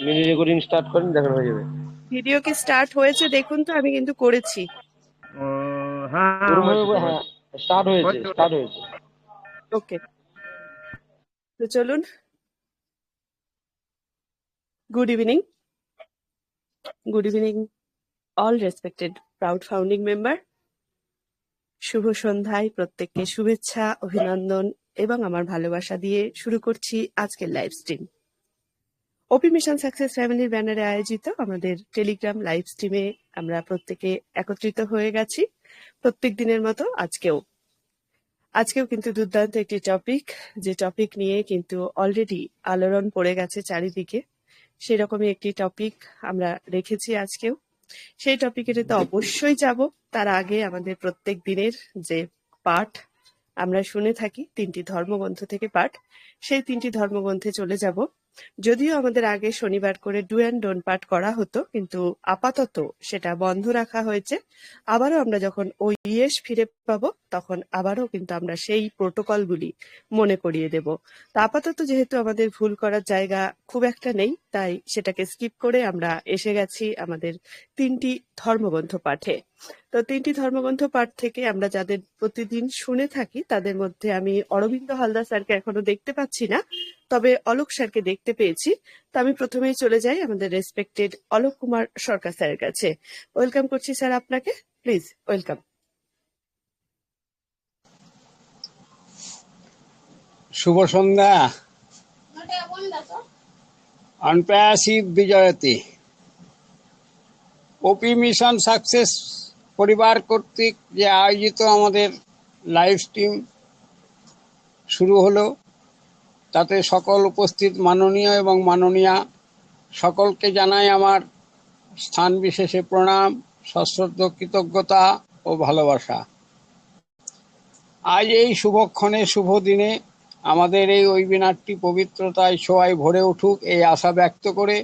Mini recording start করেন, দেখানো হয়ে যাবে। ভিডিও কি স্টার্ট হয়েছে দেখুন তো, আমি কিন্তু করেছি। হ্যাঁ, ওরকম ভাবে হয়েছে হ্যাঁ, স্টার্ট হয়েছে, স্টার্ট হয়েছে। ওকে, তো চলুন। Good evening, good evening all respected proud founding member. শুভ সন্ধ্যায় প্রত্যেককে শুভেচ্ছা, অভিনন্দন এবং আমার ভালোবাসা দিয়ে শুরু করছি আজকের লাইভ স্ট্রিম। ওপি মিশন সাকসেস ফ্যামিলির ব্যানারে আয়োজিত আমাদের টেলিগ্রাম লাইভ স্ট্রিমে আমরা প্রত্যেকে একত্রিত হয়ে গেছি প্রত্যেক দিনের মতো আজকেও কিন্তু দুর্দান্ত একটি টপিক, যে টপিক নিয়ে কিন্তু অলরেডি আলোড়ন পড়ে গেছে চারিদিকে, সেরকমই একটি টপিক আমরা রেখেছি আজকেও। সেই টপিকের তো অবশ্যই যাব, তার আগে আমাদের প্রত্যেক দিনের যে পাঠ আমরা শুনে থাকি 3টি ধর্মগ্রন্থ থেকে পাঠ, সেই 3টি ধর্মগ্রন্থে চলে যাব। যদিও আমাদের আগে শনিবার করে ডু অ্যান্ড ডোন্ট পাঠ করা হতো, কিন্তু আপাতত সেটা বন্ধ রাখা হয়েছে। আবারও আমরা যখন ওই ইয়েস ফিরে পাবো তখন আবারও কিন্তু আমরা সেই প্রোটোকলগুলি মনে করিয়ে দেব। তা আপাতত যেহেতু আমাদের ভুল করার জায়গা খুব একটা নেই, তাই সেটাকে স্কিপ করে আমরা এসে গেছি আমাদের 3টি ধর্মগ্রন্থ পাঠে। তো 3টি ধর্মগ্রন্থ পাঠ থেকে আমরা যাদের প্রতিদিন শুনে থাকি তাদের মধ্যে আমি অরবিন্দ হালদার স্যারকে এখনো দেখতে পাচ্ছি না, তবে অলোক স্যারকে দেখতে পেয়েছি। তো আমি প্রথমেই চলে যাই আমাদের রেসপেক্টেড অলোক কুমার সরকার স্যারের কাছে। ওয়েলকাম করছি স্যার আপনাকে, প্লিজ ওয়েলকাম। শুভ সন্ধ্যা। অনপ্রয়াসী বিজয়তী। ওপি মিশন সাকসেস পরিবার কর্তৃক যে আয়োজিত আমাদের লাইভ স্ট্রিম শুরু হলো, তাতে সকল উপস্থিত মাননীয় এবং মাননীয়া সকলকে জানাই আমার স্থান বিশেষে প্রণাম, সশ্রদ্ধ কৃতজ্ঞতা ও ভালোবাসা। আজ এই শুভক্ষণে শুভ দিনে আমাদের এই ওয়েবিনারটি পবিত্রতায় ছোঁয়ায় ভরে উঠুক এই আশা ব্যক্ত করে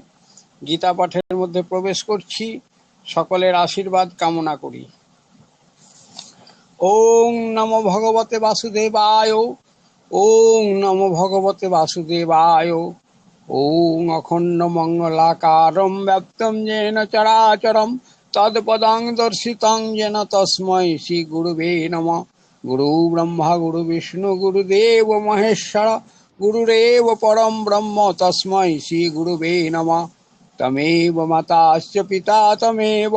গীতা পাঠের মধ্যে প্রবেশ করছি। সকলের আশীর্বাদ কামনা করি। ওং নমো ভগবতে বাসুদেবায়। ওং নমো ভগবতে বাসুদেবায়। ওং অখণ্ড মঙ্গলাকারম ব্যাপ্তম যেন চরাচরম তৎপদং দর্শিতং যেন তস্मै শ্রী গুরুবে নমঃ। গুরু ব্রহ্মা গুরু বিষ্ণু গুরুদেব মহেশ্বর গুরুরেব পরম ব্রহ্ম তস্मै শ্রী গুরুবে নমঃ। তমেব মাতাশ্চ পিতা তমেব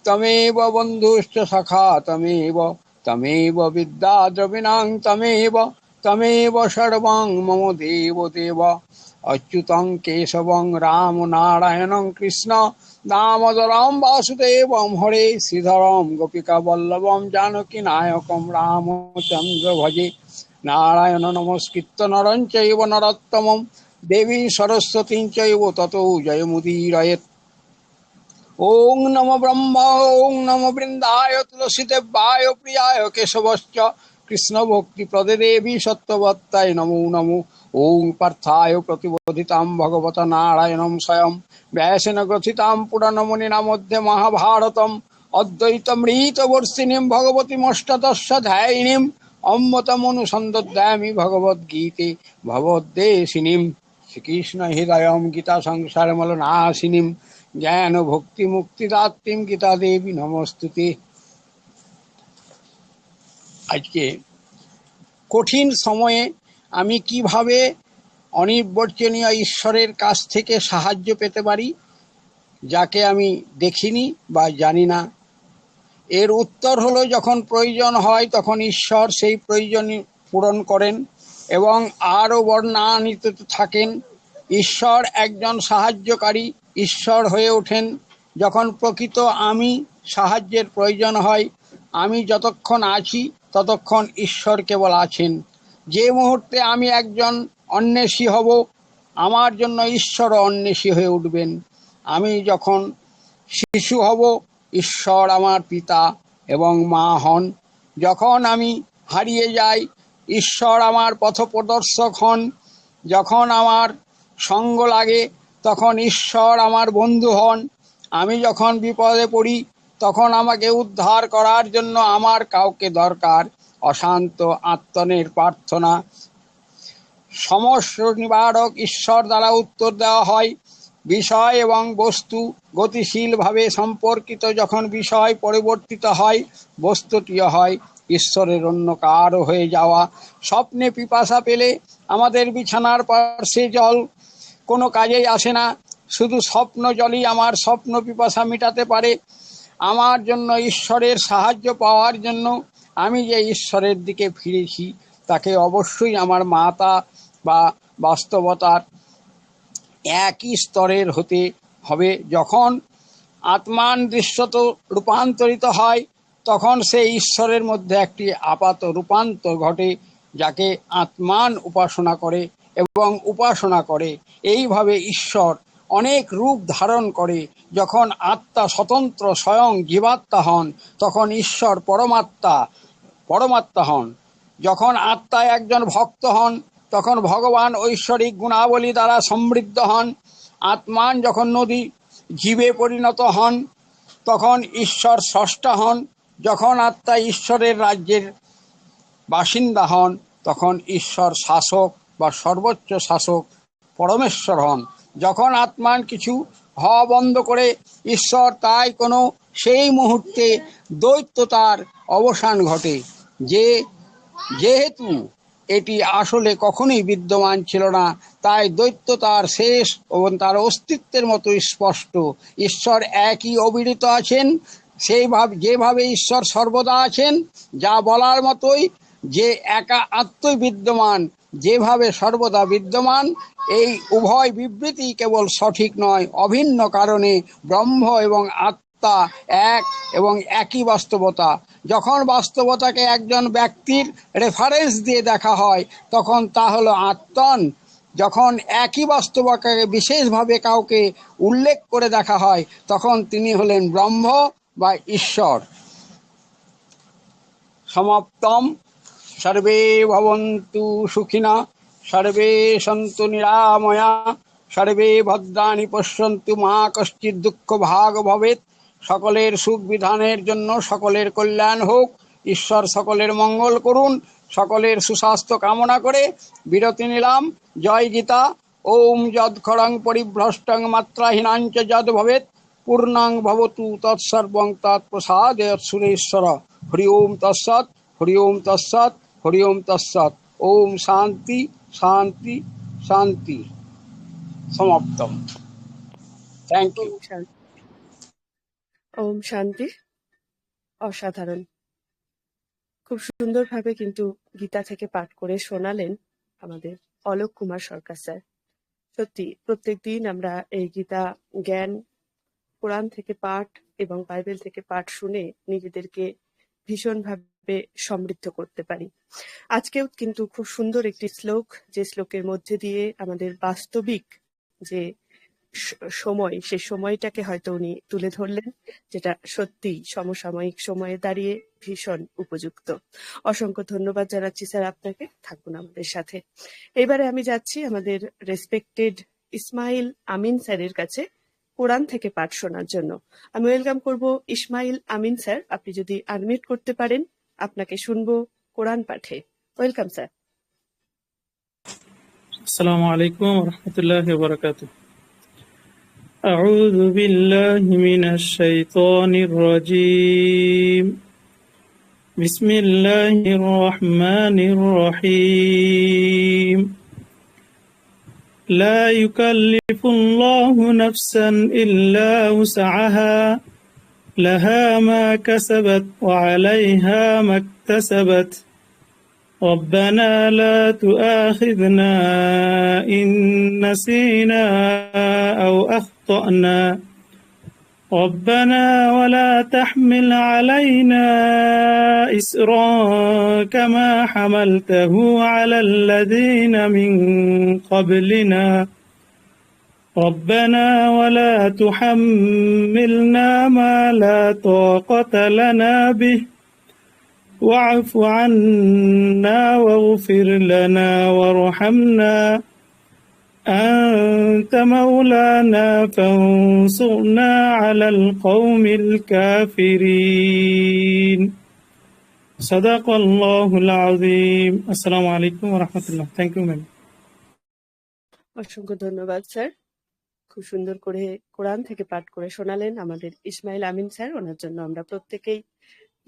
তমেব বন্ধুশ্চ সখা তমেব তমেব বিদ্যা দ্রবিণাং তমেব তমেব সর্বং মম দেব দেব। অচ্যুতং কেশবং রাম নারায়ণং কৃষ্ণ দামোদরম বাসুদেবম হরে শ্রীধরম গোপিকা বল্লভম জানকী নায়কম রামচন্দ্র ভজে। নারায়ণ নমস্কৃত্য নরং চৈব নরোত্তমম দেবী সরস্বতী চৈব ততো জয়মুদীরয়েৎ। ওং নমো ব্রহ্মা ওং নমো বৃন্দায় তুলসীদেবায় প্রিয়ায় কেশবশ্চ কৃষ্ণ ভক্তি প্রদে দেবী সত্যবত্তায় নমো নমো। ওং পার্থায় প্রতিবোধিতাম ভগবত নারায়ণম স্বয়ং ব্যাসেন গ্রথিতাম পুরাণমুনিনা মধ্যে মহাভারতম অদ্বৈতমৃতবর্ষিণীম ভগবতীমষ্টাদশাধ্যায়িনীম অমৃতমনুসন্দধামি ভগবদ্গীতে ভগবদ্দেশিনীম। শ্রীকৃষ্ণ হৃদয়ম গীতা সংসারমলনাশিনীম জ্ঞান ভক্তি মুক্তিদাত্রীম গীতা দেবী নমস্তুতে। আজকে কঠিন সময়ে আমি কিভাবে অনির্বচনীয় ঈশ্বরের কাছ থেকে সাহায্য পেতে পারি, যাকে আমি দেখিনি বা জানি না, এর উত্তর হলো যখন প্রয়োজন হয় তখন ঈশ্বর সেই প্রয়োজন পূরণ করেন এবং আরও বর্ণান্বিত থাকেন। ঈশ্বর একজন সাহায্যকারী ঈশ্বর হয়ে ওঠেন যখন প্রকৃত আমি সাহায্যের প্রয়োজন হয়। আমি যতক্ষণ আছি ততক্ষণ ঈশ্বর কেবল আছেন। যে মুহূর্তে আমি একজন অন্বেষী হব, আমার জন্য ঈশ্বরও অন্বেষী হয়ে উঠবেন। আমি যখন শিশু হব, ঈশ্বর আমার পিতা এবং মা হন। যখন আমি হারিয়ে যাই, ঈশ্বর আমার পথপ্রদর্শক হন। যখন আমার সঙ্গ লাগে তখন ঈশ্বর আমার বন্ধু হন। আমি যখন বিপদে পড়ি তখন আমাকে উদ্ধার করার জন্য আমার কাউকে দরকার। অশান্ত আত্মনের প্রার্থনা সমস্যা নিবারক ঈশ্বর দ্বারা উত্তর দেওয়া হয়। বিষয় এবং বস্তু গতিশীলভাবে সম্পর্কিত। যখন বিষয় পরিবর্তিত হয়, বস্তুটিও হয় ঈশ্বরের অন্য কারও হয়ে যাওয়া। স্বপ্নে পিপাসা পেলে আমাদের বিছানার পাশে জল কোনো কাজেই আসে না, শুধু স্বপ্ন জলই আমার স্বপ্ন পিপাসা মেটাতে পারে। আমার জন্য ঈশ্বরের সাহায্য পাওয়ার জন্য আমি যে ঈশ্বরের দিকে ফিরেছি তাকে অবশ্যই আমার মাতা বা বাস্তবতার একই স্তরের হতে হবে। যখন আত্মান দৃশ্যত রূপান্তরিত হয়, তখন সেই ঈশ্বরের মধ্যে একটি আপাত রূপান্তর ঘটে, যাকে আত্মান উপাসনা করে এবং উপাসনা করে। এইভাবে ঈশ্বর অনেক রূপ ধারণ করে। যখন আত্মা স্বতন্ত্র স্বয়ং জীবাত্মা হন, তখন ঈশ্বর পরমাত্মা হন। যখন আত্মা একজন ভক্ত হন, তখন ভগবান ঐশ্বরিক গুণাবলী দ্বারা সমৃদ্ধ হন। আত্মান যখন নদী জীবে পরিণত হন, তখন ঈশ্বর স্রষ্টা হন। যখন আত্মা ঈশ্বরের রাজ্যের বাসিন্দা হন, তখন ঈশ্বর শাসক বা সর্বোচ্চ শাসক পরমেশ্বর হন। যখন আত্মান কিছু হওয়া বন্ধ করে ঈশ্বর, তাই কোনো সেই মুহূর্তে দ্বৈততার অবসান ঘটে। যেহেতু এটি আসলে কখনোই বিদ্যমান ছিল না, তাই দ্বৈততার শেষ এবং তার অস্তিত্বের মতো স্পষ্ট। ঈশ্বর একই অবিরত আছেন, যেভাবে ঈশ্বর সর্বদা আছেন, যা বলার মতোই, যে একা আত্মই বিদ্যমান, যেভাবে সর্বদা বিদ্যমান। এই উভয় বিবৃতি কেবল সঠিক নয়, অভিন্ন কারণে ব্রহ্ম এবং আত্মা এক এবং একই বাস্তবতা। যখন বাস্তবতাকে একজন ব্যক্তির রেফারেন্স দিয়ে দেখা হয়, তখন তা হলো আত্মন। যখন একই বাস্তবতাকে বিশেষভাবে কাউকে উল্লেখ করে দেখা হয়, তখন তিনি হলেন ব্রহ্ম বা ঈশ্বর। সমাপ্তম। সর্বে ভবন্তু সুখিনা, সর্বে সন্তু নিরাময়া, সর্বে ভদ্রাণি পশ্যন্তু মা কশ্চিৎ দুঃখ ভাগ ভবেৎ। সকলের সুখ বিধানের জন্য সকলের কল্যাণ হোক। ঈশ্বর সকলের মঙ্গল করুন। সকলের সুস্বাস্থ্য কামনা করে বিরতি নিলাম। জয় গীতা। ওম যৎক্ষরং পরিভ্রষ্টং মাত্রাহীনাঞ্চ যদ ভবেৎ পূর্ণাং ভবতু তৎসর্বং তৎপ্রসাদেৎ সুরেশ্বর। হরি ওম তৎসৎ। হরি ওম তৎসৎ। হরি ওম তৎসৎ। ওম শান্তি শান্তি শান্তি। সমাপ্তম। Thank you. ওম শান্তি। ওম শান্তি। অসাধারণ, খুব সুন্দরভাবে কিন্তু গীতা থেকে পাঠ করে শোনালেন আমাদের অলোক কুমার সরকার স্যার। সত্যি প্রত্যেকদিন আমরা এই গীতা জ্ঞান, কোরআন থেকে পাঠ এবং বাইবেল থেকে পাঠ শুনে নিজেদেরকে ভীষণভাবে সমৃদ্ধ করতে পারি। আজকেও কিন্তু খুব সুন্দর একটি শ্লোক, যে শ্লোকের মধ্যে দিয়ে আমাদের বাস্তবিক যে সময়, সেই সময়টাকে হয়তো উনি তুলে ধরলেন, যেটা সত্যি সমসাময়িক সময়ে দাঁড়িয়ে ভীষণ উপযুক্ত। অসংখ্য ধন্যবাদ জানাচ্ছি স্যার আপনাকে, থাকুন আমাদের সাথে। এবারে আমি যাচ্ছি আমাদের রেসপেক্টেড ইসমাইল আমিন স্যারের কাছে কোরআন থেকে পাঠ শোনার জন্য। আমি ওয়েলকাম করব ইসমাইল আমিন স্যার, আপনি যদি আনমিউট করতে পারেন, আপনাকে শুনবো কোরআন পাঠে। Welcome sir. السلام عليكم ورحمة الله وبركاته. أعوذ بالله من الشيطان الرجيم. بسم الله الرحمن الرحيم. لا يكلف الله نفسا إلا وسعها لها ما كسبت وعليها ما اكتسبت ربنا لا تؤاخذنا إن نسينا أو أخطأنا ربنا ولا تحمل علينا إسرا كما حملته على الذين من قبلنا ربنا ولا تحملنا ما لا طاقة لنا به واعف عنا واغفر لنا وارحمنا أنت مولانا فانصرنا على القوم الكافرين. صدق الله العظيم. السلام عليكم ورحمة الله. Thank you, ma'am. অসংখ্য ধন্যবাদ স্যার। খুব সুন্দর করে কোরআন থেকে পাঠ করে শোনালেন আমাদের ইসমাইল আমিন স্যার। ওনার জন্য আমরা প্রত্যেকেই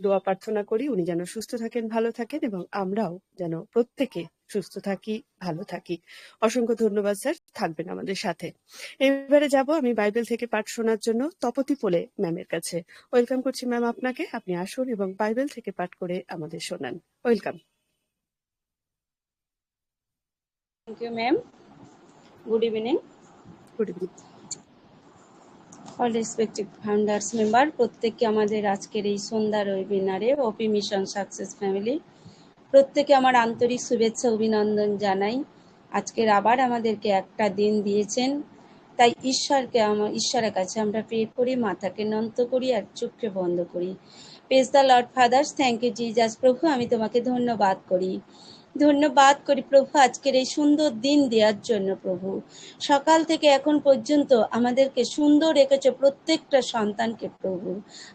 দোয়া প্রার্থনা করি, উনি যেন সুস্থ থাকেন, ভালো থাকেন এবং আমরাও যেন প্রত্যেকে সুস্থ থাকি, ভালো থাকি। অসংখ্য ধন্যবাদ স্যার, থাকবেন আমাদের সাথে। এবারে যাব আমি বাইবেল থেকে পাঠ শোনার জন্য তপতি পোলে ম্যামের কাছে। ওয়েলকাম করছি ম্যাম আপনাকে, আপনি আসুন এবং বাইবেল থেকে পাঠ করে আমাদের শোনান। Welcome. Thank you, ma'am. Good evening. Good evening. All respected founders member, প্রত্যেককে আমাদের আজকের এই সন্ধ্যার ওয়েবিনারে ওপি মিশন সাকসেস ফ্যামিলি প্রত্যেকে আমার আন্তরিক শুভেচ্ছা অভিনন্দন জানাই। আজকের আবার আমাদেরকে একটা দিন দিয়েছেন, তাই ঈশ্বরের কাছে আমরা প্রে করি, মাথাকে নত করি আর চোখকে বন্ধ করি। Praise the Lord fathers, thank you Jesus. প্রভু, আমি তোমাকে ধন্যবাদ করি প্রভু, আজকের এই সুন্দর দিন দেওয়ার জন্য। প্রভু, সকাল থেকে এখন পর্যন্ত আমাদেরকে সুন্দর রেখেছো প্রত্যেকটা সন্তানকে। প্রভু,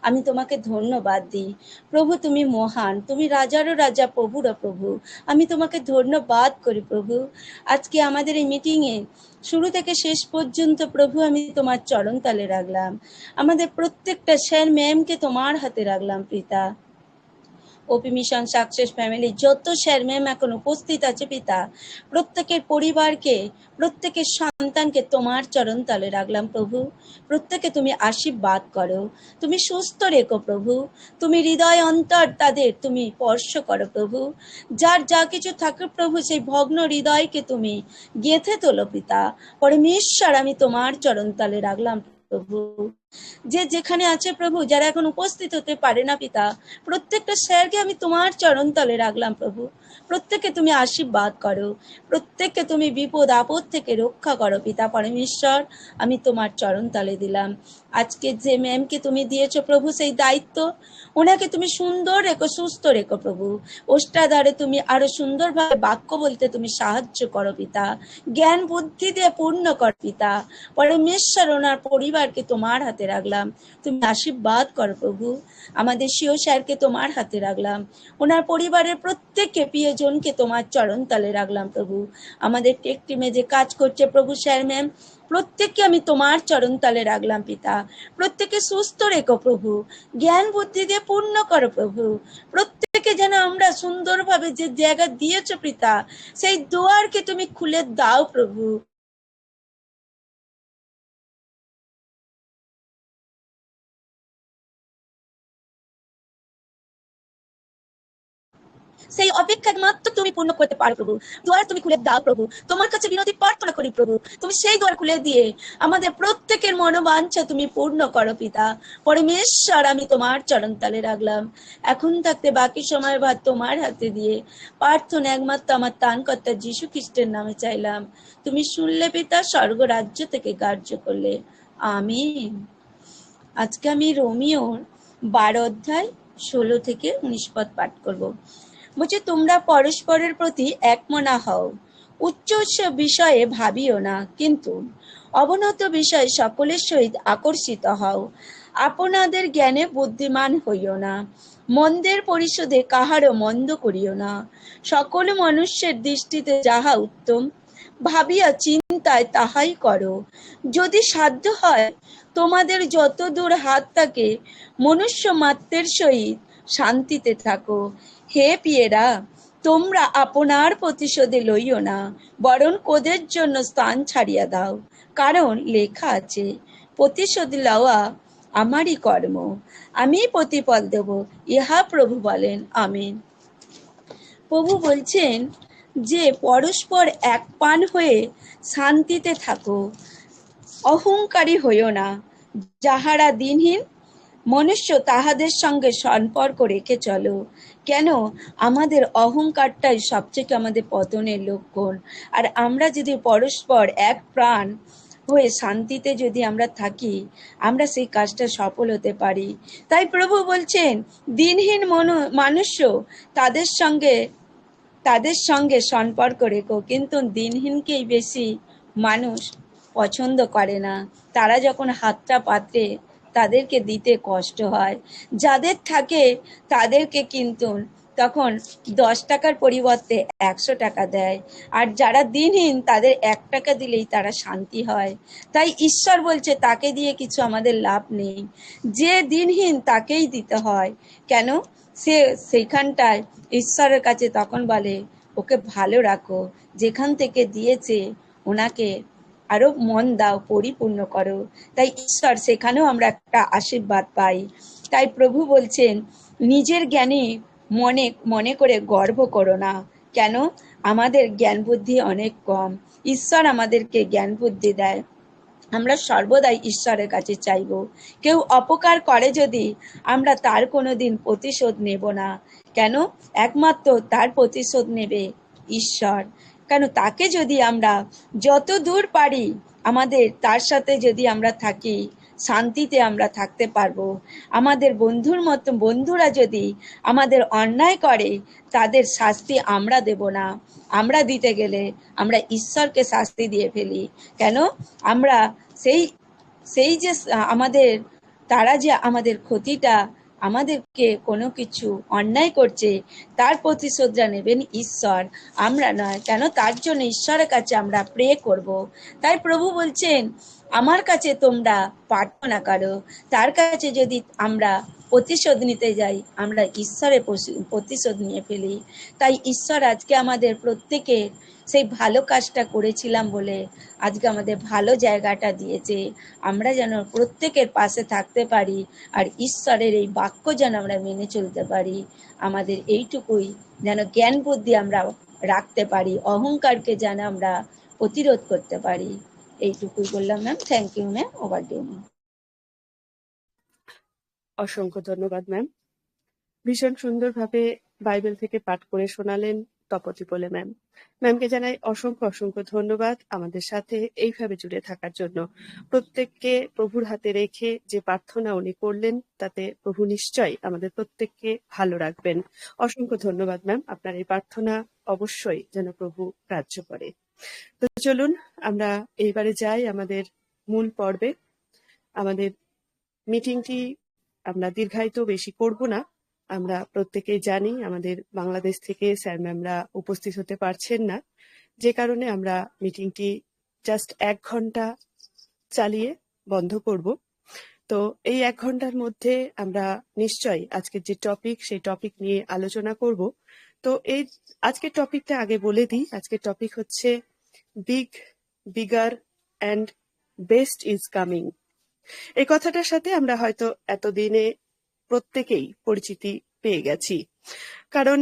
আমি তোমাকে ধন্যবাদ দিই। প্রভু, তুমি মহান, তুমি রাজারও রাজা, প্রভুরও প্রভু। আমি তোমাকে ধন্যবাদ করি প্রভু। আজকে আমাদের এই মিটিংয়ে শুরু থেকে শেষ পর্যন্ত প্রভু আমি তোমার চরণ তলে রাখলাম। আমাদের প্রত্যেকটা স্যার ম্যামকে তোমার হাতে রাখলাম পিতা। ওপি মিশন সাকসেস ফ্যামিলি যত স্যার ম্যাম এখন উপস্থিত আছে পিতা, প্রত্যেকের পরিবারকে, প্রত্যেকের সন্তানকে তোমার চরণ তলে রাখলাম প্রভু। প্রত্যেকে তুমি আশীর্বাদ করো, তুমি সুস্থ রেখো প্রভু। তুমি হৃদয় অন্তর তাদের তুমি স্পর্শ করো প্রভু। যার যা কিছু থাকে প্রভু, সেই ভগ্ন হৃদয়কে তুমি গেঁথে তোলো পিতা। পরমেশ্বর, আমি তোমার চরণ তলে রাখলাম প্রভু। যে যেখানে আছে প্রভু, যারা এখন উপস্থিত হতে পারে না পিতা, প্রত্যেকটা স্যারকে আমি তোমার চরণ তলে রাখলাম প্রভু। প্রত্যেককে তুমি আশীর্বাদ করো, প্রত্যেককে তুমি বিপদ আপদ থেকে রক্ষা করো পিতা পরমেশ্বর। আমি তোমার চরণ তলে দিলাম। আজকে যে ম্যামকে তুমি দিয়েছো প্রভু সেই দায়িত্ব, ওনাকে তুমি সুন্দর রেখো, সুস্থ রেখো প্রভু। ওষ্ঠাধারে তুমি আরো সুন্দরভাবে বাক্য বলতে তুমি সাহায্য করো পিতা। জ্ঞান বুদ্ধি দিয়ে পূর্ণ কর পিতা পরমেশ্বর। ওনার পরিবারকে তোমার হাতে রাখলাম, তুমি আশীর্বাদ করো প্রভু। আমাদের সিও স্যারকে তোমার হাতে রাখলাম, ওনার পরিবারের প্রত্যেককে প্রিয়জনকে তোমার চরণ তলে রাখলাম প্রভু। আমাদের টেক টিমে যে কাজ করছে প্রভু স্যার ম্যাম, প্রত্যেককে আমি তোমার চরণ তলে রাখলাম পিতা। প্রত্যেকে সুস্থ রেখো প্রভু, জ্ঞান বুদ্ধি দিয়ে পূর্ণ করো প্রভু। প্রত্যেকে যেন আমরা সুন্দরভাবে যে জায়গা দিয়েছো পিতা, সেই দুয়ারকে তুমি খুলে দাও প্রভু। সেই অপেক্ষা মাত্র তুমি পূর্ণ করতে পারো প্রভু। দুয়ার তুমি খুলে দাও প্রভু। তোমার কাছে বিনতি প্রার্থনা করি প্রভু, তুমি সেই দুয়ার খুলে দিয়ে আমাদের প্রত্যেকের মনোবাঞ্ছা তুমি পূর্ণ করো পিতা পরমেশ্বর। আমি তোমার চরণ তলে রাখলাম। এখন থাকতে বাকি সময় ভাত তোমার হাতে দিয়ে প্রার্থনা একমাত্র আমার ত্রাণকর্তা যীশু খ্রিস্টের নামে চাইলাম। তুমি শুনলে পিতা, স্বর্গ রাজ্য থেকে কার্য করলে। আমিন। আজকে আমি রোমিওর 12 অধ্যায় 16 থেকে 19 পদ পাঠ করব। বলছে, তোমরা পরস্পরের প্রতি একমনা হও, উচ্চ উচ্চ বিষয়ে ভাবিও না, কিন্তু অবনত বিষয়ে সকলের সহিত আকর্ষিত হও। আপনাদের জ্ঞানে বুদ্ধিমান হইও না, মন্দের পরিশোধে কাহারও মন্দ করিও না। সকল মনুষ্যের দৃষ্টিতে যাহা উত্তম ভাবিয়া চিন্তায় তাহাই করো। যদি সাধ্য হয় তোমাদের যত দূর হাত থাকে মনুষ্য মাত্রের সহিত শান্তিতে থাকো। হে পিয়েরা, তোমরা আপনার প্রতিশোধে লইও না, বরং কোদের জন্য স্থান ছাড়িয়া দাও, কারণ লেখা আছে, প্রতিশোধ লওয়া আমারই কর্ম, আমি প্রতিফল দেব, ইহা প্রভু বলেন। আমিন। প্রভু বলছেন যে পরস্পর এক প্রাণ হয়ে শান্তিতে থাকো, অহংকারী হইও না। যাহারা দিনহীন মনুষ্য তাহাদের সঙ্গে সম্পর্ক রেখে চলো। কেন? আমাদের অহংকারটাই সবচেয়ে আমাদের পতনের লক্ষণ। আর আমরা যদি পরস্পর এক প্রাণ হয়ে শান্তিতে যদি আমরা থাকি, আমরা সেই কাজটা সফল হতে পারি। তাই প্রভু বলছেন, দিনহীন মানুষ্য তাদের সঙ্গে সম্পর্ক রেখো। কিন্তু দিনহীনকেই বেশি মানুষ পছন্দ করে না। তারা যখন হাতটা পাতে তাদেরকে দিতে কষ্ট হয়, যাদের থাকে তাদেরকে কিন্তু তখন 10 টাকার পরিবর্তে 100 টাকা দেয়। আর যারা দিনহীন তাদের 1 টাকা দিলেই তারা শান্তি হয়। তাই ঈশ্বর বলছে তাকে দিয়ে কিছু আমাদের লাভ নেই, যে দিনহীন তাকেই দিতে হয়। কেন? সেইখানটায় ঈশ্বরের কাছে তখন বলে ওকে ভালো রাখো, যেখান থেকে দিয়েছে ওনাকে আরো মন দাও, পরিপূর্ণ করো। তাই ঈশ্বর সেখানেও আমরা একটা আশীর্বাদ পাই। তাই প্রভু বলছেন নিজের জ্ঞানী মনে মনে করে গর্ব করো না। কেন? আমাদের জ্ঞান বুদ্ধি অনেক কম। ঈশ্বর আমাদেরকে জ্ঞান বুদ্ধি দেয়। আমরা সর্বদাই ঈশ্বরের কাছে চাইব। কেউ অপকার করে যদি আমরা তার কোনোদিন প্রতিশোধ নেব না। কেন? একমাত্র তার প্রতিশোধ নেবে ঈশ্বর। কেন? তাকে যদি আমরা যত দূর পারি আমাদের তার সাথে যদি আমরা থাকি, শান্তিতে আমরা থাকতে পারবো। আমাদের বন্ধুরা যদি আমাদের অন্যায় করে তাদের শাস্তি আমরা দেব না। আমরা দিতে গেলে আমরা ঈশ্বরকে শাস্তি দিয়ে ফেলি। কেন? আমরা সেই যে তারা যে আমাদের ক্ষতিটা, আমাদেরকে কোনো কিছু অন্যায় করছে, তার প্রতিশোধটা নেবেন ঈশ্বর, আমরা নয়। কেন? তার জন্য ঈশ্বরের কাছে আমরা প্রে করব। তাই প্রভু বলছেন আমার কাছে তোমরা প্রার্থনা করো। তার কাছে যদি আমরা প্রতিশোধ নিতে যাই আমরা ঈশ্বরের প্রতিশোধ নিয়ে ফেলি। তাই ঈশ্বর আজকে আমাদের প্রত্যেকে সেই ভালো কাজটা করেছিলাম বলে আজকে আমাদের ভালো জায়গাটা দিয়েছে। আমরা যেন প্রত্যেকের পাশে থাকতে পারি আর ঈশ্বরের এই বাক্য যেন আমরা মেনে চলতে পারি। আমাদের এইটুকুই, যেন জ্ঞান বুদ্ধি আমরা রাখতে পারি, অহংকারকে যেন আমরা প্রতিরোধ করতে পারি। এইটুকুই বললাম ma'am. Thank you ma'am. Over to ma'am. অসংখ্য ধন্যবাদ ম্যাম। ভীষণ সুন্দরভাবে বাইবেল থেকে পাঠ করে শোনালেন তপতি বলে ম্যাম। ম্যামকে জানাই অসংখ্য অসংখ্য ধন্যবাদ আমাদের সাথে এইভাবে জুড়ে থাকার জন্য। প্রত্যেককে প্রভুর হাতে রেখে যে প্রার্থনা উনি করলেন তাতে প্রভু নিশ্চয়ই আমাদের প্রত্যেককে ভালো রাখবেন। অসংখ্য ধন্যবাদ ম্যাম, আপনার এই প্রার্থনা অবশ্যই যেন প্রভু গ্রাহ্য করে। তো চলুন আমরা এইবারে যাই আমাদের মূল পর্বে। আমাদের মিটিংটি আমরা দীর্ঘায়িত বেশি করব না। আমরা প্রত্যেকেই জানি আমাদের বাংলাদেশ থেকে স্যার ম্যামরা উপস্থিত হতে পারছেন না, যে কারণে আমরা মিটিংটি জাস্ট 1 ঘন্টা চালিয়ে বন্ধ করব। তো এই 1 ঘন্টার মধ্যে আমরা নিশ্চয়ই আজকের যে টপিক সেই টপিক নিয়ে আলোচনা করব। তো এই আজকের টপিকটা আগে বলে দিই। আজকের টপিক হচ্ছে bigger and best is coming. এই কথাটার সাথে আমরা হয়তো এতদিনে প্রত্যেকেই পরিচিতি পেয়ে গেছি, কারণ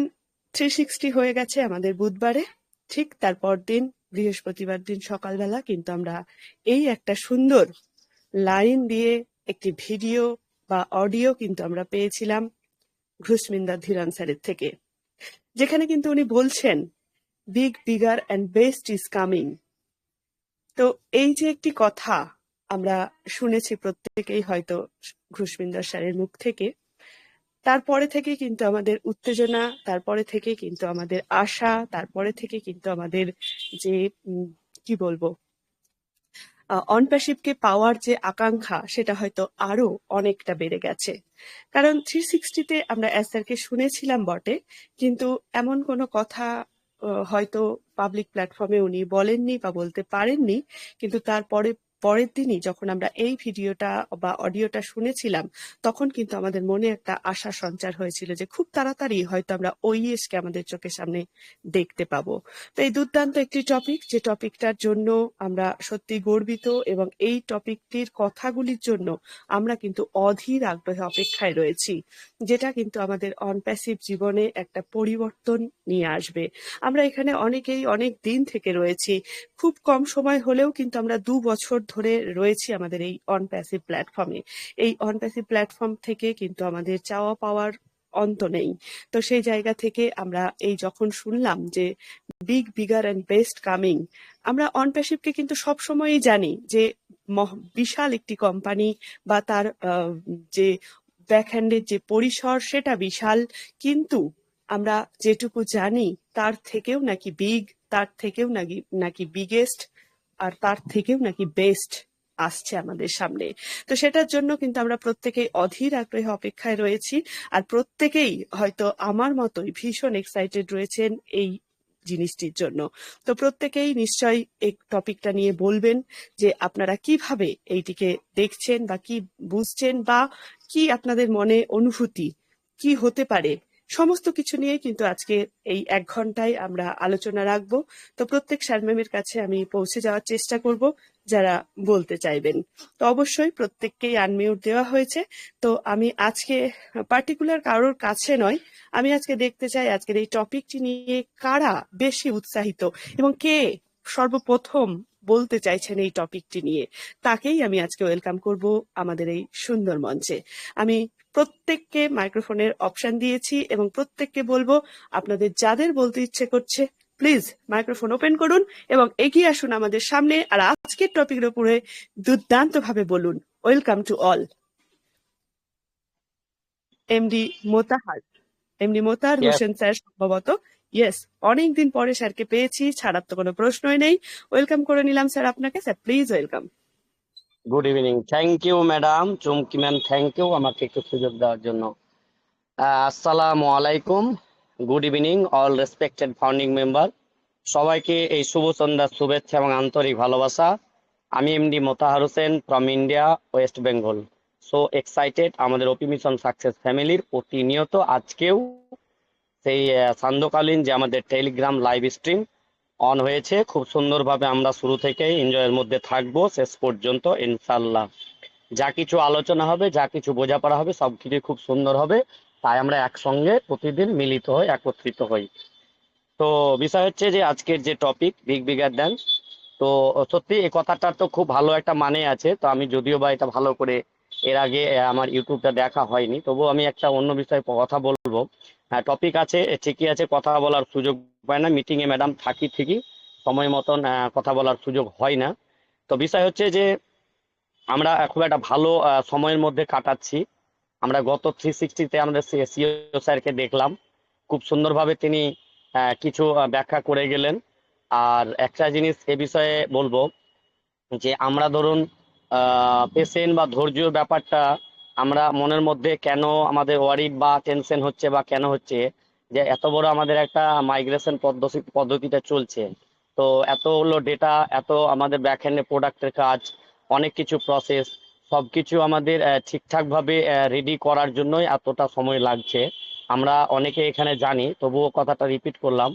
360 হয়ে গেছে আমাদের বুধবারে। ঠিক তারপর দিন বৃহস্পতিবার দিন সকালবেলা কিন্তু আমরা এই একটা সুন্দর লাইন দিয়ে একটি ভিডিও বা অডিও কিন্তু আমরা পেয়েছিলাম ঘুষমিন্দা ধীরান স্যারের থেকে, যেখানে কিন্তু উনি বলছেন bigger and best is coming. তো এই যে একটি কথা আমরা শুনেছি প্রত্যেকেই হয়তো ঘুষমিন্দা স্যারের মুখ থেকে, তারপরে থেকে কিন্তু আমাদের উত্তেজনা, তারপরে থেকে কিন্তু আমাদের আশা, তারপরে থেকে কিন্তু আমাদের যে কি বলবো অনপ্যাসিভকে পাওয়ার যে আকাঙ্ক্ষা সেটা হয়তো আরো অনেকটা বেড়ে গেছে। কারণ 360-তে আমরা স্যারকে শুনেছিলাম বটে, কিন্তু এমন কোনো কথা হয়তো পাবলিক প্ল্যাটফর্মে উনি বলেননি বা বলতে পারেননি। কিন্তু পরের দিনই যখন আমরা এই ভিডিওটা বা অডিওটা শুনেছিলাম তখন কিন্তু আমাদের মনে একটা আশা সঞ্চার হয়েছিল যে খুব তাড়াতাড়ি হয়তো আমরা OES কে আমাদের চোখের সামনে দেখতে পাবো। তো এই দুর্দান্ত একটি টপিক, যে টপিকটার জন্য আমরা সত্যি গর্বিত এবং এই টপিকটির কথাগুলির জন্য আমরা কিন্তু অধীর আগ্রহে অপেক্ষায় রয়েছি, যেটা কিন্তু আমাদের অনপ্যাসিভ জীবনে একটা পরিবর্তন নিয়ে আসবে। আমরা এখানে অনেকেই অনেক দিন থেকে রয়েছি, খুব কম সময় হলেও কিন্তু আমরা 2 বছর ধরে রয়েছি আমাদের এই অনপ্যাসিভ প্ল্যাটফর্মে। এই অনপ্যাসিভ প্ল্যাটফর্ম থেকে কিন্তু আমাদের চাওয়া পাওয়ার অন্ত নেই। তো সেই জায়গা থেকে আমরা এই যখন শুনলাম যে বিগার অ্যান্ড বেস্ট কামিং, আমরা অনপ্যাসিভকে কিন্তু সবসময়ই জানি যে বিশাল একটি কোম্পানি বা তার যে ব্যাকহ্যান্ডের যে পরিসর সেটা বিশাল, কিন্তু আমরা যেটুকু জানি তার থেকেও নাকি তার থেকেও নাকি বিগেস্ট, আর তার থেকেও নাকি বেস্ট আসছে আমাদের সামনে। তো সেটার জন্য কিন্তু আমরা প্রত্যেকেই অধীর আগ্রহে অপেক্ষায় রয়েছি, আর প্রত্যেকেই হয়তো আমার মতোই ভীষণ এক্সাইটেড রয়েছেন এই জিনিসটির জন্য। তো প্রত্যেকেই নিশ্চয়ই এই টপিকটা নিয়ে বলবেন যে আপনারা কিভাবে এইটিকে দেখছেন বা কি বুঝছেন বা কি আপনাদের মনে অনুভূতি কি হতে পারে, সমস্ত কিছু নিয়ে কিন্তু আজকে এই 1 ঘন্টায় আমরা আলোচনা রাখবো। তো প্রত্যেক স্যার ম্যামের কাছে আমি পৌঁছে যাওয়ার চেষ্টা করব যারা বলতে চাইবেন। তো অবশ্যই প্রত্যেককেই আনমিউট দেওয়া হয়েছে। তো আমি আজকে পার্টিকুলার কারোর কাছে নয়, আমি আজকে দেখতে চাই আজকের এই টপিকটি নিয়ে কারা বেশি উৎসাহিত এবং কে সর্বপ্রথম বলতে চাইছেন এই টপিকটি নিয়ে, তাকেই আমি আজকে ওয়েলকাম করব আমাদের এই সুন্দর মঞ্চে। আমি প্রত্যেককে মাইক্রোফোনের অপশন দিয়েছি এবং প্রত্যেককে বলবো আপনাদের যাদের বলতে ইচ্ছে করছে প্লিজ মাইক্রোফোন ওপেন করুন এবং এগিয়ে আসুন আমাদের সামনে, আর আজকের টপিকের উপরে দুর্দান্ত ভাবে বলুন। Welcome to all. MD Motahar Yes. Hossain sir সম্ভবত। ইয়েস, অনেকদিন পরে স্যারকে পেয়েছি, ছাড়ার তো কোনো প্রশ্নই নেই। ওয়েলকাম করে নিলাম স্যার আপনাকে। Sir please welcome. Good evening. Thank you madam Chumki ma'am, thank you আমাকে একটু সুযোগ দেওয়ার জন্য। আসসালামু আলাইকুম, good evening all respected founding member. সবাইকে এই শুভ সন্ধ্যার শুভেচ্ছা এবং আন্তরিক ভালোবাসা। আমি MD Motahar Hossain from India, West Bengal. So excited আমাদের ওপি মিশন সাকসেস ফ্যামিলির প্রতিনিয়ত আজকেও সেই সান্ধ্যকালীন যে আমাদের টেলিগ্রাম লাইভ স্ট্রিম অন হয়েছে, খুব সুন্দরভাবে আমরা শুরু থেকেই এনজয়ের মধ্যে থাকবো শেষ পর্যন্ত ইনশাল্লাহ। যা কিছু আলোচনা হবে, যা কিছু বোঝাপড়া হবে, সবকিছু খুব সুন্দর হবে। তাই আমরা একসঙ্গে প্রতিদিন মিলিত হই, একত্রিত হই। তো বিষয় হচ্ছে যে আজকের যে টপিক বিগ বিগার দ্যান, তো সত্যি এই কথাটার তো খুব ভালো একটা মানে আছে। তো আমি যদিও বা এটা ভালো করে এর আগে আমার ইউটিউবটা দেখা হয়নি, তবুও আমি একটা অন্য বিষয়ে কথা বলবো। টপিক আছে ঠিকই আছে, কথা বলার সুযোগ পায় না, মিটিং এ ম্যাডাম থাকি ঠিকই, সময় মতন কথা বলার সুযোগ হয় না। তো বিষয় হচ্ছে যে আমরা খুব একটা ভালো সময়ের মধ্যে কাটাচ্ছি। আমরা গত 360-তে আমাদের সিও স্যারকে দেখলাম, খুব সুন্দরভাবে তিনি কিছু ব্যাখ্যা করে গেলেন। আর একটা জিনিস এ বিষয়ে বলবো যে আমরা ধরুন পেশেন্ট বা ধৈর্য ব্যাপারটা আমরা মনের মধ্যে কেন আমাদের ওয়ারিড বা টেনশন হচ্ছে বা কেন হচ্ছে, যে এত বড় আমাদের একটা মাইগ্রেশন পদ্ধতিটা চলছে। তো এত হলো ডেটা, এত আমাদের ব্যাকহ্যান্ডে প্রোডাক্টের কাজ, অনেক কিছু প্রসেস, সবকিছু আমাদের ঠিকঠাকভাবে রেডি করার জন্যই এতটা সময় লাগছে। আমরা অনেকে এখানে জানি, তবুও কথাটা রিপিট করলাম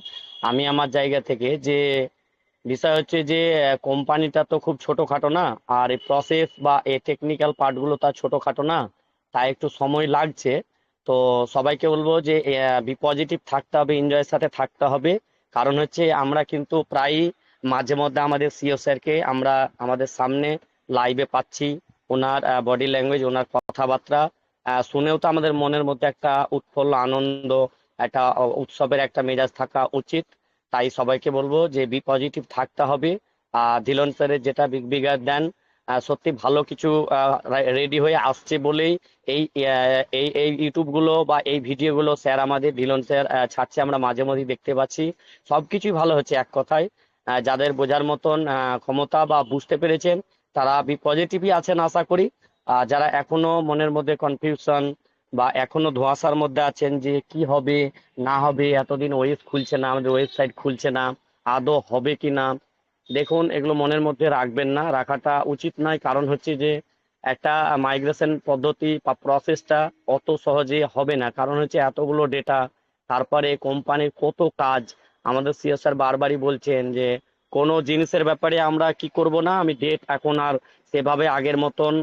আমি আমার জায়গা থেকে, যে বিষয় হচ্ছে যে কোম্পানিটা তো খুব ছোটখাটো না, আর এই প্রসেস বা এই টেকনিক্যাল পার্টগুলো তার ছোটখাটো না, তাই একটু সময় লাগছে। তো সবাইকে বলবো যে বি পজিটিভ থাকতে হবে, এনজয়ের সাথে থাকতে হবে। কারণ হচ্ছে আমরা কিন্তু প্রায়ই মাঝে মধ্যে আমাদের সিও স্যারকে আমরা আমাদের সামনে লাইভে পাচ্ছি। ওনার বডি ল্যাঙ্গুয়েজ, ওনার কথাবার্তা শুনেও তো আমাদের মনের মধ্যে একটা উৎফুল্ল আনন্দ, একটা উৎসবের একটা মেজাজ থাকা উচিত। তাই সবাইকে বলবো যে বি পজিটিভ থাকতে হবে। ধিলন স্যারের যেটা বিগ বিগার দেন, সত্যি ভালো কিছু রেডি হয়ে আসছে বলেই এই এই ইউটিউব গুলো বা এই ভিডিও গুলো স্যার আমাদের ধিলন স্যার ছাড়ছে, আমরা মাঝে মধ্যে দেখতে পাচ্ছি। সবকিছুই ভালো হচ্ছে এক কথায়। যাদের বোঝার মতন ক্ষমতা বা বুঝতে পেরেছেন তারা বি পজিটিভই আছেন আশা করি। যারা এখনো মনের মধ্যে কনফিউশন বা এখনো ধোঁয়াশার মধ্যে আছেন যে কি হবে না হবে, এতদিন ওয়েব খুলছে না, আমাদের ওয়েবসাইট খুলছে না, আদৌ হবে কি না, দেখুন এগুলো মনের মধ্যে রাখবেন না, রাখাটা উচিত নয়। কারণ হচ্ছে যে একটা মাইগ্রেশন পদ্ধতি বা প্রসেসটা অত সহজে হবে না। কারণ হচ্ছে এতগুলো ডেটা, তারপরে কোম্পানির কত কাজ। আমাদের সিও স্যার বারবারই বলছেন যে কোনো জিনিসের ব্যাপারে আমরা কি করব না, আমি ডেট এখন আর সেভাবে আগের মতন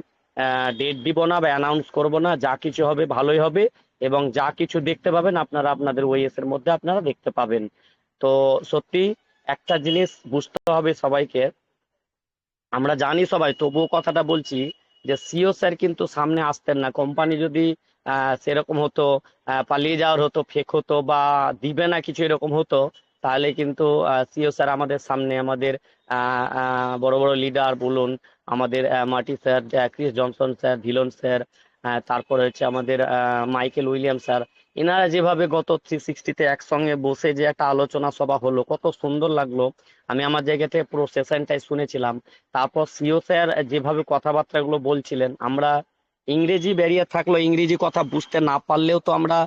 ডেট দিব না বা অ্যানাউন্স করব না, যা কিছু হবে ভালোই হবে এবং যা কিছু দেখতে পাবেন আপনারা আপনাদের ওয়েস এর মধ্যে আপনারা দেখতে পাবেন। তো সত্যি একটা জিনিস বুঝতে হবে সবাইকে, আমরা জানি সবাই, তবুও কথাটা বলছি যে সিও স্যার কিন্তু সামনে আসতেন না। কোম্পানি যদি সেরকম হতো, পালিয়ে যাওয়ার হতো, ফেক হতো বা দিবে না কিছু এরকম হতো, তাহলে কিন্তু সিও স্যার আমাদের সামনে, আমাদের বড় বড় লিডার বলুন, আমাদের Marty sir, Chris Johnson sir, Dhillon sir, তারপরে হচ্ছে আমাদের মাইকেল উইলিয়াম স্যার, এনারা যেভাবে গত 360-তে একসঙ্গে বসে যে একটা আলোচনা সভা হলো, কত সুন্দর লাগলো। আমি আমার জায়গা থেকে পুরো সেশনটাই শুনেছিলাম। তারপর সিও স্যার যেভাবে কথাবার্তাগুলো বলছিলেন, আমরা ইংরেজি ব্যারিয়ার থাকলো, ইংরেজি কথা বুঝতে না পারলেও তো আমরা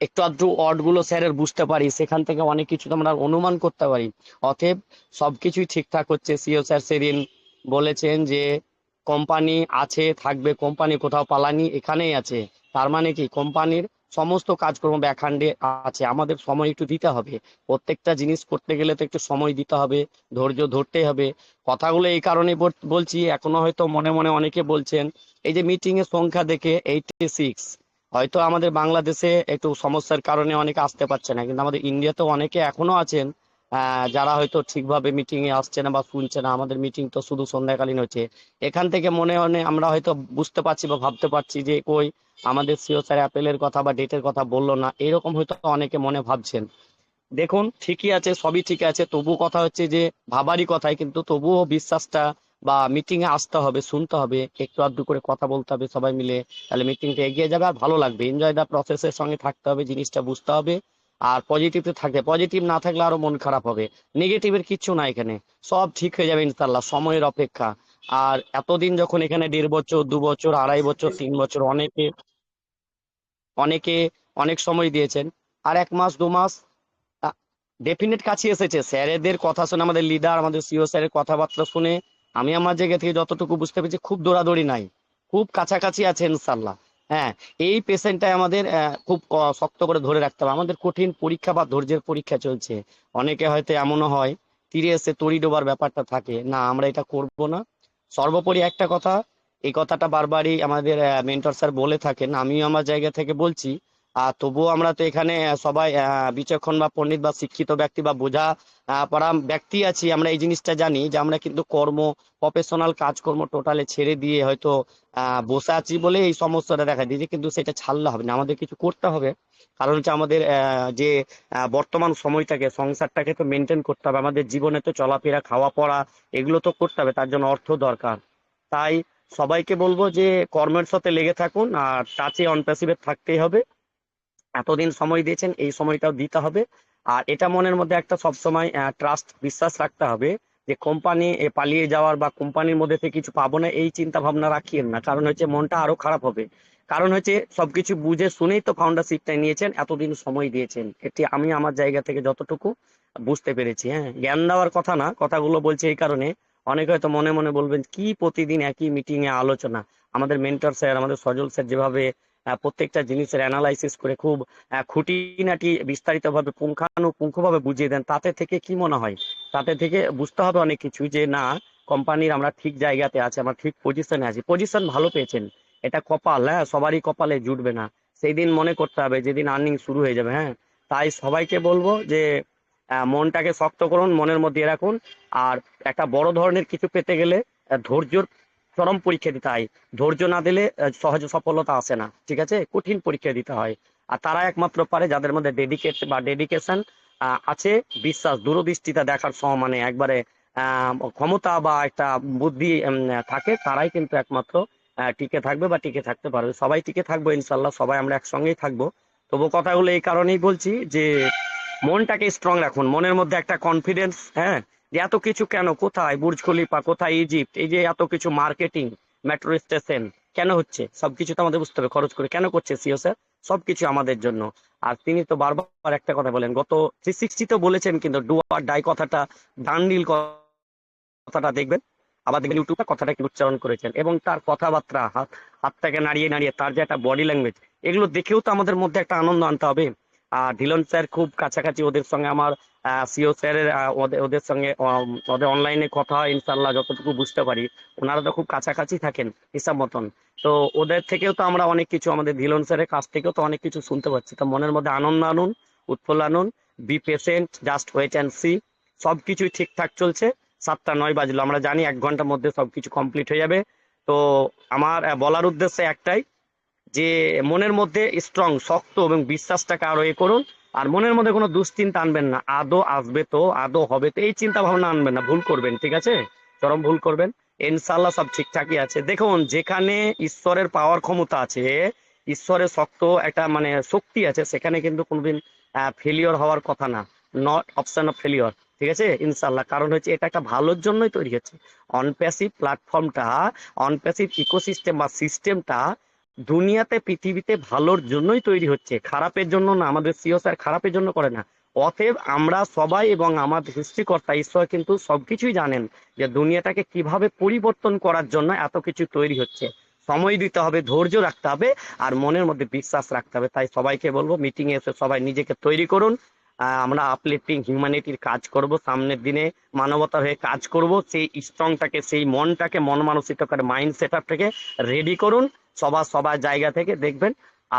একটু আধটু ওয়ার্ড গুলো স্যারের বুঝতে পারি, সেখান থেকে অনেক কিছু তো আমরা অনুমান করতে পারি। অতএব সবকিছুই ঠিকঠাক হচ্ছে। সিও স্যার সেদিন বলেছেন যে কোম্পানি আছে, থাকবে, কোম্পানি কোথাও পালানি, এখানেই আছে। তার মানে কি, কোম্পানির সমস্ত কাজকর্ম ব্যাকহ্যান্ডে আছে। আমাদের সময় একটু দিতে হবে, প্রত্যেকটা জিনিস করতে গেলে তো একটু সময় দিতে হবে, ধৈর্য ধরতে হবে। কথাগুলো এই কারণে বলছি, এখনো হয়তো মনে মনে অনেকে বলছেন এই যে মিটিং এর সংখ্যা দেখে 86, হয়তো আমাদের বাংলাদেশে একটু সমস্যার কারণে অনেকে আসতে পারছে না, কিন্তু আমাদের ইন্ডিয়াতেও অনেকে এখনো আছেন যারা হয়তো ঠিকভাবে মিটিং এ আসছে না বা শুনছে না। আমাদের মিটিং তো শুধু সন্ধ্যাকালীন হচ্ছে। এখান থেকে মনে মনে আমরা হয়তো বুঝতে পারছি বা ভাবতে পারছি যে কই আমাদের সিও স্যার অ্যাপেলের কথা বা ডেটের কথা বললো না, এরকম হয়তো অনেকে মনে ভাবছেন। দেখুন, ঠিকই আছে, সবই ঠিক আছে, তবু কথা হচ্ছে যে ভাবারই কথাই, কিন্তু তবুও বিশ্বাসটা বা মিটিং এ আসতে হবে, শুনতে হবে, একটু আধটু করে কথা বলতে হবে সবাই মিলে। তাহলে মিটিংটা এগিয়ে যাবে আর ভালো লাগবে। এনজয় দা প্রসেসের সঙ্গে থাকতে হবে, জিনিসটা বুঝতে হবে। আর পজিটিভ থাকবে, পজিটিভ না থাকলে আরো মন খারাপ হবে। নেগেটিভের কিচ্ছু না এখানে, সব ঠিক হয়ে যাবে ইনশাল্লাহ, সময়ের অপেক্ষা। আর এতদিন যখন এখানে 1.5 বছর, 2 বছর, 2.5 বছর, 3 বছর, অনেকে অনেকে অনেক সময় দিয়েছেন, আর 1 মাস 2 মাস ডেফিনেট কাছে এসেছে। স্যারেদের কথা শুনে, আমাদের লিডার, আমাদের সিও স্যারের কথাবার্তা শুনে আমি আমার জায়গা থেকে যতটুকু বুঝতে পেরেছি, খুব দৌড়াদৌড়ি নাই, খুব কাছাকাছি আছে ইনশাল্লাহ। হ্যাঁ, এই পেশেন্টটাই আমাদের খুব শক্ত করে ধরে রাখতে হবে। আমাদের কঠিন পরীক্ষা বা ধৈর্যের পরীক্ষা চলছে। অনেকে হয়তো এমনও হয়, তীরে এসে তড়ি ডোবার ব্যাপারটা থাকে না, আমরা এটা করব না। সর্বোপরি একটা কথা, এই কথাটা বারবারই আমাদের মেন্টর স্যার বলে থাকেন, আমিও আমার জায়গা থেকে বলছি। আর তবুও আমরা তো এখানে সবাই বিচক্ষণ বা পণ্ডিত বা শিক্ষিত ব্যক্তি বা বোঝা পড়া ব্যক্তি আছি। আমরা এই জিনিসটা জানি যে আমরা কিন্তু প্রফেশনাল কাজকর্ম টোটালে ছেড়ে দিয়ে হয়তো বসে আছি বলে এই সমস্যাটা দেখা দিয়েছে, কিন্তু সেটা ছাড়লে হবে না, আমাদের কিছু করতে হবে। কারণ হচ্ছে আমাদের যে বর্তমান সময়টাকে, সংসারটাকে তো মেনটেন করতে হবে, আমাদের জীবনে তো চলাফেরা, খাওয়া পড়া, এগুলো তো করতে হবে, তার জন্য অর্থ দরকার। তাই সবাইকে বলবো যে কর্মের সাথে লেগে থাকুন, আর টাচে অন প্যাসিভে থাকতেই হবে। এতদিন সময় দিয়েছেন, এই সময়টাও দিতে হবে। আর এটা মনের মধ্যে একটা সবসময় ট্রাস্ট, বিশ্বাস রাখতে হবে যে কোম্পানি পালিয়ে যাওয়ার বা কোম্পানির মধ্যে থেকে কিছু পাবো না, এই চিন্তা ভাবনা রাখিয়েন না। কারণ হচ্ছে মনটা আরো খারাপ হবে। কারণ হচ্ছে সবকিছু বুঝে শুনেই তো ফাউন্ডারশিপটা নিয়েছেন, এতদিন সময় দিয়েছেন। এটি আমি আমার জায়গা থেকে যতটুকু বুঝতে পেরেছি। হ্যাঁ, জ্ঞান দেওয়ার কথা না, কথাগুলো বলছে এই কারণে, অনেকে হয়তো মনে মনে বলবেন কি প্রতিদিন একই মিটিং এ আলোচনা। আমাদের মেন্টর স্যার, আমাদের সজল স্যার যেভাবে প্রত্যেকটা জিনিসের অ্যানালাইসিস করে খুব খুঁটিনাটি বিস্তারিতভাবে পুঙ্খানুপুঙ্খভাবে বুঝিয়ে দেন, তাতে থেকে কি মনে হয়, তাতে থেকে বুঝতে হবে অনেক কিছু যে না, কোম্পানির আমরা ঠিক জায়গাতে আছি, আমরা ঠিক পজিশনে আছি। পজিশন ভালো পেয়েছেন, এটা কপাল, হ্যাঁ, সবারই কপালে জুটবে না। সেই দিন মনে করতে হবে যেদিন আর্নিং শুরু হয়ে যাবে। হ্যাঁ, তাই সবাইকে বলবো যে মনটাকে শক্ত করুন, মনের মধ্যে রাখুন। আর একটা বড় ধরনের কিছু পেতে গেলে ধৈর্যর চরম পরীক্ষা দিতে হয়। ধৈর্য না দিলে সহজে সফলতা আসে না, ঠিক আছে, কঠিন পরীক্ষা দিতে হয়। আর তারা একমাত্র পারে যাদের মধ্যে ডেডিকেশন আছে, বিশ্বাস, দূরদৃষ্টিতা দেখার মানে একবারে ক্ষমতা বা একটা বুদ্ধি থাকে, তারাই কিন্তু একমাত্র টিকে থাকবে বা টিকে থাকতে পারবে। সবাই টিকে থাকবো ইনশাল্লাহ, সবাই আমরা একসঙ্গেই থাকবো। তবু কথাগুলো এই কারণেই বলছি যে মনটাকে স্ট্রং রাখুন, মনের মধ্যে একটা কনফিডেন্স। হ্যাঁ, যে এত কিছু কেন, কোথায় বুর্জ খলিফা, কোথায় ইজিপ্ট, এই যে এত কিছু মার্কেটিং, মেট্রো স্টেশন কেন হচ্ছে, সবকিছু তো আমাদের বুঝতে হবে, খরচ করে কেন করছে সিও স্যার, সবকিছু আমাদের জন্য। আর তিনি তো বারবার একটা কথা বলেন, গত 360 তো বলেছেন, কিন্তু ডু আর ডাই কথাটা, ডান ডিল কথাটা দেখবেন, আবার দেখবেন ইউটিউবে কথাটা কি উচ্চারণ করেছেন, এবং তার কথাবার্তা, হাতটাকে নাড়িয়ে নাড়িয়ে তার যে একটা বডি ল্যাঙ্গুয়েজ, এগুলো দেখেও তো আমাদের মধ্যে একটা আনন্দ আনতে হবে। আর ধিলন স্যার খুব কাছাকাছি, ওদের সঙ্গে আমার সিও স্যারের ওদের সঙ্গে ওদের অনলাইনে কথা হয় ইনশাল্লাহ, যতটুকু বুঝতে পারি ওনারা তো খুব কাছাকাছি থাকেন হিসাব মতন। তো ওদের থেকেও তো আমরা অনেক কিছু, আমাদের ধিলন স্যারের কাছ থেকেও তো অনেক কিছু শুনতে পাচ্ছি। তো মনের মধ্যে আনন্দ আনুন, উৎফুল্ল আনুন, be patient, just wait and see. সবকিছুই ঠিকঠাক চলছে। 7টা 9 বাজলো, আমরা জানি 1 ঘন্টার মধ্যে সবকিছু কমপ্লিট হয়ে যাবে। তো আমার বলার উদ্দেশ্য একটাই, যে মনের মধ্যে স্ট্রং, শক্ত এবং বিশ্বাসটাকে আরো করুন। আর মনের মধ্যে কোনো দুশ্চিন্তা আনবেন না, আদৌ আসবে তো, আদৌ হবে তো, এই চিন্তা ভাবনা আনবেন না, ভুল করবেন, ঠিক আছে, চরম ভুল করবেন। ইনশাল্লাহ সব ঠিকঠাকই আছে। দেখুন, যেখানে ঈশ্বরের পাওয়ার ক্ষমতা আছে, ঈশ্বরের শক্ত একটা মানে শক্তি আছে, সেখানে কিন্তু কোনোদিন ফেলিওর হওয়ার কথা না, নট অপশন অফ ফেলিওর। ঠিক আছে ইনশাল্লাহ, কারণ হচ্ছে এটা একটা ভালোর জন্যই তৈরি হচ্ছে। অনপ্যাসিভ প্ল্যাটফর্মটা, অনপ্যাসিভ ইকোসিস্টেম বা সিস্টেমটা দুনিয়াতে পৃথিবীতে ভালোর জন্যই তৈরি হচ্ছে, খারাপের জন্য না। আমাদের সিও স্যার খারাপের জন্য করে না। অতএব আমরা সবাই এবং আমাদের সৃষ্টিকর্তা ঈশ্বর কিন্তু সবকিছুই জানেন যে দুনিয়াটাকে কিভাবে পরিবর্তন করার জন্য এত কিছু তৈরি হচ্ছে। সময় দিতে হবে, ধৈর্য রাখতে হবে, আর মনের মধ্যে বিশ্বাস রাখতে হবে। তাই সবাইকে বলবো মিটিং এ এসে সবাই নিজেকে তৈরি করুন। আমরা আপলিফটিং হিউম্যানিটির কাজ করব, সামনের দিনে মানবতার হয়ে কাজ করব। সেই স্ট্রংটাকে, সেই মনটাকে, মন মানসিকতার মাইন্ড সেট আপটাকে রেডি করুন সবার জায়গা থেকে, দেখবেন।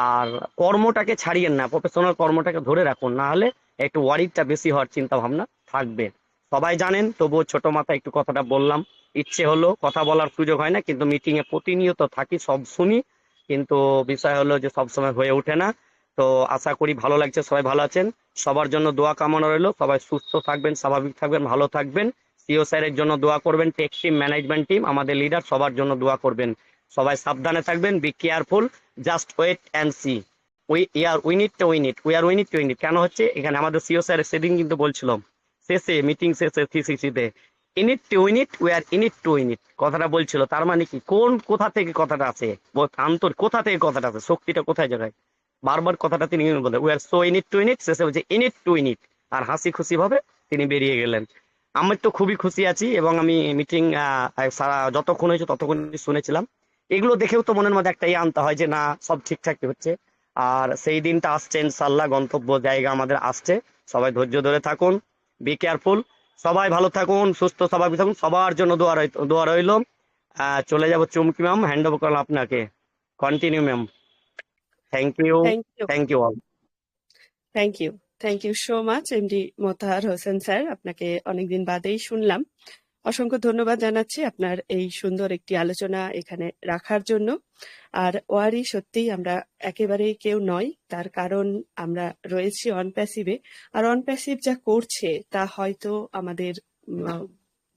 আর কর্মটাকে ছাড়িয়েন না, প্রফেশনাল কর্মটাকে ধরে রাখুন, না হলে একটু ওয়ারিটা বেশি হওয়ার চিন্তা ভাবনা থাকবে। সবাই জানেন, তবুও ছোট মাথায় একটু কথাটা বললাম। ইচ্ছে হলো, কথা বলার সুযোগ হয় না, কিন্তু মিটিং এ প্রতিনিয়ত থাকি, সব শুনি, কিন্তু বিষয় হলো যে সবসময় হয়ে ওঠে না। তো আশা করি ভালো লাগছে, সবাই ভালো আছেন। সবার জন্য দোয়া কামনা রইলো, সবাই সুস্থ থাকবেন, স্বাভাবিক থাকবেন, ভালো থাকবেন। সিও স্যারের জন্য দোয়া করবেন, টেক টিম, ম্যানেজমেন্ট টিম, আমাদের লিডার, সবার জন্য দোয়া করবেন। সবাই সাবধানে থাকবেন, be careful, just wait and see. We need to win it, কেন হচ্ছে এখানে আমাদের সিও স্যার সেদিন কিন্তু বলছিলাম শেষে, মিটিং শেষে সিসিতে, in it to win it, we are in it to win it, কথাটা বলছিল। তার মানে কি, কোথা থেকে কথাটা আছে, কোথা থেকে কথাটা আছে, শক্তিটা কোথায় জায়গায়, বারবার কথাটা তিনি বলে, we are so init two init, শেষে বলছে ইনিট টু ইনিট, আর হাসি খুশি ভাবে তিনি বেরিয়ে গেলেন। আমি তো খুবই খুশি আছি, এবং আমি মিটিং সারা যতক্ষণ হয়েছে ততক্ষণ শুনেছিলাম। এগুলো দেখেও তো মনের মধ্যে একটা আনতে হয় যে না, সব ঠিকঠাক হচ্ছে। আর সেই দিনটা আসছে ইনশাল্লাহ, গন্তব্য জায়গা আমাদের আসছে। সবাই ধৈর্য ধরে থাকুন, বি কেয়ারফুল, সবাই ভালো থাকুন, সুস্থ স্বাভাবিক থাকুন, সবার জন্য দোয়া রইল। চলে যাব চুমকি ম্যাম, হ্যান্ড ওভার করলাম আপনাকে। Continue ma'am. Thank you, thank you, thank you all. Thank you, thank you so much MD Motahar Hossain sir. আপনাকে অনেকদিন বাদেই শুনলাম। অসংখ্য ধন্যবাদ জানাচ্ছি আপনার এই সুন্দর একটি আলোচনা এখানে রাখার জন্য। আর ওয়ারি সত্যিই আমরা একেবারেই কেউ নয়, তার কারণ আমরা রয়েছি অনপ্যাসিভে। আর অনপ্যাসিভ যা করছে তা হয়তো আমাদের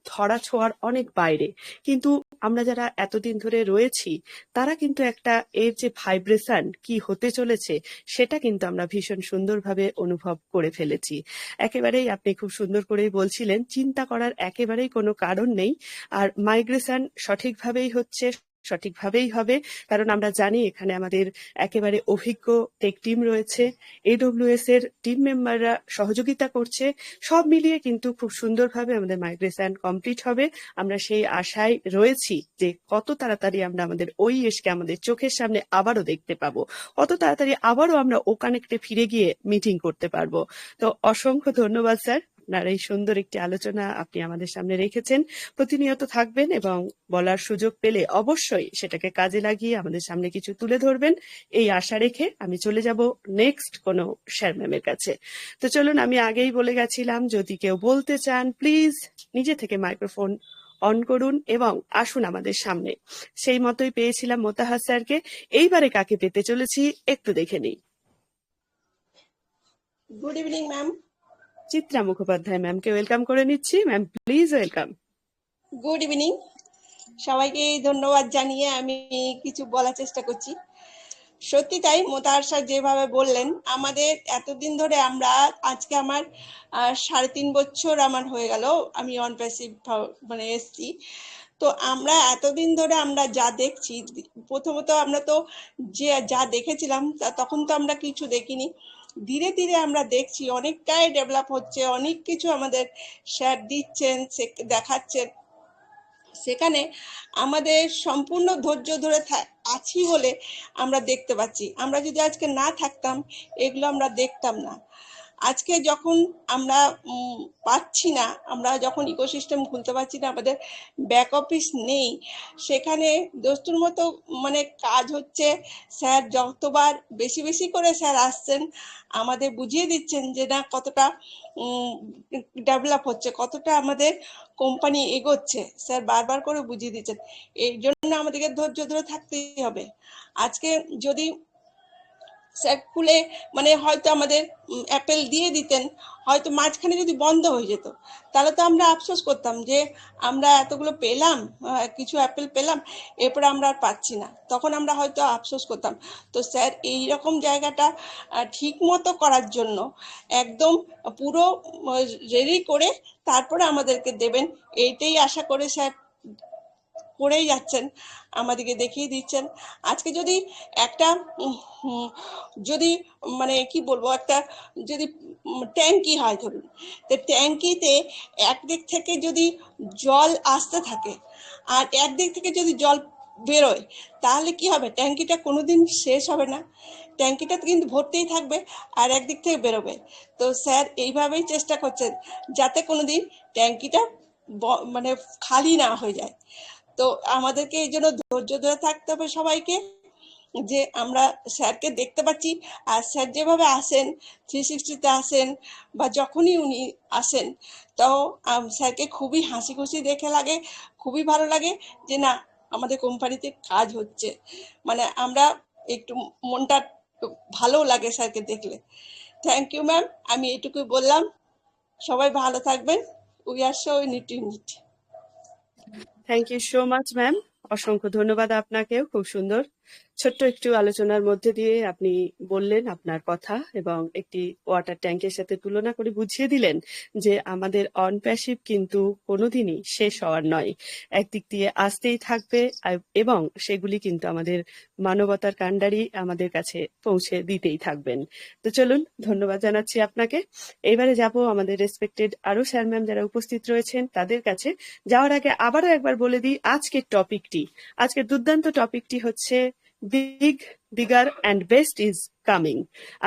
ধরা ছোঁয়ার অনেক বাইরে, কিন্তু আমরা যারা এতদিন ধরে রয়েছি তারা কিন্তু একটা এর যে ভাইব্রেশন কি হতে চলেছে সেটা কিন্তু আমরা ভীষণ সুন্দরভাবে অনুভব করে ফেলেছি। একেবারেই আপনি খুব সুন্দর করেই বলছিলেন, চিন্তা করার একেবারেই কোনো কারণ নেই। আর মাইগ্রেশন সঠিকভাবেই হচ্ছে, সঠিকভাবেই হবে, কারণ আমরা জানি এখানে আমাদের একেবারে অভিজ্ঞ টেক টিম রয়েছে, এডব্লিউএস এর টিম মেম্বাররা সহযোগিতা করছে। সব মিলিয়ে কিন্তু খুব সুন্দরভাবে আমাদের মাইগ্রেশন কমপ্লিট হবে। আমরা সেই আশায় রয়েছি যে কত তাড়াতাড়ি আমরা আমাদের ওইএসকে আমাদের চোখের সামনে আবারও দেখতে পাবো, কত তাড়াতাড়ি আবারও আমরা ও কানেক্টে ফিরে গিয়ে মিটিং করতে পারবো। তো অসংখ্য ধন্যবাদ স্যার, আপনার এই সুন্দর একটি আলোচনা আপনি আমাদের সামনে রেখেছেন। প্রতিনিয়ত থাকবেন এবং বলার সুযোগ পেলে অবশ্যই সেটাকে কাজে লাগিয়ে আমাদের সামনে কিছু তুলে ধরবেন, এই আশা রেখে আমি চলে যাব নেক্সট কোনো স্যার ম্যামের কাছে। তো চলুন, আমি আগেই বলে গেছিলাম, যদি কেউ বলতে চান প্লিজ নিজে থেকে মাইক্রোফোন অন করুন এবং আসুন আমাদের সামনে। সেই মতোই পেয়েছিলাম মোতাহার স্যারকে, এইবারে কাকে পেতে চলেছি একটু দেখে নিই। Good evening ma'am. Chitra Mukhopadhyay ম্যামকে ওয়েলকাম করে নিচ্ছি। Ma'am please welcome. Good evening, সবাইকে ধন্যবাদ জানিয়ে আমি কিছু বলার চেষ্টা করছি। সত্যি তাই, মোতাহার স্যার যেভাবে বললেন, আমাদের এতদিন ধরে আমরা, আজকে আমার 3.5 বছর আমার হয়ে গেল আমি অনপ্যাসিভ মানে এসছি। তো আমরা এতদিন ধরে আমরা যা দেখছি, প্রথমত আমরা তো যা দেখেছিলাম তখন তো আমরা কিছু দেখিনি। ধীরে ধীরে আমরা দেখছি অনেকটাই ডেভেলপ হচ্ছে, অনেক কিছু আমাদের স্যার দিচ্ছেন, দেখাচ্ছেন। সেখানে আমাদের সম্পূর্ণ ধৈর্য ধরে আছি বলে আমরা দেখতে পাচ্ছি। আমরা যদি আজকে না থাকতাম, এগুলো আমরা দেখতাম না। আজকে যখন আমরা পাচ্ছি না, আমরা যখন ইকোসিস্টেম খুলতে পারছি না, আমাদের ব্যাক অফিস নেই, সেখানে দস্তুর মতো মানে কাজ হচ্ছে। স্যার যতবার বেশি বেশি করে স্যার আসছেন, আমাদের বুঝিয়ে দিচ্ছেন যে না কতটা ডেভেলপ হচ্ছে, কতটা আমাদের কোম্পানি এগোচ্ছে। স্যার বারবার করে বুঝিয়ে দিচ্ছেন। এই জন্য আমাদেরকে ধৈর্য ধরে থাকতেই হবে। আজকে যদি স্যার খুলে মানে হয়তো আমাদের অ্যাপেল দিয়ে দিতেন, হয়তো মাঝখানে যদি বন্ধ হয়ে যেত তাহলে তো আমরা আফসোস করতাম যে আমরা এতগুলো পেলাম, কিছু অ্যাপেল পেলাম, এরপরে আমরা আর পাচ্ছি না, তখন আমরা হয়তো আফসোস করতাম। তো স্যার এই রকম জায়গাটা ঠিক মতো করার জন্য একদম পুরো রেডি করে তারপরে আমাদেরকে দেবেন, এইটাই আশা করে স্যার করেই যাচ্ছেন, আমাদেরকে দেখিয়ে দিচ্ছেন। আজকে যদি একটা যদি মানে কি বলবো, একটা যদি ট্যাঙ্কি হয় ধরুন, তো ট্যাঙ্কিতে একদিক থেকে যদি জল আসতে থাকে আর একদিক থেকে যদি জল বেরোয়, তাহলে কি হবে, ট্যাঙ্কিটা কোনোদিন শেষ হবে না, ট্যাঙ্কিটা কিন্তু ভর্তিই থাকবে আর একদিক থেকে বেরোবে। তো স্যার এইভাবেই চেষ্টা করছেন যাতে কোনোদিন ট্যাঙ্কিটা মানে খালি না হয়ে যায়। তো আমাদেরকে এই জন্য ধৈর্য ধরে থাকতে হবে সবাইকে, যে আমরা স্যারকে দেখতে পাচ্ছি, আর স্যার যেভাবে আসেন 360-তে আসেন বা যখনই উনি আসেন, তো স্যারকে খুবই হাসি খুশি দেখে লাগে, খুবই ভালো লাগে যে না আমাদের কোম্পানিতে কাজ হচ্ছে, মানে আমরা একটু মনটা ভালো লাগে স্যারকে দেখলে। থ্যাংক ইউ ম্যাম, আমি এটুকুই বললাম, সবাই ভালো থাকবেন। We are so unit. Thank you so much ma'am, অসংখ্য ধন্যবাদ আপনাকেও। খুব সুন্দর ছোট্ট একটু আলোচনার মধ্যে দিয়ে আপনি বললেন আপনার কথা এবং একটি ওয়াটার ট্যাঙ্কের সাথে তুলনা করে বুঝিয়ে দিলেন যে আমাদের অন প্যাসিভ কিন্তু কোনোদিনই শেষ হওয়ার নয়, একদিক দিয়ে আসতেই থাকবে এবং সেগুলি কিন্তু আমাদের মানবতার কাণ্ডারি আমাদের কাছে পৌঁছে দিতেই থাকবেন। তো চলুন, ধন্যবাদ জানাচ্ছি আপনাকে। এবারে যাব আমাদের রেসপেক্টেড আরো স্যার ম্যাম যারা উপস্থিত রয়েছেন তাদের কাছে। যাওয়ার আগে আবারও একবার বলে দিই আজকের টপিকটি, আজকের দুর্দান্ত টপিকটি হচ্ছে big bigger and best is coming.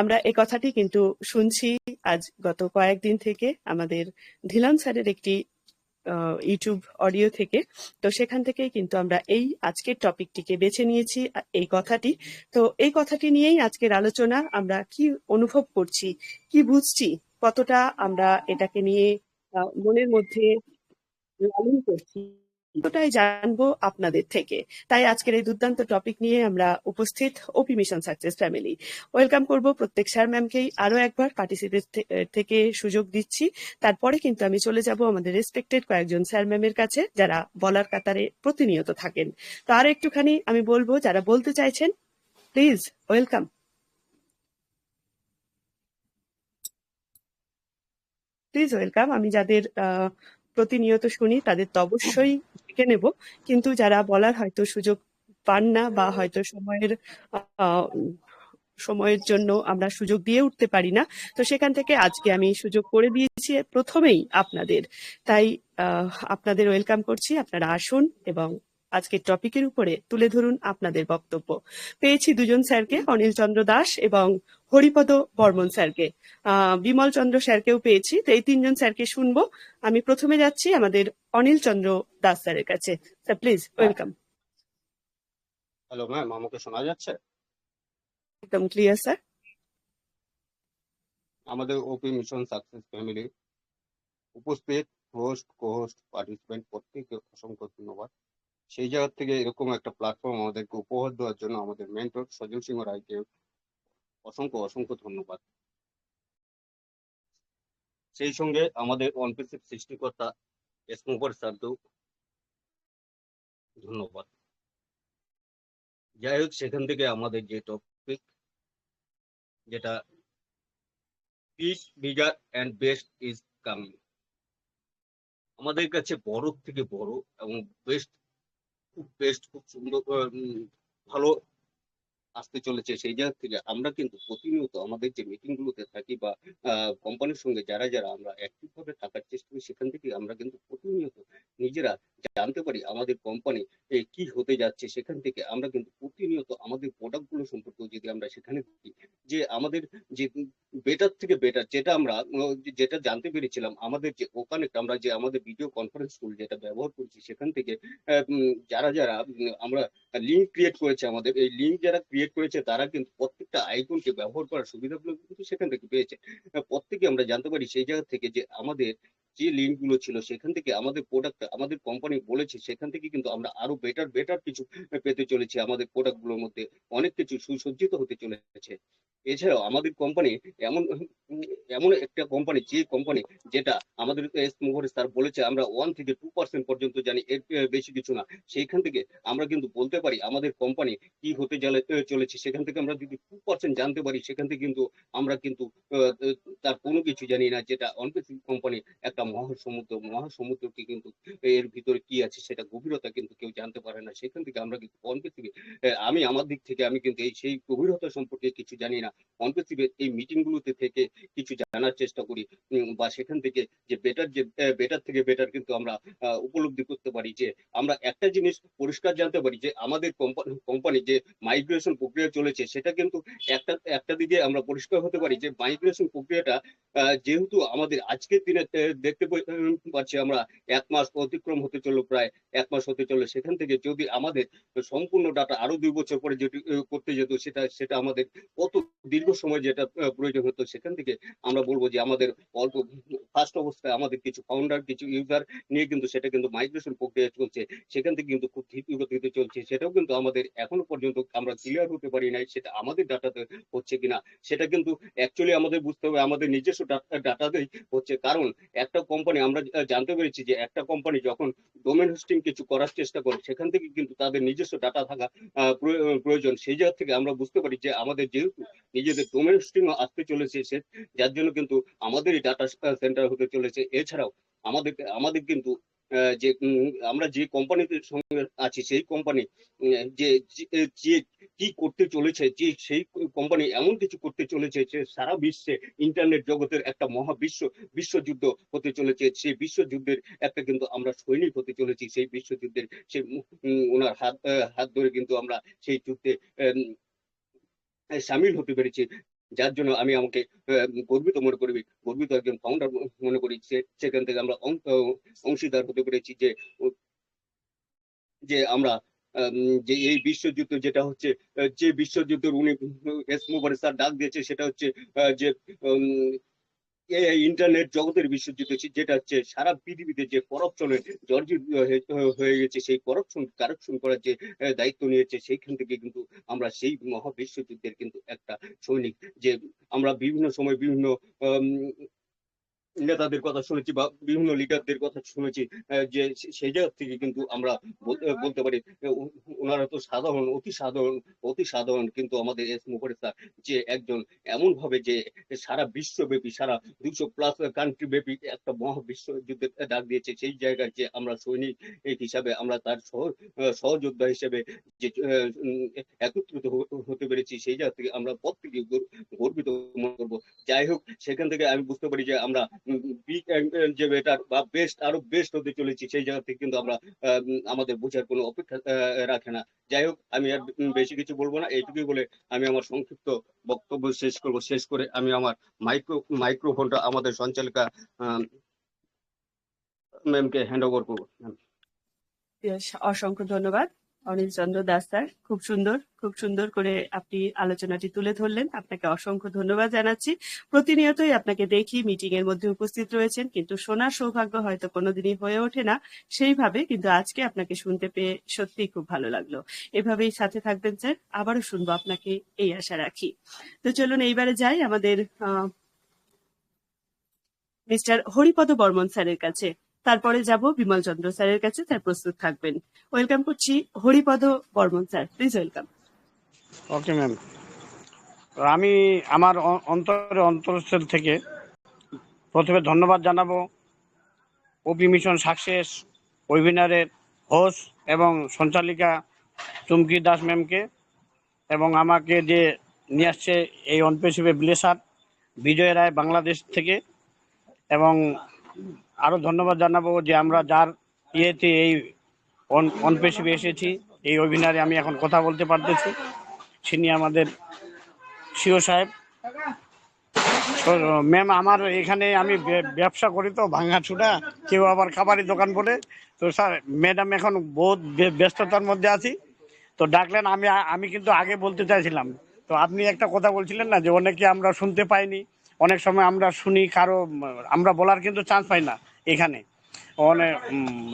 আমরা এই কথাটি কিন্তু শুনছি আজ গত কয়েকদিন থেকে আমাদের ধিলান স্যারের একটি ইউটিউব অডিও থেকে। তো সেখান থেকেই কিন্তু আমরা এই আজকের টপিকটিকে বেছে নিয়েছি, এই কথাটি। তো এই কথাটি নিয়েই আজকের আলোচনা, আমরা কি অনুভব করছি, কি বুঝছি, কতটা আমরা এটাকে নিয়ে মনের মধ্যে লালন করছি, এতটাই জানবো আপনাদের থেকে। তাই আজকের এই দুর্দান্ত টপিক নিয়ে আমরা উপস্থিত ওপি মিশন সাকসেস ফ্যামিলি। ওয়েলকাম করব প্রত্যেক স্যার ম্যামকেই, আরো একবার পার্টিসিপেট থেকে সুযোগ দিচ্ছি। তারপরে কিন্তু আমি চলে যাব আমাদের রেসপেক্টেড কয়েকজন স্যার ম্যামের কাছে যারা বলার কাতারে প্রতিনিয়ত থাকেন। তো আর একটুখানি আমি বলবো যারা বলতে চাইছেন প্লিজ ওয়েলকাম, প্লিজ ওয়েলকাম। আমি যাদের প্রতিনিয়ত শুনি তাদের তো অবশ্যই দেখে নেব, কিন্তু যারা বলার হয়তো সুযোগ পান না বা হয়তো সময়ের জন্য আমরা সুযোগ দিয়ে উঠতে পারি না, তো সেখান থেকে আজকে আমি সুযোগ করে দিয়েছি প্রথমেই আপনাদের। তাই আপনাদের ওয়েলকাম করছি, আপনারা আসুন এবং আজকের টপিকের উপরে তুলে ধরুন আপনাদের বক্তব্য। পেয়েছি দুজন স্যারকে, অনিল চন্দ্র দাস এবং হরিপদ বর্মন স্যারকে, বিমল চন্দ্র স্যারকেও পেয়েছি। তো এই তিনজন স্যারকে শুনবো। আমি প্রথমে যাচ্ছি আমাদের অনিল চন্দ্র দাস স্যারের কাছে। Sir please welcome. Hello ma'am, আমাকে শোনা যাচ্ছে? একদম ক্লিয়ার স্যার। আমাদের ওপি মিশন সাকসেস ফ্যামিলি উপস্থিত হোস্ট, কোহোস্ট, পার্টিসিপেন্ট প্রত্যেককে অসংখ্য ধন্যবাদ। সেই জায়গা থেকে এরকম একটা প্ল্যাটফর্ম আমাদেরকে উপহার দেওয়ার জন্য আমাদের মেন্টর সজল সিংহ রায়কে অসংখ্য অসংখ্য ধন্যবাদ। সেই সঙ্গে আমাদের অনপ্যাসিভ সৃষ্টিকর্তা স্মোকার স্যারকেও ধন্যবাদ। যাই হোক, সেখান থেকে আমাদের যে টপিক, যেটা big bigger and best is coming, আমাদের কাছে বড় থেকে বড় এবং বেস্ট, খুব বেস্ট, খুব সুন্দর, ভালো আসতে চলেছে। সেই জায়গা থেকে আমরা কিন্তু প্রতিনিয়ত আমাদের যে মিটিং গুলোতে থাকি বা কোম্পানির সঙ্গে যারা যারা আমরা অ্যাক্টিভ ভাবে থাকার চেষ্টা করি, সেখান থেকে আমরা কিন্তু প্রতিনিয়ত নিজেরা জানতে পারি আমাদের কোম্পানি কি হতে যাচ্ছে। সেখান থেকে আমরা কিন্তু প্রতিনিয়ত আমাদের প্রোডাক্ট গুলো সম্পর্কে যদি আমরা সেখানে দেখি যে আমাদের যে বেটার থেকে বেটার, যেটা আমরা যেটা জানতে পেরেছিলাম আমাদের যে ওখানে আমরা যে আমাদের ভিডিও কনফারেন্স টুল যেটা ব্যবহার করছি, সেখান থেকে যারা যারা আমরা লিঙ্ক ক্রিয়েট করেছে, আমাদের এই লিঙ্ক যারা ক্রিয়েট করেছে তারা কিন্তু প্রত্যেকটা আইকনকে ব্যবহার করার সুবিধাগুলো কিন্তু সেখান থেকে পেয়েছে। প্রত্যেকে আমরা জানতে পারি সেই জায়গা থেকে যে আমাদের যে লিঙ্ক গুলো ছিল সেখান থেকে আমাদের প্রোডাক্ট আমাদের কোম্পানি বলেছে, সেখান থেকে কিন্তু আমরা আরো বেটার বেটার কিছু পেতে চলেছি। আমাদের প্রোডাক্ট গুলোর মধ্যে অনেক কিছু সুসজ্জিত হতে চলেছে। এছাড়াও আমাদের কোম্পানি এমন এমন একটা কোম্পানি, যে কোম্পানি যেটা আমাদের এস মুখরে স্যার বলেছে আমরা 1 থেকে 2% পর্যন্ত জানি, এর বেশি কিছু না। সেইখান থেকে আমরা কিন্তু বলতে পারি আমাদের কোম্পানি কি হতে চলেছে। সেখান থেকে আমরা যদি 2% জানতে পারি, সেখান থেকে কিন্তু আমরা কিন্তু তার কোনো কিছু জানি না। যেটা অনপেসিভ কোম্পানি একটা মহাসমুদ্রকে কিন্তু এর ভিতরে কি আছে সেটা গভীরতা কিন্তু কেউ জানতে পারে না। সেখান থেকে আমরা কিন্তু অনপেসিভে, আমি আমার দিক থেকে আমি কিন্তু সেই গভীরতা সম্পর্কে কিছু জানি না। অনপেসিভের এই মিটিং গুলোতে থেকে কিছু জানার চেষ্টা করি, বা সেখান থেকে যে বেটার থেকে বেটার কিন্তু আমরা উপলব্ধি করতে পারি। যে আমরা একটা জিনিস পরিষ্কার জানতে পারি যে আমাদের কোম্পানি যে মাইগ্রেশন প্রক্রিয়া চলেছে, সেটা কিন্তু একটা একটা দিকে আমরা পরিষ্কার হতে পারি যে মাইগ্রেশন প্রক্রিয়াটা যেহেতু আমাদের আজকের দিনে দেখতে পাচ্ছি আমরা 1 মাস অতিক্রম হতে চললো, প্রায় 1 মাস হতে চললো। সেখান থেকে যদি আমাদের সম্পূর্ণ ডাটা আরো 2 বছর পরে যেটি করতে যেত, সেটা আমাদের কত দীর্ঘ সময় যেটা প্রয়োজন হতো। সেখান থেকে আমরা বলবো যে আমাদের অল্প ফার্স্ট অবস্থায় আমাদের কিছু ফাউন্ডার, কিছু ইউজার নিয়ে কিন্তু সেটা কিন্তু মাইগ্রেশন প্রক্রিয়া চলছে। সেখান থেকে কিন্তু খুব ধীর গতিতে চলছে। সেটাও কিন্তু আমাদের এখনো পর্যন্ত আমরা ক্লিয়ার হতে পারি নাই সেটা আমাদের ডাটাতে হচ্ছে কিনা। সেটা কিন্তু অ্যাকচুয়ালি আমাদের বুঝতে হবে আমাদের নিজস্ব ডাটাতেই হচ্ছে। কারণ একটা কোম্পানি, আমরা জানতে পেরেছি যে একটা কোম্পানি যখন ডোমেন হোস্টিং কিছু করার চেষ্টা করে, সেখান থেকে কিন্তু তাদের নিজস্ব ডাটা থাকা প্রয়োজন। সেই জায়গা থেকে আমরা বুঝতে পারি যে আমাদের যেহেতু নিজেদের ডোমেন হোস্টিং আসতে চলেছে, যার জন্য কিন্তু আমাদের এই ডাটা সেন্টার হতে চলেছে। এছাড়াও আমাদের কিন্তু যে আমরা যে কোম্পানিতে সঙ্গে আছি, সেই কোম্পানি যে যে কি করতে চলেছে, যে সেই কোম্পানি এমন কিছু করতে চলেছে যে সারা বিশ্বে ইন্টারনেট জগতের একটা বিশ্বযুদ্ধ হতে চলেছে। সেই বিশ্বযুদ্ধের একটা কিন্তু আমরা সৈনিক হতে চলেছি। সেই বিশ্বযুদ্ধের সেই ওনার হাত ধরে কিন্তু আমরা সেই যুদ্ধে সামিল হতে পেরেছি। যার জন্য আমি আমাকে গর্বিত মনে করি, গর্বিত একজন ফাউন্ডার মনে করি। সেখান থেকে আমরা অংশীদার হতে পেরেছি যে যে আমরা যে এই বিশ্বযুদ্ধ যেটা হচ্ছে, যে বিশ্বযুদ্ধের উনি এস মুবারক স্যার ডাক দিয়েছে, সেটা হচ্ছে যে ইন্টারনেট জগতের বিশ্বযুদ্ধ, যেটা হচ্ছে সারা পৃথিবীতে যে করাপশনের জর্জরিত হয়ে গেছে, সেই কারাপশন করার যে দায়িত্ব নিয়েছে। সেইখান থেকে কিন্তু আমরা সেই মহাবিশ্বযুদ্ধের কিন্তু একটা সৈনিক। যে আমরা বিভিন্ন সময় বিভিন্ন নেতাদের কথা শুনেছি বা বিভিন্ন লিডারদের কথা শুনেছি, যে সেই জায়গা থেকে কিন্তু আমরা বলতে পারি ওনারা তো সাধারণ, অতি সাধারণ, কিন্তু আমাদের এস মুখোপাধ্যায় স্যার যে একজন এমন ভাবে যে সারা বিশ্বব্যাপী, সারা 200+ কান্ট্রি ব্যাপী একটা মহাবিশ্বযুদ্ধের ডাক দিয়েছে। সেই জায়গায় যে আমরা সৈনিক হিসাবে, আমরা তার সহযোদ্ধা হিসেবে যে একত্রিত হতে পেরেছি, সেই জায়গা থেকে আমরা প্রত্যেকে গর্বিত মনে করবো। যাই হোক, সেখান থেকে আমি বুঝতে পারি যে আমরা যে বেটার বা বেস্ট, আরো বেস্ট হতে চলেছি। সেই জায়গা থেকে কিন্তু আমরা আমাদের বোঝার কোনো অপেক্ষা রাখে না। যাই হোক, আমি আর বেশি কিছু বলবো না। এইটুকুই বলে আমি আমার সংক্ষিপ্ত বক্তব্য শেষ করব। শেষ করে আমি আমার মাইক্রোফোনটা আমাদের সঞ্চালিকা ম্যামকে হ্যান্ড ওভার করবো। অসংখ্য ধন্যবাদ অনিল চন্দ্র দাস স্যার, খুব সুন্দর করে আপনি আলোচনাটি তুলে ধরলেন। আপনাকে অসংখ্য ধন্যবাদ জানাচ্ছি। প্রতিনিয়তই আপনাকে দেখি মিটিং এর মধ্যে উপস্থিত রয়েছেন, কিন্তু শোনার সৌভাগ্য হয়তো কোনোদিনই হয়ে ওঠে না সেইভাবে, কিন্তু আজকে আপনাকে শুনতে পেয়ে সত্যিই খুব ভালো লাগলো। এভাবেই সাথে থাকবেন স্যার, আবারও শুনবো আপনাকে, এই আশা রাখি। তো চলুন এইবারে যাই আমাদের মিস্টার হরিপদ বর্মন স্যারের কাছে, তারপরে যাব বিমল চন্দ্র স্যারের কাছে। স্যার প্রস্তুত থাকবেন। ওয়েলকাম করছি Haripada Barman sir, please welcome. Okay ma'am, আমি আমার অন্তরস্থল থেকে প্রথমে ধন্যবাদ জানাবো ওপি মিশন সাকসেস ওয়েবিনারের হোস্ট এবং সঞ্চালিকা চুমকি দাস ম্যামকে, এবং আমাকে যে নিয়ে আসছে এই অনপেসিভে ব্লেসার বিজয় রায় বাংলাদেশ থেকে। এবং আরও ধন্যবাদ জানাবো যে আমরা যার ইয়েতে এই অনপেসিভে এসেছি, এই ওয়েবিনারে আমি এখন কথা বলতে পারতেছি, তিনি আমাদের সিও সাহেব। তো ম্যাম, আমার এখানে আমি ব্যবসা করি, তো ভাঙাচুরা, কেউ আবার খাবারের দোকান বলে। তো স্যার, ম্যাডাম এখন বহুত ব্যস্ততার মধ্যে আছি, তো ডাকলেন। আমি কিন্তু আগে বলতে চাইছিলাম, তো আপনি একটা কথা বলছিলেন না যে অনেকে আমরা শুনতে পাইনি, অনেক সময় আমরা শুনি আমরা বলার কিন্তু চান্স পাই না। এখানে অনেক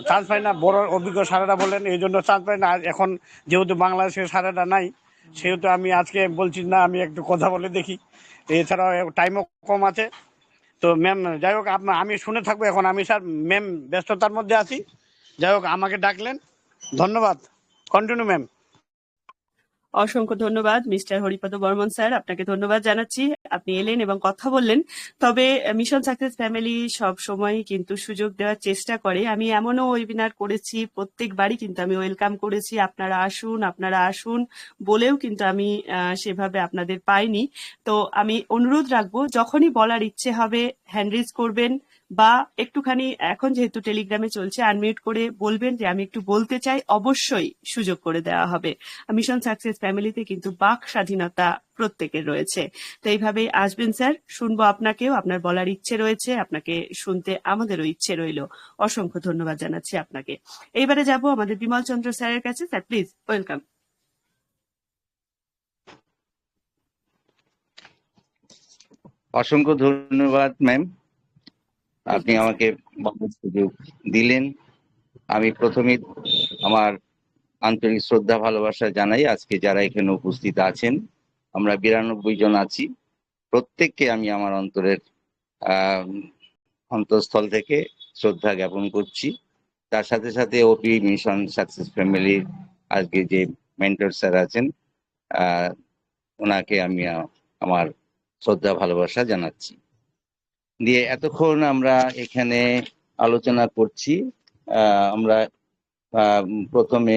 চান্স পাই না, বড় অভিজ্ঞ স্যারেরা বলেন এই জন্য চান্স পাই না। এখন যেহেতু বাংলাদেশের স্যারেরা নাই, সেহেতু আমি আজকে বলছি না, আমি একটু কথা বলে দেখি। এছাড়াও টাইমও কম আছে। তো ম্যাম, যাই হোক, আমি শুনে থাকবো। এখন আমি স্যার ম্যাম ব্যস্ততার মধ্যে আছি। যাই হোক, আমাকে ডাকলেন, ধন্যবাদ। Continue ma'am. অসংখ্য ধন্যবাদ মিস্টার হরিপদ বর্মন স্যার, আপনাকে ধন্যবাদ জানাচ্ছি। আপনি এলেন এবং কথা বললেন। তবে মিশন সাকসেস ফ্যামিলি সব সময় কিন্তু সুযোগ দেওয়ার চেষ্টা করে। আমি এমনও ওয়েবিনার করেছি, প্রত্যেকবারই কিন্তু আমি ওয়েলকাম করেছি, আপনারা আসুন বলেও কিন্তু আমি সেভাবে আপনাদের পাইনি। তো আমি অনুরোধ রাখবো, যখনই বলার ইচ্ছে হবে হ্যান্ড রেজ করবেন, বা একটুখানি এখন যেহেতু টেলিগ্রামে চলছে আনমিউট করে বলবেন যে আমি একটু বলতে চাই, অবশ্যই সুযোগ করে দেওয়া হবে। মিশন সাকসেস ফ্যামিলিতে কিন্তু বাক স্বাধীনতা প্রত্যেকের রয়েছে। তো এইভাবেই আসবেন স্যার, শুনবো আপনাকেও, আপনার বলার ইচ্ছে রয়েছে, আপনাকে শুনতে আমাদেরও ইচ্ছে রইল। অসংখ্য ধন্যবাদ জানাচ্ছি আপনাকে। এইবারে যাব আমাদের বিমল চন্দ্র স্যারের কাছে। Sir please, welcome. অসংখ্য ধন্যবাদ ম্যাম, আপনি আমাকে বলার সুযোগ দিলেন। আমি প্রথমে আমার আন্তরিক শ্রদ্ধা ভালোবাসা জানাই আজকে যারা এখানে উপস্থিত আছেন। আমরা 92 জন আছি। প্রত্যেককে আমি আমার অন্তঃস্থল থেকে শ্রদ্ধা জ্ঞাপন করছি। তার সাথে সাথে ওপি মিশন সাকসেস ফ্যামিলির আজকে যে মেন্টর স্যার আছেন, ওনাকে আমি আমার শ্রদ্ধা ভালোবাসা জানাচ্ছি। দিয়ে এতক্ষণ আমরা এখানে আলোচনা করছি। আমরা প্রথমে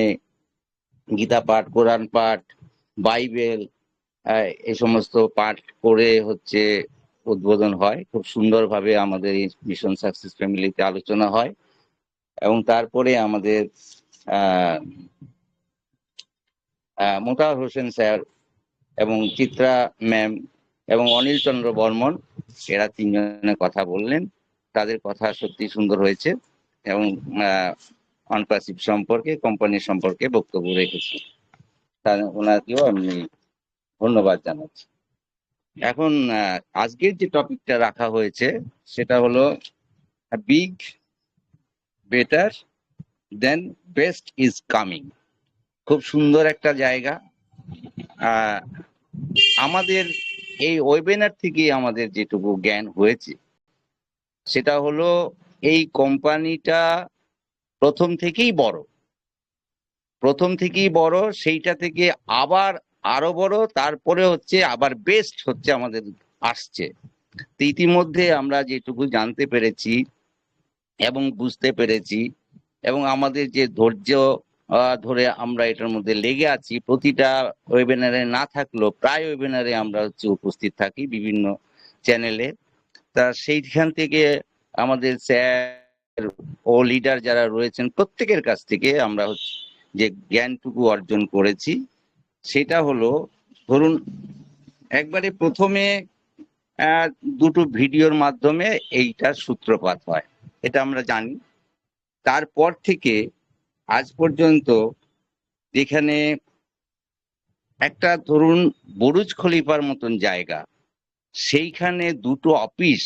গীতা পাঠ, কোরআন পাঠ, বাইবেল, এই সমস্ত পাঠ করে হচ্ছে উদ্বোধন হয়। খুব সুন্দরভাবে আমাদের এই মিশন সাকসেস ফ্যামিলিতে আলোচনা হয়। এবং তারপরে আমাদের মোতাহার হোসেন স্যার এবং চিত্রা ম্যাম এবং অনিল চন্দ্র বর্মন, এরা তিনজনে কথা বললেন। তাদের কথা সত্যি সুন্দর হয়েছে এবং অনপাসিভ সম্পর্কে, কোম্পানি সম্পর্কে বক্তব্য রেখেছি। ওনাকেও আমি ধন্যবাদ জানাচ্ছি। এখন আজকের যে টপিকটা রাখা হয়েছে সেটা হলো big better then best is coming. খুব সুন্দর একটা জায়গা। আমাদের এই ওয়েবিনার থেকে আমাদের যেটুকু জ্ঞান হয়েছে সেটা হলো এই কোম্পানিটা প্রথম থেকেই বড়, সেইটা থেকে আবার আরো বড়, তারপরে হচ্ছে আবার বেস্ট হচ্ছে আমাদের আসছে। তো ইতিমধ্যে আমরা যেটুকু জানতে পেরেছি এবং বুঝতে পেরেছি, এবং আমাদের যে ধৈর্য ধরে আমরা এটার মধ্যে লেগে আছি, প্রতিটা ওয়েবিনারে না থাকলেও প্রায় ওয়েবিনারে আমরা হচ্ছে উপস্থিত থাকি বিভিন্ন চ্যানেলে। তা সেইখান থেকে আমাদের স্যার ও লিডার যারা রয়েছেন প্রত্যেকের কাছ থেকে আমরা হচ্ছে যে জ্ঞানটুকু অর্জন করেছি সেটা হলো, ধরুন একবারে প্রথমে দুটো ভিডিওর মাধ্যমে এইটার সূত্রপাত হয়, এটা আমরা জানি। তারপর থেকে আজ পর্যন্ত যেখানে একটা ধরুন বুরুজ খলিফার মতন জায়গা, সেইখানে দুটো অফিস,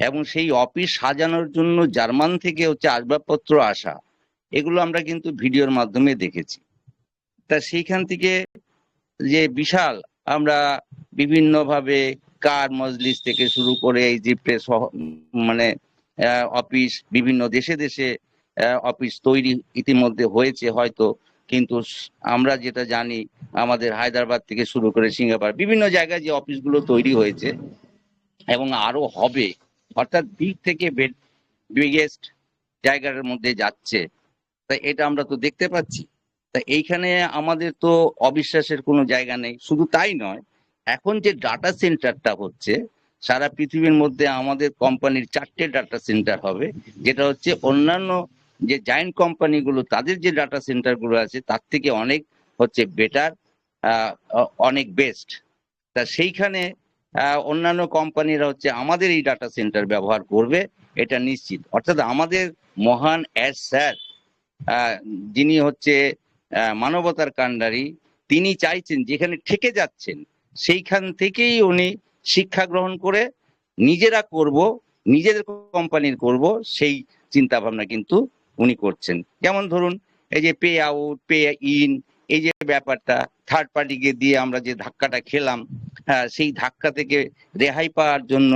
এবং সেই অফিস সাজানোর জন্য জার্মান থেকে হচ্ছে আসবাবপত্র আসা, এগুলো আমরা কিন্তু ভিডিওর মাধ্যমে দেখেছি। তা সেইখান থেকে যে বিশাল আমরা বিভিন্নভাবে কার মজলিস থেকে শুরু করে ইজিপ্টে মানে অফিস, বিভিন্ন দেশে দেশে অফিস তৈরি ইতিমধ্যে হয়েছে হয়তো, কিন্তু আমরা যেটা জানি আমাদের হায়দ্রাবাদ থেকে শুরু করে সিঙ্গাপুর বিভিন্ন জায়গায় যে অফিসগুলো তৈরি হয়েছে এবং আরো হবে, অর্থাৎ বিগ থেকে বিগেস্ট জায়গার মধ্যে যাচ্ছে। তাই এটা আমরা তো দেখতে পাচ্ছি। তা এইখানে আমাদের তো অবিশ্বাসের কোনো জায়গা নেই। শুধু তাই নয়, এখন যে ডাটা সেন্টারটা হচ্ছে সারা পৃথিবীর মধ্যে আমাদের কোম্পানির 4টে ডাটা সেন্টার হবে, যেটা হচ্ছে অন্যান্য যে জায়েন্ট কোম্পানিগুলো তাদের যে ডাটা সেন্টারগুলো আছে তার থেকে অনেক হচ্ছে বেটার, অনেক বেস্ট। তা সেইখানে অন্যান্য কোম্পানিরা হচ্ছে আমাদের এই ডাটা সেন্টার ব্যবহার করবে, এটা নিশ্চিত। অর্থাৎ আমাদের মহান স্যার, যিনি হচ্ছে মানবতার কাণ্ডারি, তিনি চাইছেন যেখানে ঠেকে যাচ্ছেন সেইখান থেকেই উনি শিক্ষা গ্রহণ করে নিজেরা করব, নিজেদের কোম্পানির করব, সেই চিন্তা ভাবনা কিন্তু উনি করছেন। যেমন ধরুন এই যে পে আউট, পে ইন, এই যে ব্যাপারটা থার্ড পার্টিকে দিয়ে আমরা যে ধাক্কাটা খেলাম, সেই ধাক্কা থেকে রেহাই পাওয়ার জন্য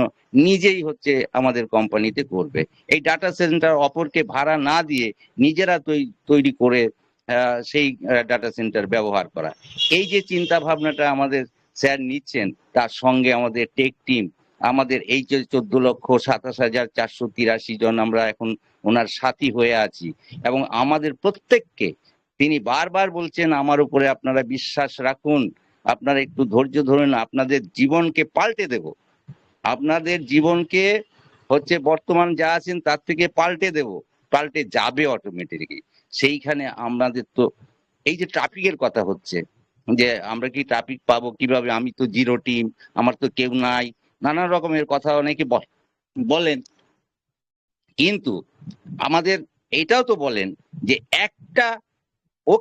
নিজেই হচ্ছে আমাদের কোম্পানিতে করবে। এই ডাটা সেন্টার অপরকে ভাড়া না দিয়ে নিজেরা তৈরি করে সেই ডাটা সেন্টার ব্যবহার করা, এই যে চিন্তা ভাবনাটা আমাদের স্যার নিচ্ছেন, তার সঙ্গে আমাদের টেক টিম, আমাদের এই যে 14,27,483 জন আমরা এখন ওনার সাথী হয়ে আছি, এবং আমাদের প্রত্যেককে তিনি বারবার বলছেন আমার উপরে আপনারা বিশ্বাস রাখুন, আপনারা একটু ধৈর্য ধরুন, আপনাদের জীবনকে পাল্টে দেব, আপনাদের জীবনকে হচ্ছে বর্তমান যা আছেন তার থেকে পাল্টে দেব, পাল্টে যাবে অটোমেটিকলি। সেইখানে আমাদের তো এই যে ট্রাফিকের কথা হচ্ছে, যে আমরা কি ট্রাফিক পাবো কিভাবে, আমি তো জিরো টিম, আমার তো কেউ নাই, নানা রকমের কথা অনেকে বলেন, কিন্তু আমাদের এটাও তো বলেন যে একটা ও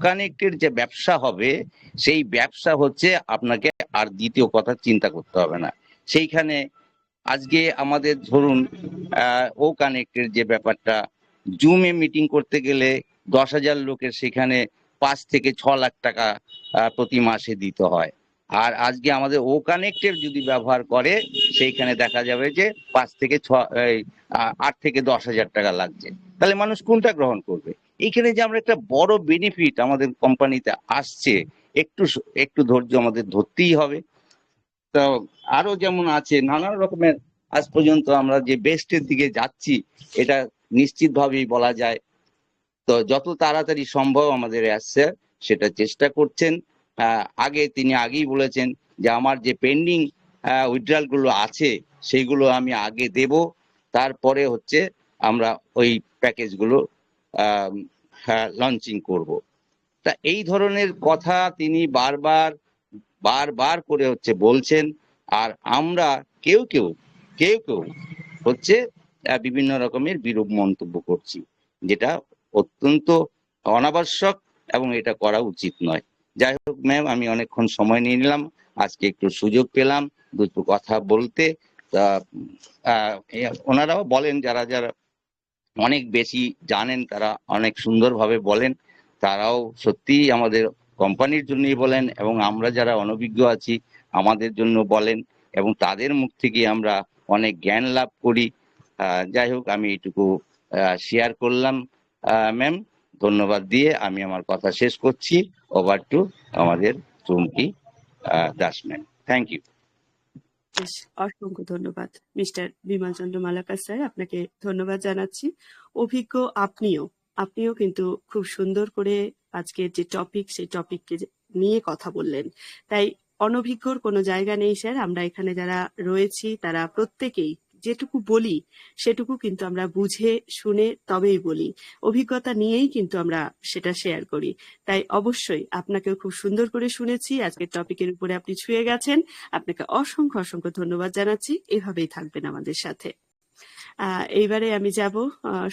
কানেক্টের যে ব্যবসা হবে, সেই ব্যবসা হচ্ছে আপনাকে আর দ্বিতীয় কথা চিন্তা করতে হবে না। সেইখানে আজকে আমাদের ধরুন ও কানেক্টের যে ব্যাপারটা, জুমে মিটিং করতে গেলে 10,000 লোকের সেখানে 5 থেকে 6 লাখ টাকা প্রতি মাসে দিতে হয়, আর আজকে আমাদের ও কানেক্টের যদি ব্যবহার করে সেইখানে দেখা যাবে যে 8 থেকে 10,000 টাকা লাগছে। তাহলে মানুষ কোনটা গ্রহণ করবে? এইখানে যে আমরা একটা বড় বেনিফিট আমাদের কোম্পানিতে আসছে, একটু ধৈর্য আমাদের ধরতেই হবে। তো আরো যেমন আছে নানা রকমের, আজ পর্যন্ত আমরা যে বেস্টের দিকে যাচ্ছি এটা নিশ্চিতভাবেই বলা যায়। তো যত তাড়াতাড়ি সম্ভব আমাদের আসছে সেটা চেষ্টা করছেন। তিনি আগেই বলেছেন যে আমার যে পেন্ডিং উইথড্রয়াল গুলো আছে সেইগুলো আমি আগে দেব, তারপরে হচ্ছে আমরা ওই প্যাকেজ গুলো লঞ্চিং করব। তা এই ধরনের কথা তিনি বারবার করে হচ্ছে বলছেন, আর আমরা কেউ কেউ হচ্ছে বিভিন্ন রকমের বিরূপ মন্তব্য করছি, যেটা অত্যন্ত অনাবশ্যক এবং এটা করা উচিত নয়। যাই হোক ম্যাম, আমি অনেকক্ষণ সময় নিয়ে নিলাম, আজকে একটু সুযোগ পেলাম দুটো কথা বলতে। তা ওনারাও বলেন, যারা অনেক বেশি জানেন তারা অনেক সুন্দরভাবে বলেন, তারাও সত্যিই আমাদের কোম্পানির জন্যই বলেন, এবং আমরা যারা অনভিজ্ঞ আছি আমাদের জন্য বলেন, এবং তাদের মুখ থেকে আমরা অনেক জ্ঞান লাভ করি। যাই হোক, আমি এইটুকু শেয়ার করলাম। ম্যাম, ধন্যবাদ দিয়ে আমি আমার কথা শেষ করছি। ওভার টু আমাদের Chumki Das ma'am. Thank you. বেশ, অসংখ্য ধন্যবাদ মিস্টার বিমল চন্দ্র মালাকার স্যার, আপনাকে ধন্যবাদ জানাচ্ছি। অভিজ্ঞ আপনিও কিন্তু খুব সুন্দর করে আজকের যে টপিক সেই টপিককে নিয়ে কথা বললেন। তাই অনভিজ্ঞর কোনো জায়গা নেই স্যার, আমরা এখানে যারা রয়েছি তারা প্রত্যেকেই যেটুকু বলি সেটুকু কিন্তু আমরা বুঝে শুনে তবেই বলি, অভিজ্ঞতা নিয়েই কিন্তু আমরা সেটা শেয়ার করি। তাই অবশ্যই আপনাকেও খুব সুন্দর করে শুনেছি, আজকের টপিকের উপরে আপনি ছুঁয়ে গেছেন, আপনাকে অসংখ্য ধন্যবাদ জানাচ্ছি। এভাবেই থাকবেন আমাদের সাথে। এইবারে আমি যাব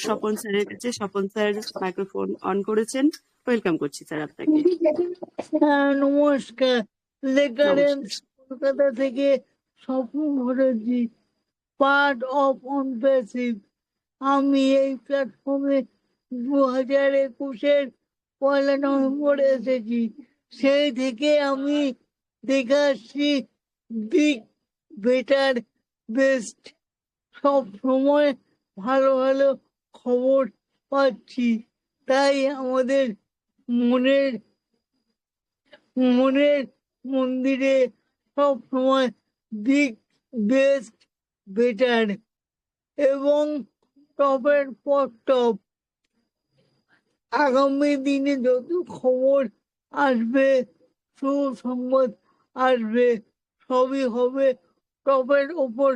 স্বপন স্যারের কাছে। স্বপন স্যার মাইক্রোফোন অন করেছেন, ওয়েলকাম করছি স্যার আপনাকে। নমস্কার, লেকারেন্স কলকাতা থেকে স্বপ্ন ভরেছি, পার্ট অফ অনপ্যাসিভ। আমি এই প্ল্যাটফর্মে 2021-এর 1 নভেম্বর এসেছি। সেই থেকে আমি দেখে আসছি বিগ, বেটার, বেস্ট, সব সময় ভালো ভালো খবর পাচ্ছি। তাই আমাদের মনের মন্দিরে সব সময় বিগ, বেস্ট, বেটার এবং টপের পর টপ। আগামী দিনে যত খবর আসবে, সুসংবাদ আসবে, সবই হবে টপের ওপর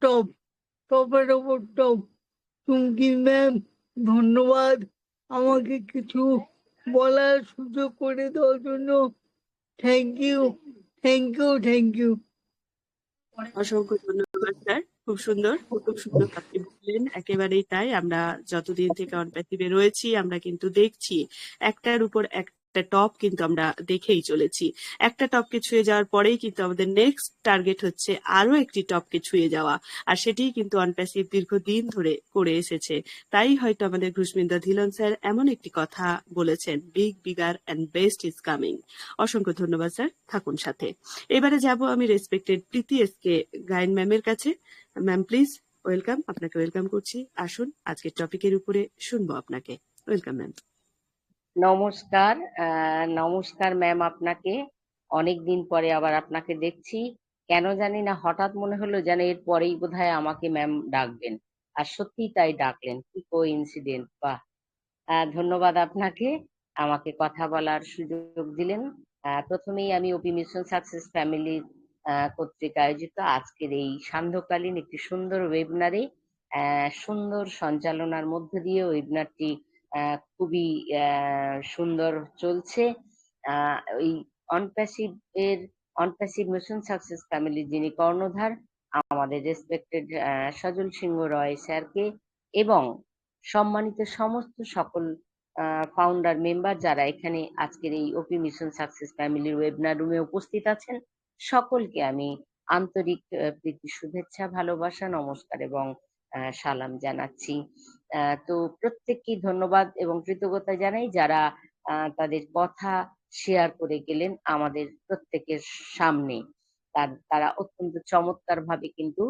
টপ, টপের ওপর টপ। চুমকি ম্যাম, ধন্যবাদ আমাকে কিছু বলার সুযোগ করে দেওয়ার জন্য। Thank you. অসংখ্য ধন্যবাদ স্যার, খুব সুন্দর আপনি বললেন। একেবারেই তাই, আমরা যতদিন থেকে অনপ্যাসিভে রয়েছি আমরা কিন্তু দেখছি একটার উপর একটা একটা টপ কিন্তু আমরা দেখেই চলেছি। একটা টপকে ছুঁয়ে যাওয়ার পরেই কিন্তু আমাদের নেক্সট টার্গেট হচ্ছে আরো একটি টপকে ছুঁয়ে যাওয়া, আর সেটিই কিন্তু অনপ্যাসিভ দীর্ঘদিন ধরে করে এসেছে। তাই হয়তো আমাদের ঘুষমিন্দা ধিলন স্যার এমন একটি কথা বলেছেন, big bigger and best is coming. অসংখ্য ধন্যবাদ স্যার, থাকুন সাথে। এবারে যাব আমি রেসপেক্টেড প্রীতি এসকে গায়ন ম্যামের কাছে। ম্যাম প্লিজ, ওয়েলকাম, আপনাকে ওয়েলকাম করছি। আসুন আজকের টপিকের উপরে শুনবো আপনাকে। Welcome ma'am. নমস্কার। নমস্কার ম্যাম, আপনাকে অনেকদিন পরে আবার আপনাকে দেখছি। কেন জানি না হঠাৎ মনে হলো যেন এর পরেই বোধহয় আমাকে ম্যাম ডাকবেন, আর সত্যিই তাই ডাকলেন। কি কোইন্সিডেন্ট! বাহ! ধন্যবাদ আপনাকে, আমাকে কথা বলার সুযোগ দিলেন। প্রথমেই আমি ওপি মিশন সাকসেস ফ্যামিলি কর্তৃক আয়োজিত আজকের এই সান্ধ্যকালীন একটি সুন্দর ওয়েবিনারে সুন্দর সঞ্চালনার মধ্য দিয়ে ওয়েবিনারটি খুবই সুন্দর চলছে। ওই অনপ্যাসিভ মিশন সাকসেস ফ্যামিলির যিনি কর্ণধার, আমাদের রেসপেক্টেড সজল সিংহ রয় স্যারকে এবং সম্মানিত সমস্ত সকল ফাউন্ডার মেম্বার যারা এখানে আজকের এই ওপি মিশন সাকসেস ফ্যামিলির ওয়েবিনার রুমে উপস্থিত আছেন, সকলকে আমি আন্তরিক প্রীতি শুভেচ্ছা, ভালোবাসা, নমস্কার এবং সালাম জানাচ্ছি। তো প্রত্যেককেই ধন্যবাদ এবং কৃতজ্ঞতা জানাই যারা তাদের কথা শেয়ার করে গেলেন আমাদের প্রত্যেকের সামনে। তারা অত্যন্ত চমৎকার ভাবে কিন্তু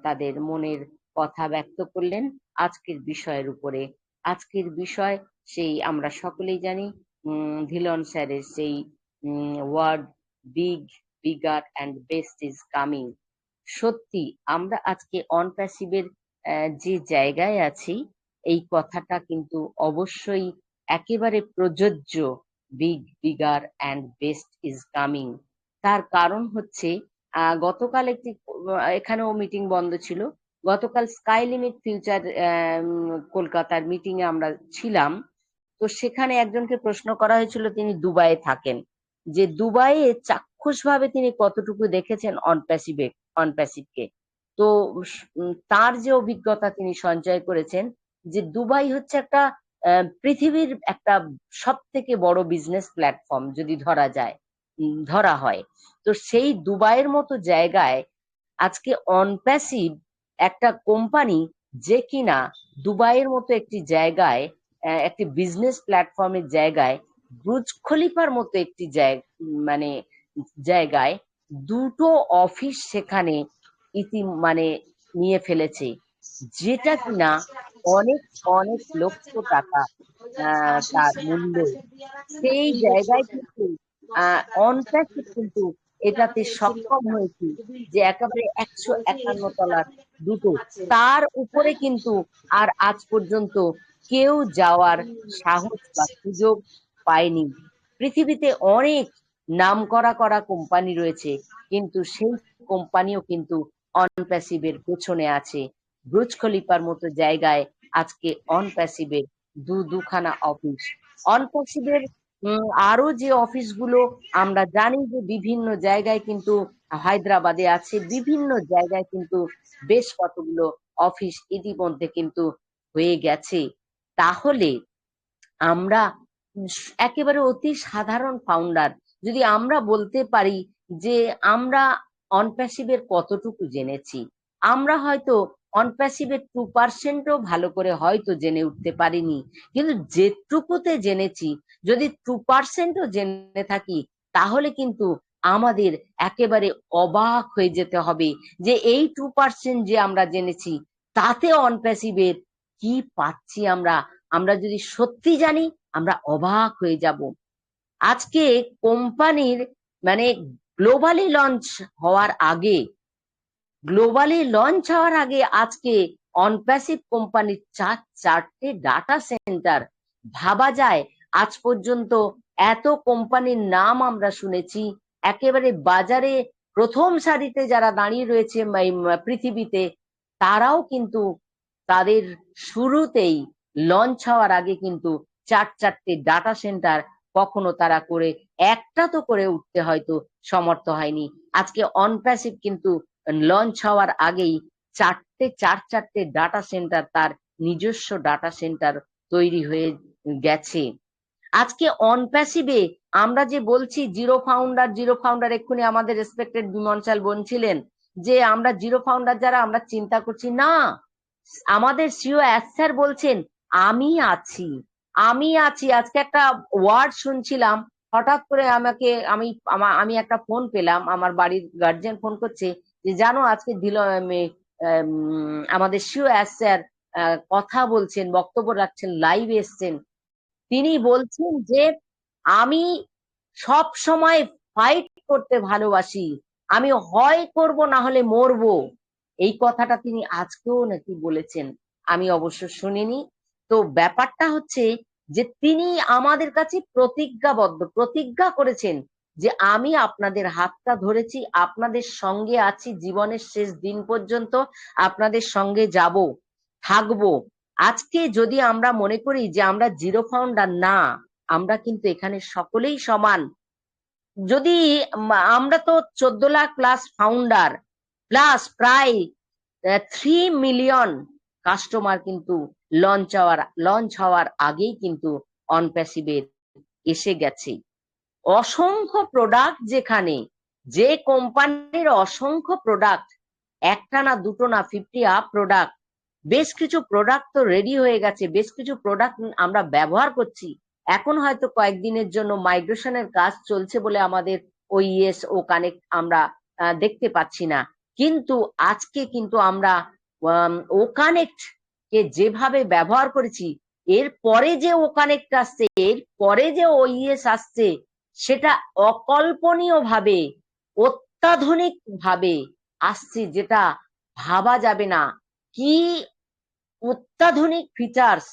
তাদের মনের কথা ব্যক্ত করলেন আজকের বিষয়ের উপরে। আজকের বিষয় সেই আমরা সকলেই জানি, ধিলন স্যারের সেই word big bigger and best is coming. সত্যি আমরা আজকে অনপ্যাসিভের যে জায়গায় আছি, এই কথাটা কিন্তু অবশ্যই একেবারে প্রযোজ্য। Big bigger and best is coming. তার কারণ হচ্ছে গতকাল একটি এখানেও মিটিং বন্ধ ছিল। গতকাল স্কাই লিমিট ফিউচার কলকাতার মিটিং এ আমরা ছিলাম। তো সেখানে একজনকে প্রশ্ন করা হয়েছিল, তিনি দুবাইয়ে থাকেন, যে দুবাইয়ে চাক্ষুষ ভাবে তিনি কতটুকু দেখেছেন অনপ্যাসিভকে। তো তার যে অভিজ্ঞতা তিনি সঞ্চয় করেছেন, যে দুবাই হচ্ছে একটা পৃথিবীর একটা সব থেকে বড় বিজনেস প্ল্যাটফর্ম যদি ধরা হয়। তো সেই দুবাইয়ের মতো জায়গায় আজকে অনপ্যাসিভ একটা কোম্পানি, যে কিনা দুবাইয়ের মতো একটি জায়গায়, একটি বিজনেস প্ল্যাটফর্মের জায়গায়, বুর্জ খলিফার মতো একটি জায়গায় দুটো অফিস সেখানে নিয়ে ফেলেছে, যেটা কিনা অনেক অনেক লক্ষ টাকা তার মূল্য। সেই জায়গায় কিন্তু অনপ্যাসিভ কিন্তু এটাতে সক্ষম হয়েছে যে একেবারে 151 তলার দুটো, তার উপরে কিন্তু আর আজ পর্যন্ত কেউ যাওয়ার সাহস বা সুযোগ পায়নি। পৃথিবীতে অনেক নামকরা কোম্পানি রয়েছে, কিন্তু সেই কোম্পানিও কিন্তু অনপ্যাসিভের পেছনে আছে। বুর্জ খলিফার মতো জায়গায় আজকে অনপ্যাসিভের দুখানা অফিস। অনপ্যাসিভের আরো যে অফিসগুলো আমরা জানি যে বিভিন্ন জায়গায় কিন্তু হায়দ্রাবাদে আছে, বিভিন্ন জায়গায় কিন্তু বেশ কতগুলো অফিস ইতিমধ্যে কিন্তু হয়ে গেছে। তাহলে আমরা একেবারে অতি সাধারণ ফাউন্ডার যদি আমরা বলতে পারি যে আমরা অনপ্যাসিভের কতটুকু জেনেছি, আমরা হয়তো অনপ্যাসিভের 2%ও ভালো করে হয়তো জেনে উঠতে পারিনি, কিন্তু যেটুকুতে জেনেছি, যদি 2%ও জেনে থাকি, তাহলে কিন্তু আমাদের একেবারে অবাক হয়ে যেতে হবে যে এই 2% যে আমরা জেনেছি, তাতে অনপ্যাসিভের কি পাচ্ছি আমরা যদি সত্যি জানি, আমরা অবাক হয়ে যাব। আজকে কোম্পানির গ্লোবালি লঞ্চ হওয়ার আগে আজকে অনপ্যাসিভ কোম্পানির 4টি ডাটা সেন্টার। ভাবা যায় আজ পর্যন্ত এত কোম্পানির নাম আমরা শুনেছি, একেবারে বাজারে প্রথম সারিতে যারা দাঁড়িয়ে রয়েছে পৃথিবীতে, তারাও কিন্তু তাদের শুরুতেই লঞ্চ হওয়ার আগে কিন্তু 4টি ডাটা সেন্টার কখনো তারা করে একটা তো করে উঠতে হয়তো সমর্থ হয়নি। আজকে অনপ্যাসিভ কিন্তু লঞ্চ হওয়ার আগেই 4টে ডাটা সেন্টার, তার নিজস্ব ডাটা সেন্টার তৈরি হয়ে গেছে। আজকে অন প্যাসিভে আমরা যে বলছি জিরো ফাউন্ডার, এক্ষুনি আমাদের রেসপেক্টেড বিমন চাল বলছিলেন যে আমরা জিরো ফাউন্ডার যারা আমরা চিন্তা করছি না, আমাদের সিও স্যার বলছেন আমি আছি। আজকে একটা ওয়ার্ড শুনছিলাম, হঠাৎ করে আমি একটা ফোন পেলাম, আমার বাড়ির গার্জিয়ান ফোন করছে যে জানো আজকে আমাদের সিও স্যার কথা বলছেন, বক্তব্য রাখছেন, লাইভ এসছেন। তিনি বলছেন যে আমি সব সময় ফাইট করতে ভালোবাসি, আমি হয় করব না হলে মরবো। এই কথাটা তিনি আজকেও নাকি বলেছেন, আমি অবশ্য শুনিনি। তো ব্যাপারটা হচ্ছে যে তিনি আমাদের কাছে প্রতিজ্ঞা করেছেন যে আমি আপনাদের হাতটা ধরেছি, আপনাদের সঙ্গে আছি, জীবনের শেষ দিন পর্যন্ত আপনাদের সঙ্গে যাব, থাকবো। আজকে যদি আমরা মনে করি যে আমরা জিরো ফাউন্ডার, না, আমরা কিন্তু এখানে সকলেই সমান। যদি আমরা তো 14 লাখ প্লাস ফাউন্ডার প্লাস প্রায় 3 মিলিয়ন কাস্টমার কিন্তু লঞ্চ হওয়ার আগেই কিন্তু অন প্যাসিভের এসে গেছে। অসংখ্য প্রোডাক্ট, যেখানে যে কোম্পানির অসংখ্য প্রোডাক্ট, একটা না দুটো না 50 আপ প্রোডাক্ট, বেশ কিছু প্রোডাক্ট তো রেডি হয়ে গেছে, বেশ কিছু প্রোডাক্ট আমরা ব্যবহার করছি। এখন হয়তো কয়েকদিনের জন্য মাইগ্রেশনের কাজ চলছে বলে আমাদের ও কানেক্ট আমরা দেখতে পাচ্ছি না, কিন্তু আজকে কিন্তু আমরা ও কানেক্ট কে যেভাবে ব্যবহার করেছি, এর পরে যে ও কানেক্ট আসছে, এর পরে যে ওইএস আসছে, সেটা অকল্পনীয় ভাবে, অত্যাধুনিক ভাবে আসছে, যেটা ভাবা যাবে না। কি অত্যাধুনিক ফিচার্স,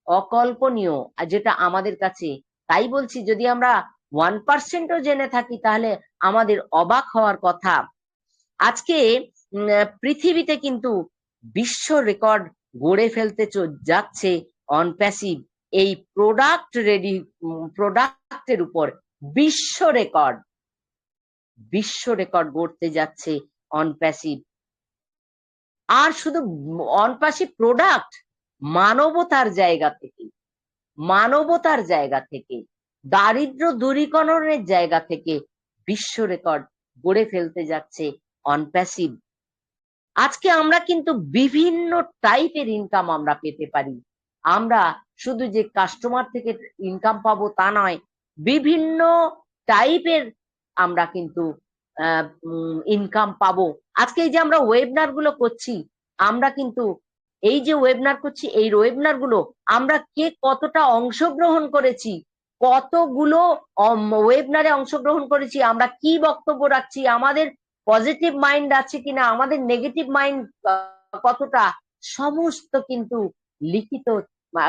অকল্পনীয়, যেটা আমাদের কাছে, তাই বলছি যদি আমরা 1%ও জেনে থাকি তাহলে আমাদের অবাক হওয়ার কথা। আজকে পৃথিবীতে কিন্তু বিশ্ব রেকর্ড গড়ে ফেলতে যাচ্ছে অন প্যাসিভ, এই প্রোডাক্টের উপর বিশ্ব রেকর্ড গড়তে যাচ্ছে অন প্যাসিভ। আর শুধু অন প্যাসিভ প্রোডাক্ট, মানবতার জায়গা থেকে, দারিদ্র দূরীকরণের জায়গা থেকে বিশ্ব রেকর্ড গড়ে ফেলতে যাচ্ছে অন প্যাসিভ। আজকে আমরা কিন্তু বিভিন্ন টাইপের ইনকাম আমরা পেতে পারি। আমরা শুধু যে কাস্টমার থেকে ইনকাম পাবো তা নয়, বিভিন্ন টাইপের আমরা কিন্তু ইনকাম পাবো। আজকে এই যে আমরা ওয়েবিনার গুলো করছি, আমরা কিন্তু এই যে ওয়েবিনার করছি, এই ওয়েবিনার গুলো আমরা কে কতটা অংশগ্রহণ করেছি, কতগুলো ওয়েবিনারে অংশগ্রহণ করেছি, আমরা কি বক্তব্য রাখছি, আমাদের পজিটিভ মাইন্ড আছে কিনা, আমাদের নেগেটিভ মাইন্ড কতটা, সমস্ত কিন্তু লিখিত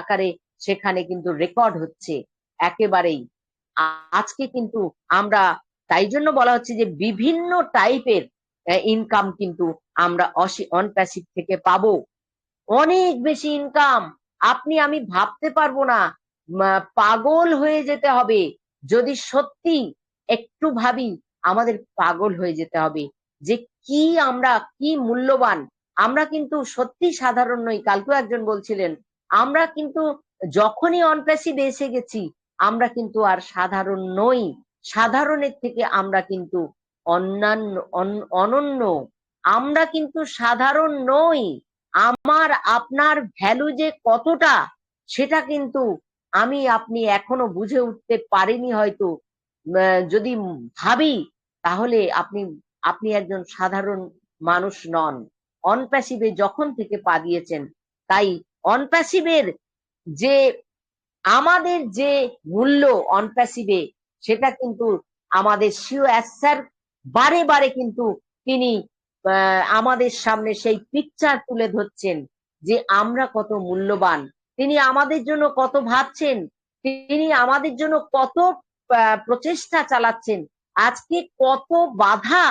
আকারে সেখানে কিন্তু রেকর্ড হচ্ছে একেবারেই। আজকে কিন্তু আমরা, তাই জন্য বলা হচ্ছে যে বিভিন্ন টাইপের ইনকাম কিন্তু আমরা অন প্যাসিভ থেকে পাবো, অনেক বেশি ইনকাম। আমি ভাবতে পারবো না, পাগল হয়ে যেতে হবে যদি সত্যি একটু ভাবি, আমাদের পাগল হয়ে যেতে হবে যে আমরা কি মূল্যবান। আমরা কিন্তু সত্যি সাধারণ নই। কালকেও একজন বলছিলেন, আমরা কিন্তু যখনই অন প্যাসিভ এসে গেছি, আমরা কিন্তু আর সাধারণ নই। সাধারণের থেকে আমরা কিন্তু অনন্য, আমরা কিন্তু সাধারণ নই। আমার আপনার ভ্যালু যে কতটা, সেটা কিন্তু আপনি এখনো বুঝে উঠতে পারেনি হয়তো। যদি ভাবি তাহলে আপনি একজন সাধারণ মানুষ নন। অন প্যাসিভে যখন থেকে পা দিয়েছেন, তাই অন প্যাসিভের যে আমাদের যে মূল্য অন প্যাসিভে, সেটা কিন্তু আমাদের সিও স্যার বারে বারে কিন্তু তিনি আমাদের সামনে সেই পিকচার তুলে ধরছেন যে আমরা কত মূল্যবান, তিনি আমাদের জন্য কত ভাবছেন, তিনি আমাদের জন্য কত প্রচেষ্টা চালাচ্ছেন। আজকে কত বাধা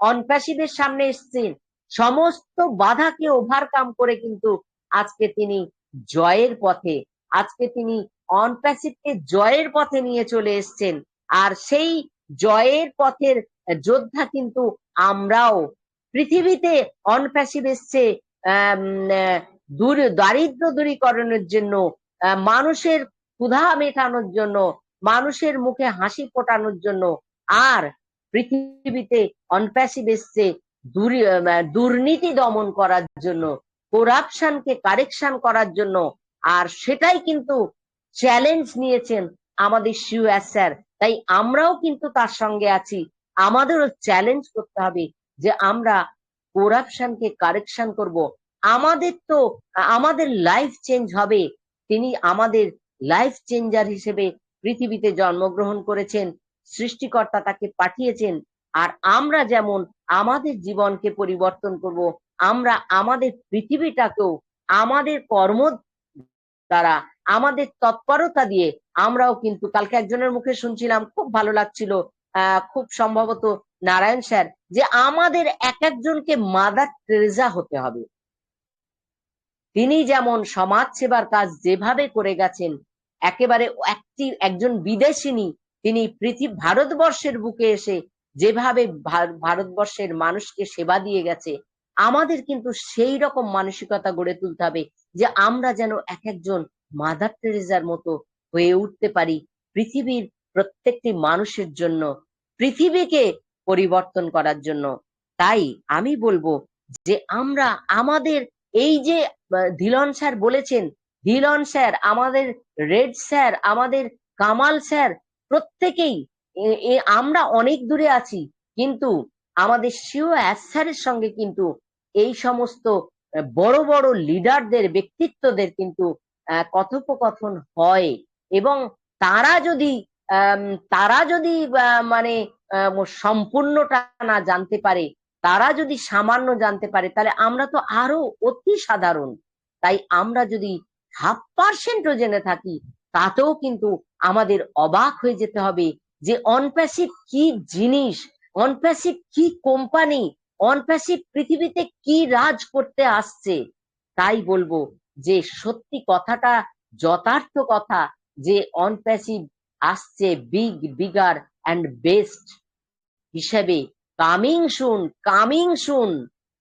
অন প্যাসিভের সামনে এসছেন, সমস্ত বাধাকে ওভারকাম করে কিন্তু আজকে তিনি জয়ের পথে, আজকে তিনি অন প্যাসিভকে জয়ের পথে নিয়ে চলে এসছেন। আর সেই জয়ের পথের যোদ্ধা কিন্তু আমরাও। পৃথিবীতে অন প্যাসিভ এসছে দারিদ্র দূরীকরণের জন্য, মানুষের ক্ষুধা মেটানোর জন্য, মানুষের মুখে হাসি ফোটানোর জন্য। আর পৃথিবীতে অনপ্যাসিভ এসছে দুর্নীতি দমন করার জন্য, করাপশনকে কারেকশন করার জন্য। আর সেটাই কিন্তু চ্যালেঞ্জ নিয়েছেন আমাদের সিওএস স্যার। তাই আমরাও কিন্তু তার সঙ্গে আছি। আমাদেরও চ্যালেঞ্জ করতে হবে যে আমরা করাপশনকে কারেকশন করব। আমাদের লাইফ চেঞ্জ হবে। তিনি আমাদের লাইফ চেঞ্জার হিসেবে পৃথিবীতে জন্মগ্রহণ করেছেন, সৃষ্টিকর্তা তাকে পাঠিয়েছেন। আর আমরা যেমন আমাদের জীবনকে পরিবর্তন করব, আমরা আমাদের পৃথিবীটাকেও আমাদের কর্ম দ্বারা, আমাদের তৎপরতা দিয়ে আমরাও কিন্তু, কালকে একজনের মুখে শুনছিলাম, খুব ভালো লাগছিল, খুব সম্ভবত নারায়ণ স্যার, যে আমাদের এক একজনকে মাদার টেরেসা হতে হবে। তিনি যেমন সমাজ সেবার কাজ যেভাবে করে গেছেন, একেবারে একজন বিদেশিনী, তিনি ভারতবর্ষের বুকে এসে যেভাবে ভারতবর্ষের মানুষকে সেবা দিয়ে গেছে, আমাদের কিন্তু সেই রকম মানসিকতা গড়ে তুলতে হবে যে আমরা যেন এক একজন মাদার টেরেসার মতো হয়ে উঠতে পারি পৃথিবীর প্রত্যেকটি মানুষের জন্য, পৃথিবীকে পরিবর্তন করার জন্য। তাই আমি বলবো যে আমরা আমাদের এই যে ধিলন স্যার বলেছেন, ধিলন স্যার, আমাদের রেড স্যার, আমাদের কামাল স্যার, প্রত্যেকেই আমরা অনেক দূরে আছি, কিন্তু আমাদের সিওএস স্যারের সঙ্গে কিন্তু এই সমস্ত বড় বড় লিডারদের, ব্যক্তিত্বদের কিন্তু কথোপকথন হয়। এবং তারা যদি মানে সম্পূর্ণটা না জানতে পারে, তারা যদি সামান্য জানতে পারে, তাহলে আমরা তো আরো অতি সাধারণ। তাই আমরা যদি 0.5%ও জেনে থাকি, তাতেও কিন্তু আমাদের অবাক হয়ে যেতে হবে যে অনপ্যাসিভ কি জিনিস, অনপ্যাসিভ কি কোম্পানি, অনপ্যাসিভ পৃথিবীতে কি রাজ করতে আসছে। তাই বলবো যে সত্যি কথাটা যথার্থ কথা, যে অনপ্যাসিভ আসছে বিগার অ্যান্ড বেস্ট হিসেবে। কামিং সুন,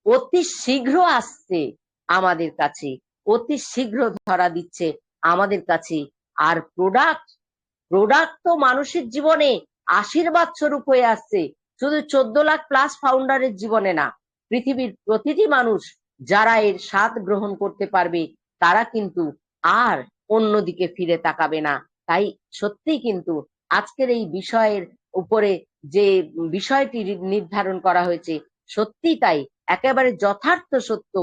অতি শীঘ্র আসছে আমাদের কাছে, অতি শীঘ্র ধরা দিচ্ছে আমাদের কাছে। আর প্রোডাক্ট তো মানুষের জীবনে আশীর্বাদ স্বরূপ হয়ে আসছে, শুধু 14 লাখ প্লাস ফাউন্ডারের জীবনে না, পৃথিবীর প্রতিটি মানুষ যারা এর স্বাদ গ্রহণ করতে পারবে, তারা কিন্তু আর অন্যদিকে ফিরে তাকাবে না। তাই সত্যিই কিন্তু আজকের এই বিষয়ের উপরে যে বিষয়টি নির্ধারণ করা হয়েছে, সত্যি তাই একেবারে যথার্থ সত্য।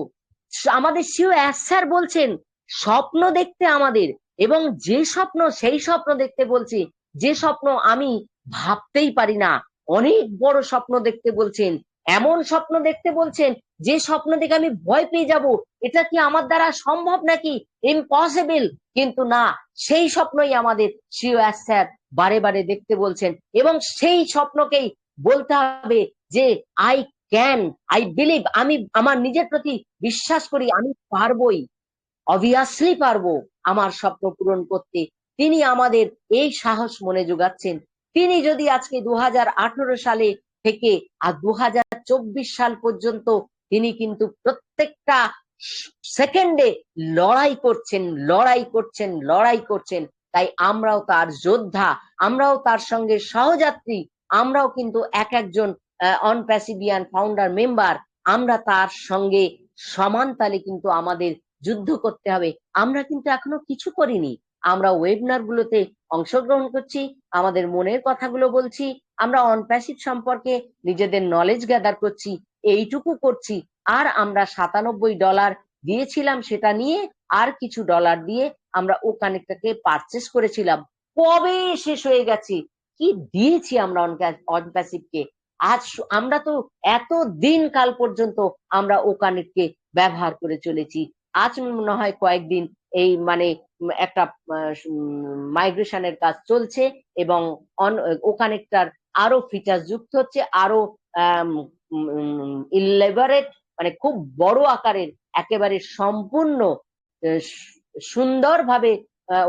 আমাদের সিওএস স্যার বলছেন স্বপ্ন দেখতে আমাদের, এবং যে স্বপ্ন, সেই স্বপ্ন দেখতে বলছি যে স্বপ্ন আমি ভাবতেই পারি না, অনেক বড় স্বপ্ন দেখতে বলছেন, এমন স্বপ্ন দেখতে বলছেন যে স্বপ্ন দেখে আমি ভয় পেয়ে যাব, এটা কি আমার দ্বারা সম্ভব নাকি, ইম্পসিবল। কিন্তু না, সেই স্বপ্নই আমাদের সিওএস স্যার বারে বারে দেখতে বলছেন, এবং সেই স্বপ্নকেই বলতে হবে যে আই বিলিভ, আমি আমার নিজের প্রতি বিশ্বাস করি, আমি পারবোই, অবভিয়াসলি পারবো আমার স্বপ্ন পূরণ করতে। তিনি আমাদের এই সাহস মনে যোগাচ্ছেন। তিনি যদি আজকে 2018 সালে থেকে আর 2024 সাল পর্যন্ত তিনি কিন্তু প্রত্যেকটা সেকেন্ডে লড়াই করছেন। তাই আমরাও তার যোদ্ধা, আমরাও তার সঙ্গে সহযাত্রী, আমরাও কিন্তু এক একজন অনপ্যাসিভিয়ান ফাউন্ডার মেম্বার, আমরা তার সঙ্গে সমান তালে কিন্তু আমাদের যুদ্ধ করতে হবে। আমরা কিন্তু এখনো কিছু করিনি, আমরা ওয়েবিনার গুলোতে অংশগ্রহণ করছি, আমাদের মনের কথাগুলো বলছি, আমরা অনপ্যাসিভ সম্পর্কে নিজেদের নলেজ গ্যাদার করছি, এইটুকু করছি। আর আমরা $97 দিয়েছিলাম, সেটা নিয়ে আর কিছু ডলার দিয়ে আমরা ও কানেক্টটাকে পারচেস করেছিলাম। কবে শেষ হয়ে গেছে, কি দিয়েছি আমরা অনপ্যাসিভকে। আজ আমরা তো এত দিন কাল পর্যন্ত আমরা ও কানেক্টকে ব্যবহার করে চলেছি। আজ মনে হয় কয়েকদিন এই মানে একটা মাইগ্রেশনের কাজ চলছে, এবং ও কানেক্টর আরো ফিচার যুক্ত হচ্ছে, আরো ইলেবারেট, মানে খুব বড় আকারের, একেবারে সম্পূর্ণ সুন্দরভাবে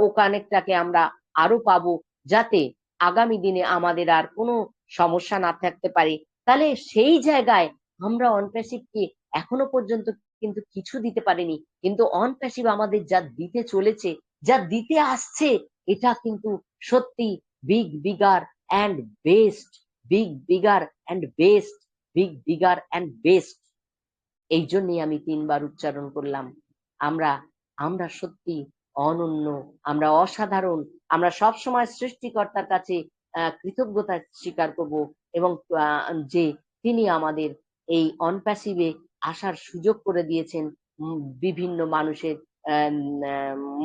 ও কানেক্টটাকে আমরা আরো পাবো, যাতে আগামী দিনে আমাদের আর কোনো সমস্যা না থাকতে পারে। তাহলে সেই জায়গায় আমরা অনপ্যাসিভকে এখনো পর্যন্ত কিন্তু কিছু দিতে পারিনি, কিন্তু অনপ্যাসিভ আমাদের যা দিতে চলেছে, যা দিতে আসছে, এটা কিন্তু সত্যি big bigger and best, big bigger and best, big bigger and best. এই জন্যই আমি 3 বার উচ্চারণ করলাম। আমরা আমরা সত্যি অনন্য, আমরা অসাধারণ, আমরা সবসময় সৃষ্টিকর্তার কাছে কৃতজ্ঞতা স্বীকার করব, এবং যে তিনি আমাদের এই অনপ্যাসিভে আসার সুযোগ করে দিয়েছেন বিভিন্ন মানুষের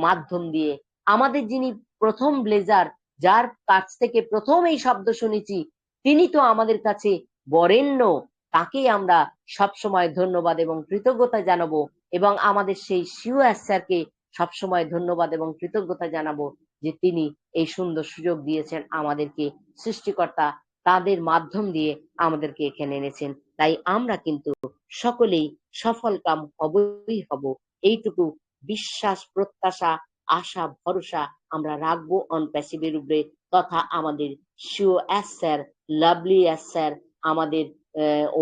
মাধ্যম দিয়ে। আমাদের যিনি প্রথম ব্লেজার, যার কাছ থেকে প্রথম এই শব্দ শুনেছি, তিনি তো আমাদের কাছে বরেণ্য, তাকেই আমরা সবসময় ধন্যবাদ এবং কৃতজ্ঞতা জানাবো, এবং আমাদের সেই সিওএস স্যারকে সবসময় ধন্যবাদ এবং কৃতজ্ঞতা জানাবো যে তিনি এই সুন্দর সুযোগ দিয়েছেন আমাদেরকে। সৃষ্টিকর্তা তাদের মাধ্যম দিয়ে আমাদেরকে এখানে এনেছেন। তাই আমরা কিন্তু সকলেই সফল কাম হবই হব, এইটুকু বিশ্বাস, প্রত্যাশা, আশা, ভরসা আমরা রাখবো অনপ্যাসিভের উপরে, তথা আমাদের COS sir, lovely S sir, আমাদের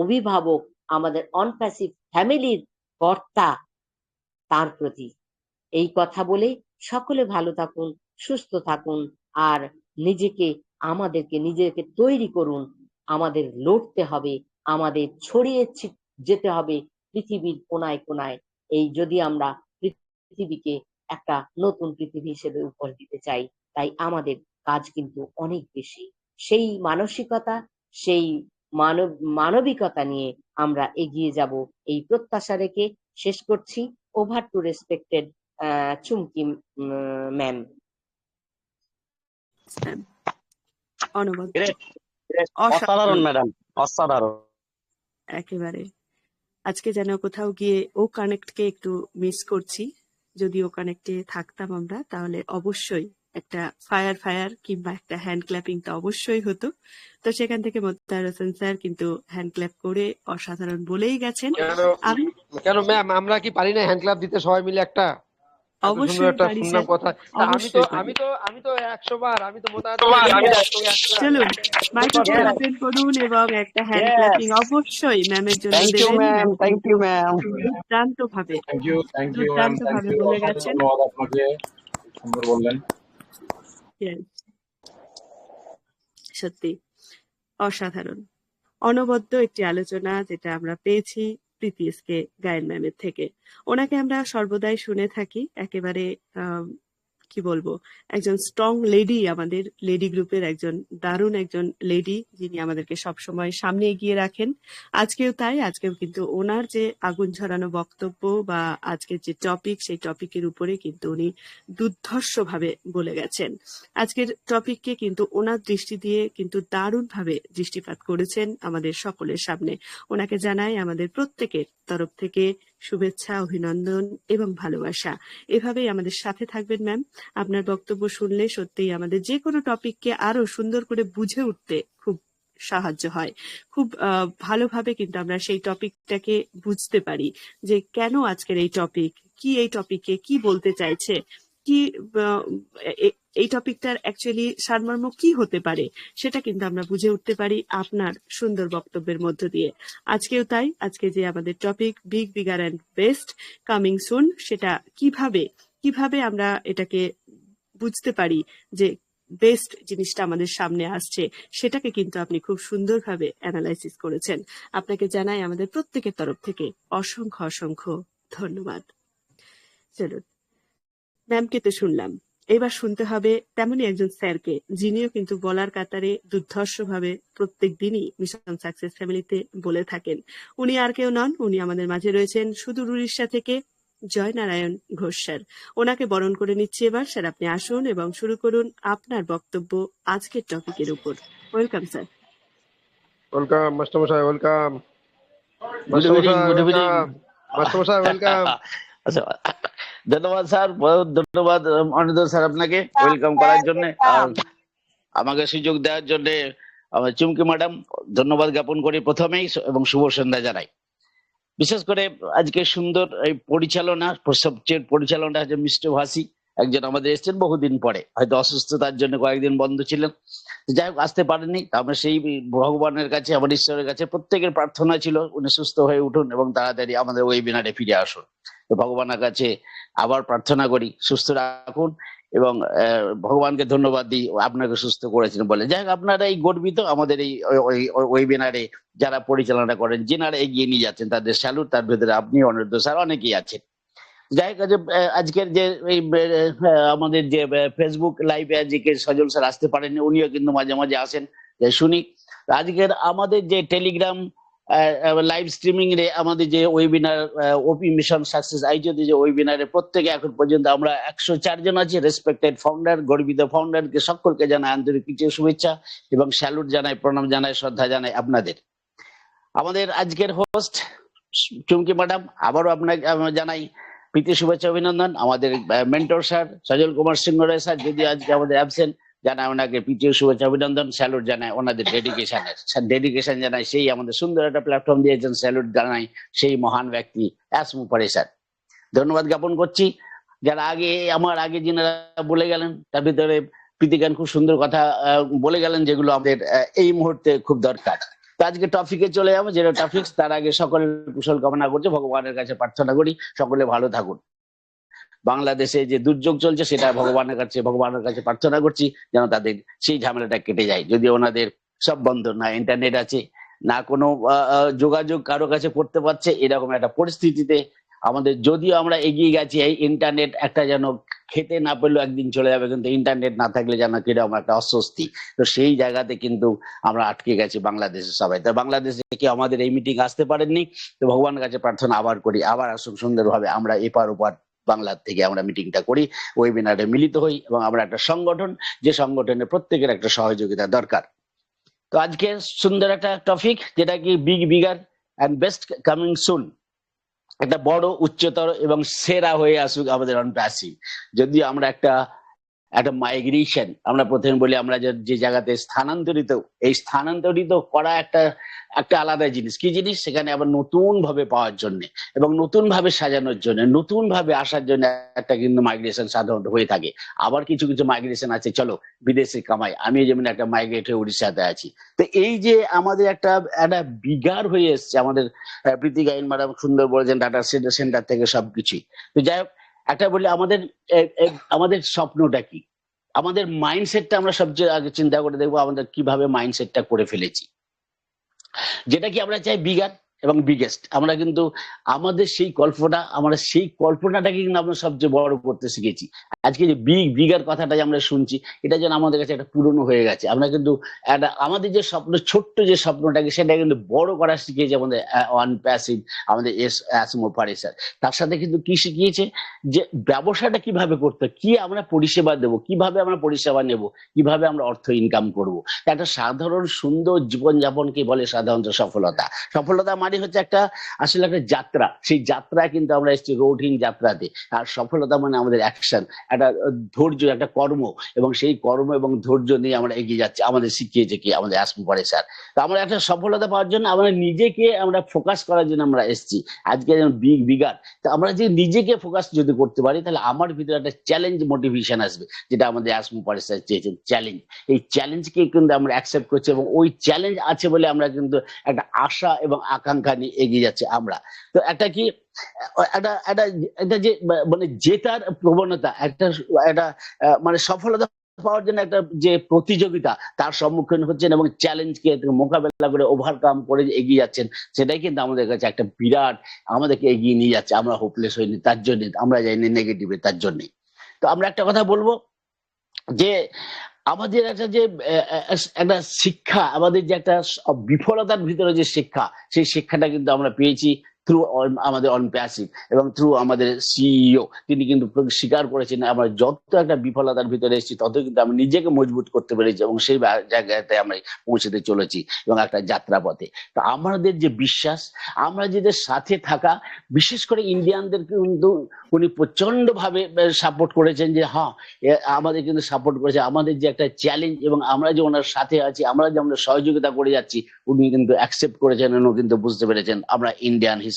অভিভাবক, আমাদের অনপ্যাসিভ ফ্যামিলির কর্তা, তার প্রতি। এই কথা বলে সকলে ভালো থাকুন, সুস্থ থাকুন, আর নিজেকে তৈরি করুন। আমাদের লড়তে হবে, আমাদের ছড়িয়ে যেতে হবে পৃথিবীর কোনায় কোনায়। এই যদি আমরা পৃথিবীকে একটা নতুন পৃথিবী হিসেবে উপহার দিতে চাই, তাই আমাদের কাজ কিন্তু অনেক বেশি। সেই মানসিকতা, সেই মানবিকতা নিয়ে আমরা এগিয়ে যাব, এই প্রত্যাশা রেখে শেষ করছি। ওভার টু রেসপেক্টেড চুমকি ম্যাম। অনবদ্য, অসাধারণ ম্যাডাম, অসাধারণ। একেবারে। আজকে যেন কোথাও গিয়ে ও কানেক্টকে একটু মিস করছি। যদি ও কানেক্টে থাকতাম আমরা, তাহলে অবশ্যই একটা ফায়ার কিংবা একটা হ্যান্ড ক্ল্যাপিং তো অবশ্যই হতো। তো সেখান থেকে মোত্তার হোসেন স্যার কিন্তু হ্যান্ড ক্ল্যাপ করে অসাধারণ বলেই গেছেন। কেন ম্যাম, আমরা কি পারি না হ্যান্ড ক্ল্যাপ দিতে সবাই মিলে একটা? অবশ্যই পারি স্যার, অবশ্যই পারি। আমি তো 100 বার, আমি তো চলুন মাইক্রোফোন ওপেন করুন এবং একটা হ্যান্ড ক্ল্যাপিং অবশ্যই ম্যামের জন্য থ্যাংক ইউ দেবেন। Ma'am, thank you ma'am. দুর্দান্ত ভাবে বলে গেছেন। সুন্দর বললেন। Yes, সত্যি অসাধারণ, অনবদ্য একটি আলোচনা যেটা আমরা পেয়েছি প্রীতি এসকে গায়েন ম্যামের থেকে। ওনাকে আমরা সর্বদাই শুনে থাকি, একেবারে কি বলবো, একজন স্ট্রং লেডি, আমাদের লেডি গ্রুপের একজন দারুণ একজন লেডি, যিনি আমাদেরকে সবসময় সামনে এগিয়ে রাখেন। আজকেও তাই, আজকেও কিন্তু ওনার যে আগুন ঝরানো বক্তব্য বা আজকের যে টপিক, সেই টপিকের উপরে কিন্তু উনি দুর্ধর্ষভাবে বলে গেছেন। আজকের টপিককে কিন্তু ওনার দৃষ্টি দিয়ে কিন্তু দারুণভাবে দৃষ্টিপাত করেছেন আমাদের সকলের সামনে। ওনাকে জানাই আমাদের প্রত্যেকের তরফ থেকে শুভেচ্ছা, অভিনন্দন এবং ভালোবাসা। এভাবেই আমাদের সাথে থাকবেন ম্যাম। আপনার বক্তব্য শুনলে সত্যিই আমাদের যে কোনো টপিককে আরো সুন্দর করে বুঝে উঠতে খুব সাহায্য হয়। খুব ভালোভাবে কিন্তু আমরা সেই টপিকটাকে বুঝতে পারি যে কেন আজকের এই টপিক, কি এই টপিকে কি বলতে চাইছে, কি এই টপিকটার অ্যাকচুয়ালি সারমর্ম কি হতে পারে, সেটা কিন্তু আমরা বুঝে উঠতে পারি আপনার সুন্দর বক্তব্যের মধ্য দিয়ে। আজকেও তাই, আজকে যে আমাদের topic big bigger and best coming soon, সেটা কিভাবে আমরা এটাকে বুঝতে পারি যে বেস্ট জিনিসটা আমাদের সামনে আসছে, সেটাকে কিন্তু আপনি খুব সুন্দরভাবে অ্যানালাইসিস করেছেন। আপনাকে জানাই আমাদের প্রত্যেকের তরফ থেকে অসংখ্য অসংখ্য ধন্যবাদ। চলুন, ম্যামকে তো শুনলাম, এবার শুনতে হবে তেমনই একজন স্যারকে, যিনিও কিন্তু বলার কাতারে দুর্ধর্ষভাবে প্রত্যেক দিনই মিশন সাকসেস ফ্যামিলিতে বলে থাকেন। উনি আর কেউ নন, উনি আমাদের মাঝে রয়েছেন সুদূর উড়িষ্যা থেকে জয়নারায়ণ ঘোষ স্যার। ওনাকে বরণ করে নিচ্ছি এবার। স্যার, আপনি আসুন এবং শুরু করুন আপনার বক্তব্য আজকের টপিকের উপর। Welcome sir. ওয়েলকাম মাস্টারমশাই, ওয়েলকাম গুড ইভিনিং। মাস্টারমশাই, ওয়েলকাম। আচ্ছা, ধন্যবাদ স্যার, বহুত ধন্যবাদ অনির্বাণ স্যার আপনাকে ওয়েলকাম করার জন্য আর আমাকে সুযোগ দেওয়ার জন্য। আমার চুমকি ম্যাডাম ধন্যবাদ জ্ঞাপন করি প্রথমেই এবং শুভ সন্ধ্যা জানাই। বিশেষ করে আজকে সুন্দর এই পরিচালনা হচ্ছে মিস্টার ভাসি, একজন আমাদের এসেছেন বহুদিন পরে, হয়তো অসুস্থতার জন্য কয়েকদিন বন্ধ ছিলেন, যাই হোক আসতে পারেননি। আমরা সেই ভগবানের কাছে, আমার ঈশ্বরের কাছে প্রত্যেকের প্রার্থনা ছিল উনি সুস্থ হয়ে উঠুন এবং তাড়াতাড়ি আমাদের ওয়েবিনারে ফিরে আসুন। তো ভগবানের কাছে আবার প্রার্থনা করি সুস্থ রাখুন এবং ভগবানকে ধন্যবাদ দিই আপনাকে সুস্থ করেছেন বলে। যাই হোক, আপনারা এই গর্বিত আমাদের এই ওয়েবিনারে যারা পরিচালনা করেন, যিনারা এগিয়ে নিয়ে যাচ্ছেন, তাদের স্যালুট। তার ভেতরে আপনি, অনিরুদ্ধ স্যার, অনেকেই আছেন। যাই হোক, আজকের যে এই আমাদের যে ফেসবুক লাইভে আজকে সজল স্যার আসতে পারেননি, উনিও কিন্তু মাঝে মাঝে আসেন, শুনি। আজকের আমাদের যে টেলিগ্রাম লাইভ স্ট্রিমিং রে আমাদের যে ওয়েবিনার ওপি মিশন সাকসেস আয়োজিত যে ওয়েবিনারে প্রত্যেকে এখন পর্যন্ত আমরা 104 জন আছি। রেসপেক্টেড ফাউন্ডার, গর্বিত ফাউন্ডারকে সকলকে জানাই আন্তরিক কিছু শুভেচ্ছা এবং স্যালুট জানাই, প্রণাম জানাই, শ্রদ্ধা জানাই আপনাদের। আমাদের আজকের হোস্ট চুমকি ম্যাডাম, আবারও আপনাকে জানাই প্রীতি শুভেচ্ছা, অভিনন্দন। আমাদের মেন্টর স্যার সজল কুমার সিংহ রায় স্যার, যদি আজকে আমাদের অ্যাবসেন্ট, জানাই ওনাকে প্রীতি শুভেচ্ছা, অভিনন্দন, স্যালুট জানাই ওনাদের ডেডিকেশন জানাই। সেই আমাদের সুন্দর একটা প্ল্যাটফর্ম দিয়েছেন, স্যালুট জানাই সেই মহান ব্যক্তি মুফারি স্যার, ধন্যবাদ জ্ঞাপন করছি। যারা আমার আগে যিনারা বলে গেলেন, তার ভিতরে প্রীতিকান খুব সুন্দর কথা বলে গেলেন, যেগুলো আমাদের এই মুহূর্তে খুব দরকার। তো আজকে টপিকে চলে যাবো, যেটা টপিক। তার আগে সকলের কুশল কামনা করছি, ভগবানের কাছে প্রার্থনা করি সকলে ভালো থাকুন। বাংলাদেশে যে দুর্যোগ চলছে সেটা ভগবানের কাছে প্রার্থনা করছি যেন তাদের সেই ঝামেলাটা কেটে যায়। যদি ওনাদের সব বন্ধ, না ইন্টারনেট আছে, না কোনো যোগাযোগ কারো কাছে করতে পারছে, এরকম একটা পরিস্থিতিতে আমাদের, যদিও আমরা এগিয়ে গেছি, এই ইন্টারনেট একটা যেন খেতে না পেলেও একদিন চলে যাবে, কিন্তু ইন্টারনেট না থাকলে যেন কিরকম একটা অস্বস্তি। তো সেই জায়গাতে কিন্তু আমরা আটকে গেছি বাংলাদেশের সবাই। তো বাংলাদেশে কি আমাদের এই মিটিং আসতে পারেননি, তো ভগবানের কাছে প্রার্থনা আবার করি, আবার আসুন সুন্দরভাবে আমরা এপার ওপার বাংলার থেকে আমরা মিটিংটা করি, ওয়েবিনারে মিলিত হই এবং আমরা একটা সংগঠন, যে সংগঠনে প্রত্যেকের একটা সহযোগিতা দরকার। তো আজকে সুন্দর একটা টপিক, যেটা কি big bigger and best coming soon. একটা বড়, উচ্চতর এবং সেরা হয়ে আসুক আমাদের অনপ্যাসিভ। যদি আমরা একটা মাইগ্রেশন, আমরা প্রথমে বলি আমরা যে জায়গাতে স্থানান্তরিত, এই স্থানান্তরিত করা একটা আলাদা জিনিস। কি জিনিস? সেখানে আবার নতুন ভাবে পাওয়ার জন্য এবং নতুন ভাবে সাজানোর জন্য, নতুন ভাবে আসার জন্য একটা কিন্তু মাইগ্রেশন সাধারণত হয়ে থাকে। আবার কিছু কিছু মাইগ্রেশন আছে, চলো বিদেশে কামাই। আমি যেমন একটা মাইগ্রেট হয়ে উড়িষ্যাতে আছি। তো এই যে আমাদের একটা বিগার হয়ে এসছে, আমাদের প্রীতি গাইন ম্যাডাম সুন্দর বলেছেন, ডাটা সেন্টার থেকে সবকিছুই। তো যাই হোক, একটা বলি আমাদের স্বপ্নটা কি, আমাদের মাইন্ডসেটটা আমরা সবচেয়ে আগে চিন্তা করে দেখবো আমাদের কিভাবে মাইন্ডসেটটা করে ফেলেছি। যেটা কি আমরা চাই বিগার এবং বিগেস্ট। আমরা কিন্তু আমাদের সেই কল্পনাটাকে কিন্তু আমরা সবচেয়ে বড় করতে শিখেছি। আজকে যে বিগার কথাটা আমরা শুনছি, এটা যেন আমাদের কাছে একটা পুরনো হয়ে গেছে। আমরা কিন্তু আমাদের যে স্বপ্ন, ছোট্ট যে স্বপ্নটাকে, সেটা কিন্তু বড় করা শিখিয়েছে আমাদের অনপ্যাসিভ, আমাদের মুফারি স্যার। তার সাথে কিন্তু কি শিখিয়েছে, যে ব্যবসাটা কিভাবে করতে, কি আমরা পরিষেবা দেবো, কিভাবে আমরা পরিষেবা নেব, কিভাবে আমরা অর্থ ইনকাম করব। একটা সাধারণ সুন্দর জীবনযাপনকে বলে সাধারণত সফলতা। সফলতা মানে হচ্ছে আসলে একটা যাত্রা। সেই যাত্রা কিন্তু আমরা এসেছি রোডিং যাত্রাতে। আর সফলতা মানে আমাদের অ্যাকশন, একটা ধৈর্য, একটা কর্ম, এবং সেই কর্ম এবং ধৈর্য নিয়ে আমরা এগিয়ে যাচ্ছি। আমাদের শিখিয়েছে কি আমাদের মুফারি স্যার। তো আমরা একটা সফলতা পাওয়ার জন্য আমরা নিজেকে আমরা ফোকাস করার জন্য আমরা এসেছি। আজকে যেমন বিগার, তো আমরা যে নিজেকে ফোকাস যদি করতে পারি, তাহলে আমার ভিতরে একটা চ্যালেঞ্জ মোটিভেশন আসবে, যেটা আমাদের মুফারি স্যার চেয়েছেন, চ্যালেঞ্জ। এই চ্যালেঞ্জকে কিন্তু আমরা অ্যাকসেপ্ট করছি, এবং ওই চ্যালেঞ্জ আছে বলে আমরা কিন্তু একটা আশা এবং আকাঙ্ক্ষা নিয়ে এগিয়ে যাচ্ছে আমরা। তো একটা কি একটা যে মানে জেতার প্রবণতা, একটা মানে সফলতা পাওয়ার জন্য একটা যে প্রতিযোগিতা, তার সম্মুখীন হচ্ছেন এবং চ্যালেঞ্জকে মোকাবেলা করে ওভারকাম করে এগিয়ে যাচ্ছেন, সেটাই কিন্তু আমাদের কাছে একটা বিরাট, আমাদেরকে এগিয়ে নিয়ে যাচ্ছে। আমরা হোপলেস হইনি তার জন্য, আমরা যাইনি নেগেটিভে তার জন্যই। তো আমরা একটা কথা বলবো, যে আমাদের একটা শিক্ষা, আমাদের যে একটা বিফলতার ভিতরে যে শিক্ষা, সেই শিক্ষাটা কিন্তু আমরা পেয়েছি থ্রু আমাদের অনপ্যাসিভ এবং থ্রু আমাদের সিইও। তিনি কিন্তু স্বীকার করেছেন, আমরা যত একটা বিফলতার ভিতরে এসেছি, তত কিন্তু আমরা নিজেকে মজবুত করতে পেরেছি এবং সেই জায়গাতে আমরা পৌঁছতে চলেছি এবং একটা যাত্রাপথে। তো আমাদের যে বিশ্বাস, আমরা যেদের সাথে থাকা, বিশেষ করে ইন্ডিয়ানদের কিন্তু উনি প্রচন্ড ভাবে সাপোর্ট করেছেন, যে হ্যাঁ আমাদের কিন্তু সাপোর্ট করেছে। আমাদের যে একটা চ্যালেঞ্জ এবং আমরা যে ওনার সাথে আছি, আমরা যে আমরা সহযোগিতা করে যাচ্ছি, উনি কিন্তু অ্যাকসেপ্ট করেছেন, উনি কিন্তু বুঝতে পেরেছেন আমরা ইন্ডিয়ান হিসাবে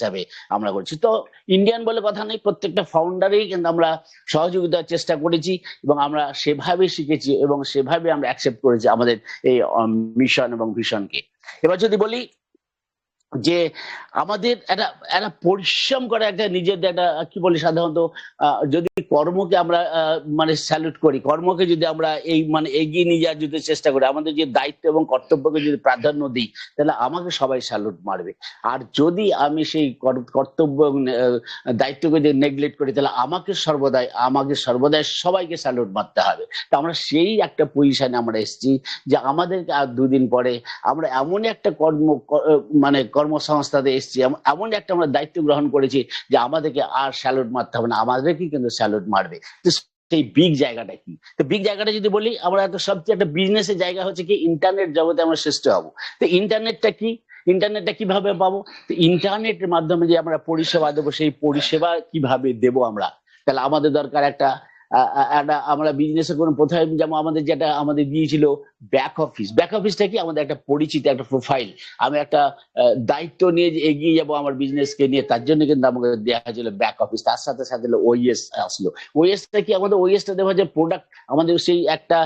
আমরা করছি। তো ইন্ডিয়ান বলে কথা নেই, প্রত্যেকটা ফাউন্ডারেই কিন্তু আমরা সহযোগিতার চেষ্টা করেছি এবং আমরা সেভাবে শিখেছি এবং সেভাবে আমরা অ্যাকসেপ্ট করেছি আমাদের এই মিশন এবং ভিশনকে। এবার যদি বলি যে আমাদের একটা একটা পরিশ্রম করে একটা নিজেদের একটা কি বলি সাধারণত যদি কর্মকে আমরা মানে স্যালুট করি, কর্মকে যদি আমরা এই মানে এগিয়ে নিয়ে যাওয়ার যদি চেষ্টা করি, আমাদের যে দায়িত্ব এবং কর্তব্যকে যদি প্রাধান্য দিই, তাহলে আমাকে সবাই স্যালুট মারবে। আর যদি আমি সেই কর্তব্য এবং দায়িত্বকে যদি নেগলেক্ট করি, তাহলে আমাকে সর্বদাই সবাইকে স্যালুট মারতে হবে। তো আমরা সেই একটা পজিশনে আমরা এসেছি যে আমাদেরকে আর দুদিন পরে আমরা এমন একটা মানে কর্মসংস্থাতে এসেছি, এমন একটা আমরা দায়িত্ব গ্রহণ করেছি যে আমাদেরকে আর স্যালুট মারতে হবে না, আমাদেরকে কিন্তু স্যালুট মারবে। তো সেই বিগ জায়গাটা কি? তো বিগ জায়গাটা যদি বলি, আমরা তো সবচেয়ে একটা বিজনেসের জায়গা হচ্ছে কি ইন্টারনেট জগতে আমরা শ্রেষ্ঠ হবো। তো ইন্টারনেটটা কি, ইন্টারনেটটা কিভাবে পাবো? তো ইন্টারনেটের মাধ্যমে যে আমরা পরিষেবা দেবো, সেই পরিষেবা কিভাবে দেবো আমরা, তাহলে আমাদের দরকার একটা আমরা বিজনেসের কোনো প্রথমে যেমন আমাদের যেটা আমাদের দিয়েছিল ব্যাক অফিস। ব্যাক অফিসটা কি? আমাদের একটা পরিচিত একটা প্রোফাইল, আমি একটা দায়িত্ব নিয়ে যে এগিয়ে যাবো আমার বিজনেসকে নিয়ে, তার জন্য কিন্তু আমাকে দেওয়া হয়েছিল ব্যাক অফিস। তার সাথে সাথে ওইএস আসলো। ওইএসটা কি? আমাদের ওইএসটা দেওয়া যে প্রোডাক্ট, আমাদের সেই একটা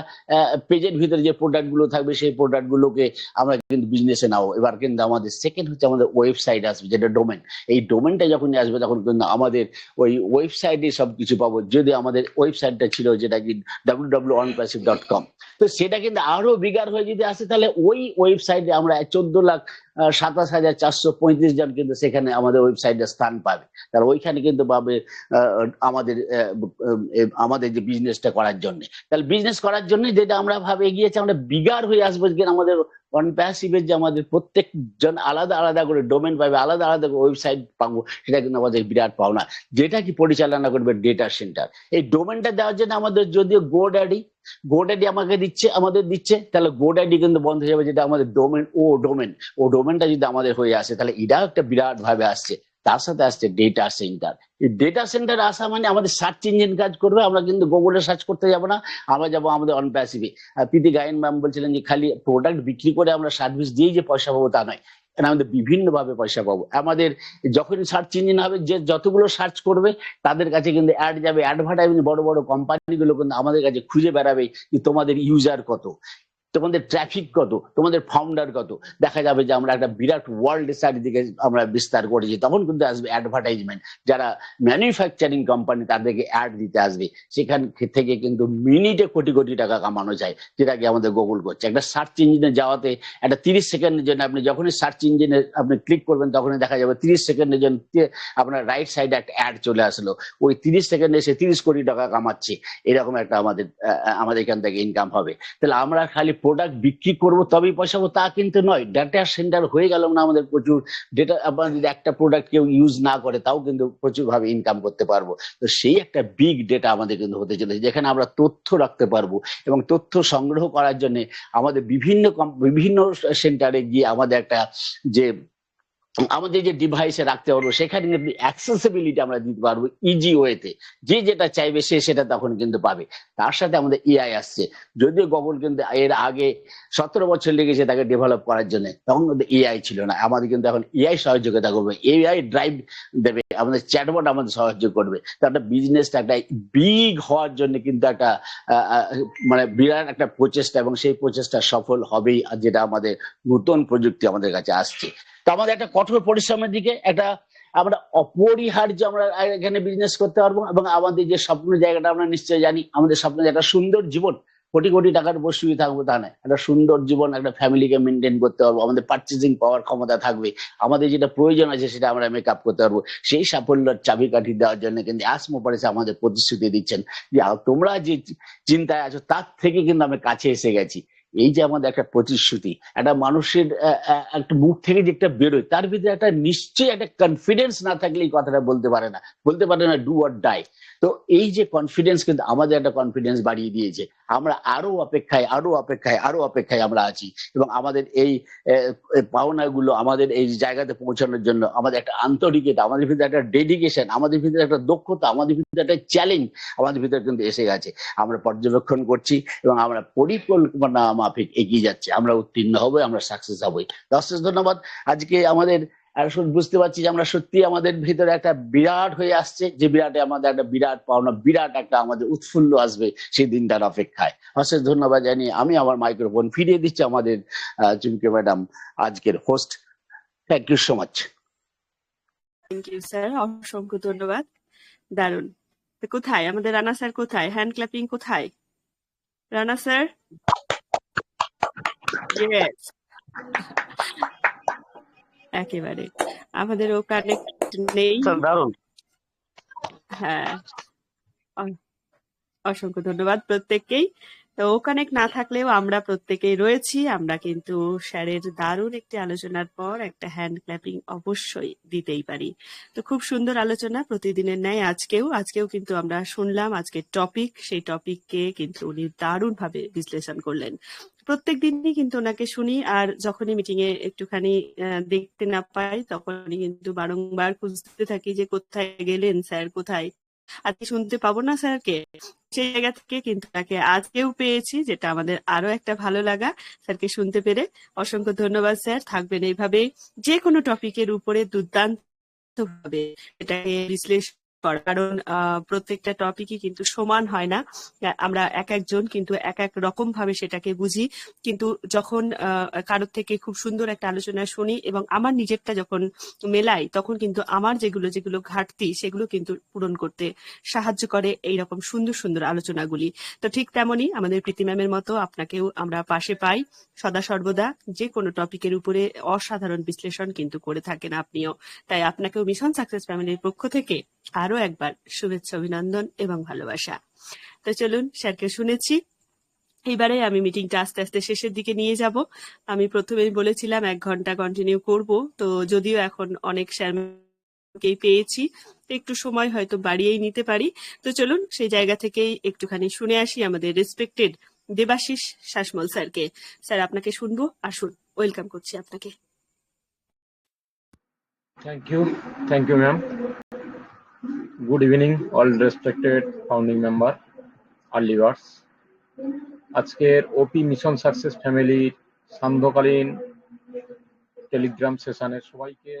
পেজের ভিতরে যে প্রোডাক্ট গুলো থাকবে, সেই প্রোডাক্ট গুলোকে আমরা কিন্তু বিজনেসে নাও। এবার কিন্তু আমাদের সেকেন্ড হচ্ছে আমাদের ওয়েবসাইট আসবে, যেটা ডোমেন। এই ডোমেনটা যখন আসবে তখন কিন্তু আমাদের ওই ওয়েবসাইটে সবকিছু পাবো। যদি আমাদের ওয়েবসাইটটা ছিল যেটা কি www.onpassive.com, তো সেটা কিন্তু আরো বিগার হয়ে যদি আসে, তাহলে ওই ওয়েবসাইটে আমরা 14,27,435 জন কিন্তু সেখানে আমাদের ওয়েবসাইটে স্থান পাবে। তাহলে ওইখানে কিন্তু পাবে আমাদের যে বিজনেসটা করার জন্য। তাহলে বিজনেস করার জন্য যেটা আমরা ভাবে এগিয়েছি, আমরা বিগার হয়ে আসবো কিনা, আমাদের অনপ্যাসিভের যে আমাদের প্রত্যেকজন আলাদা আলাদা করে ডোমেন পাবে, আলাদা আলাদা করে ওয়েবসাইট পাবো, সেটা কিন্তু আমাদের বিরাট পাওনা, যেটা কি পরিচালনা করবে ডেটা সেন্টার। এই ডোমেনটা দেওয়ার জন্য আমাদের যদিও গোড্যাডি আমাদের দিচ্ছে, তাহলে গোড্যাডি কিন্তু বন্ধ হয়ে যাবে, যেটা আমাদের ডোমেনটা যদি আমাদের হয়ে আসে, তাহলে এটাও একটা বিরাট ভাবে আসছে। তার সাথে আসছে ডেটা সেন্টার। এই ডেটা সেন্টার আসা মানে আমাদের সার্চ ইঞ্জিন কাজ করবে, আমরা কিন্তু গুগলে সার্চ করতে যাব না, আমরা যাবো আমাদের অনপ্যাসিভে। প্রীতি গায়েন ম্যাম বলছিলেন যে খালি প্রোডাক্ট বিক্রি করে আমরা সার্ভিস দিয়ে যে পয়সা পাবো তা নয়, আমাদের বিভিন্ন ভাবে পয়সা পাবো। আমাদের যখন সার্চ ইঞ্জিন হবে, যে যতগুলো সার্চ করবে তাদের কাছে কিন্তু অ্যাড যাবে, অ্যাডভার্টাইজমেন্ট বড় বড় কোম্পানিগুলো কিন্তু আমাদের কাছে খুঁজে বেড়াবে যে তোমাদের ইউজার কত, তোমাদের ট্রাফিক কত, তোমাদের ফাউন্ডার কত। দেখা যাবে যে আমরা একটা বিরাট ওয়ার্ল্ড চারিদিকে আমরা বিস্তার করেছি, তখন কিন্তু আসবে অ্যাডভার্টাইজমেন্ট। যারা ম্যানুফ্যাকচারিং কোম্পানি তাদেরকে অ্যাড দিতে আসবে, সেখান থেকে কিন্তু মিনিটে কোটি কোটি টাকা কামানো যায়, যেটাকে আমাদের গুগল করছে। একটা সার্চ ইঞ্জিনে যাওয়াতে একটা 30 সেকেন্ডের জন্য আপনি যখনই সার্চ ইঞ্জিনে আপনি ক্লিক করবেন, তখনই দেখা যাবে 30 সেকেন্ডের জন্য আপনার রাইট সাইডে একটা অ্যাড চলে আসলো, ওই 30 সেকেন্ডে এসে 30 কোটি টাকা কামাচ্ছে। এরকম একটা আমাদের এখান থেকে ইনকাম হবে। তাহলে আমরা খালি প্রোডাক্ট বিক্রি করব তবেই পয়সা পাবো তা কিন্তু নয়। ডাটা সেন্টার হয়ে গেল না আমাদের প্রচুর ডেটা, আপনার যদি একটা প্রোডাক্ট কেউ ইউজ না করে তাও কিন্তু প্রচুর ভাবে ইনকাম করতে পারবো। তো সেই একটা বিগ ডেটা আমাদের কিন্তু হতে চলেছে, যেখানে আমরা তথ্য রাখতে পারবো, এবং তথ্য সংগ্রহ করার জন্য আমাদের বিভিন্ন সেন্টারে গিয়ে আমাদের একটা যে আমাদের যে ডিভাইসে রাখতে পারবো, সেখানে কিন্তু অ্যাক্সেসিবিলিটি আমরা দিতে পারবো ইজি ওয়েতে। যে যেটা চাইবে সেটা তখন কিন্তু পাবে। তার সাথে আমাদের এআই আসছে, যদিও গুগল কিন্তু এর আগে 17 বছর লেগেছে তাকে ডেভেলপ করার জন্য, তখন কিন্তু এআই ছিল না। আমাদের কিন্তু এখন এআই সহযোগিতা করবে, এআই ড্রাইভ দেবে, আমাদের চ্যাটবট আমাদের সাহায্য করবে। তো একটা বিজনেসটা একটা বিগ হওয়ার জন্য কিন্তু একটা মানে বিরাট একটা প্রচেষ্টা, এবং সেই প্রচেষ্টা সফল হবেই, যেটা আমাদের নতুন প্রযুক্তি আমাদের কাছে আসছে। তো আমাদের একটা কঠোর পরিশ্রমের দিকে একটা আমরা অপরিহার্য আমরা এখানে বিজনেস করতে পারবো। এবং আমাদের যে স্বপ্নের জায়গাটা আমরা নিশ্চয়ই জানি, আমাদের স্বপ্নের একটা সুন্দর জীবন, কোটি কোটি টাকার উপর শুয়ে থাকবো তা নয়, একটা সুন্দর জীবন, একটা ফ্যামিলিকে মেনটেন করতে পারবো, আমাদের পারচেজিং পাওয়ার ক্ষমতা থাকবে, আমাদের যেটা প্রয়োজন আছে সেটা আমরা মেকআপ করতে পারবো। সেই সাফল্যের চাবিকাঠি দেওয়ার জন্য কিন্তু আসমো পারেছে আমাদের প্রতিশ্রুতি দিচ্ছেন যে তোমরা যে চিন্তায় আছো তার থেকে কিন্তু আমি কাছে এসে গেছি। এই যে আমাদের একটা প্রতিশ্রুতি, একটা মানুষের একটা মুখ থেকে যে একটা বেরোয়, তার ভিতরে একটা নিশ্চয়ই একটা কনফিডেন্স না থাকলে এই কথাটা বলতে পারে না ডু অর ডাই। তো এই যে কনফিডেন্স কিন্তু আমাদের একটা কনফিডেন্স বাড়িয়ে দিয়েছে। আমরা আরো অপেক্ষায় আমরা আছি, এবং আমাদের এই পাওনাগুলো আমাদের এই জায়গাতে পৌঁছানোর জন্য আমাদের একটা আন্তরিকতা, আমাদের ভিতরে একটা ডেডিকেশন, আমাদের ভিতরে একটা দক্ষতা, আমাদের ভিতরে একটা চ্যালেঞ্জ আমাদের ভিতরে কিন্তু এসে গেছে। আমরা পর্যবেক্ষণ করছি এবং আমরা পরিকল্পনা মাফিক এগিয়ে যাচ্ছি, আমরা উত্তীর্ণ হবো, আমরা সাকসেস হবোই। অশেষ ধন্যবাদ। আজকে আমাদের বুঝতে পারছি যে আমরা সত্যি আমাদের ভিতরে একটা বিরাট হয়ে আসছে, যে বিরাটে আমাদের একটা বিরাট পাওনা, বিরাট একটা আমাদের উৎফুল্ল আসবে সেই দিনটার অপেক্ষায়। অশেষ ধন্যবাদ জানিয়ে আমি আমার মাইক্রোফোন ফিরিয়ে দিচ্ছি আমাদের চুমকি ম্যাডাম, আজকের host thank you so much. Thank you sir, অসংখ্য ধন্যবাদ। দারুণ। তো কোথায় আমাদের রানা স্যার, কোথায় হ্যান্ড ক্ল্যাপিং কোথায়? রানা স্যার, ইয়েস, একেবারে আমাদের ও কানেক্ট নেই। দারুণ। হ্যাঁ, অসংখ্য ধন্যবাদ প্রত্যেককেই। তো ও কানেক্ট না থাকলেও আমরা প্রত্যেকেই রয়েছি। আমরা কিন্তু স্যারের দারুণ একটি আলোচনার পর একটা হ্যান্ড ক্ল্যাপিং অবশ্যই দিতেই পারি। তো খুব সুন্দর আলোচনা প্রতিদিনের ন্যায় আজকেও কিন্তু আমরা শুনলাম আজকের টপিক, সেই টপিককে কিন্তু উনি দারুণভাবে বিশ্লেষণ করলেন। প্রত্যেক দিনই কিন্তু ওনাকে শুনি, আর যখনই মিটিং এ একটুখানি দেখতে না পাই তখনই কিন্তু বারংবার খুঁজতে থাকি যে কোথায় গেলেন স্যার, কোথায়, আজকে শুনতে পাবো না স্যারকে। সেই জায়গা থেকে কিন্তু তাকে আজকেও পেয়েছি, যেটা আমাদের আরো একটা ভালো লাগা স্যারকে শুনতে পেরে। অসংখ্য ধন্যবাদ স্যার, থাকবেন এইভাবে যে কোনো টপিকের উপরে দুর্দান্ত ভাবে এটাকে বিশ্লেষণ করা, কারণ প্রত্যেকটা টপিকই কিন্তু সমান হয় না। আমরা এক একজন কিন্তু এক এক রকম ভাবে সেটাকে বুঝি, কিন্তু যখন কারোর থেকে খুব সুন্দর একটা আলোচনা শুনি এবং আমার নিজেরটা যখন মেলাই, তখন কিন্তু আমার যেগুলো ঘাটতি সেগুলো কিন্তু পূরণ করতে সাহায্য করে এইরকম সুন্দর সুন্দর আলোচনাগুলি। তো ঠিক তেমনই আমাদের প্রীতি ম্যামের মতো আপনাকেও আমরা পাশে পাই সদা সর্বদা। যে কোনো টপিকের উপরে অসাধারণ বিশ্লেষণ কিন্তু করে থাকেন আপনিও, তাই আপনাকেও মিশন সাকসেস ফ্যামিলির পক্ষ থেকে আরো একবার শুভেচ্ছা, অভিনন্দন এবং ভালোবাসা। তো চলুন, স্যারকে শুনেছি, এইবারে আমি মিটিংটা আস্তে আস্তে শেষের দিকে নিয়ে যাব। আমি প্রথমেই বলেছিলাম 1 ঘন্টা কন্টিনিউ করব, তো যদিও এখন অনেক স্যারকেই পেয়েছি, একটু সময় হয়তো বাড়িয়েই নিতে পারি। তো চলুন সেই জায়গা থেকেই একটুখানি শুনে আসি আমাদের রেসপেক্টেড দেবাশিস শাসমল স্যারকে। স্যার, আপনাকে শুনবো, আসুন, ওয়েলকাম করছি আপনাকে। Thank you, ma'am. Good evening, all respected founding member, all leaders. আজকের ওপি মিশন সাকসেস ফ্যামিলির সান্ধ্যকালীন টেলিগ্রাম সেশনে সবাইকে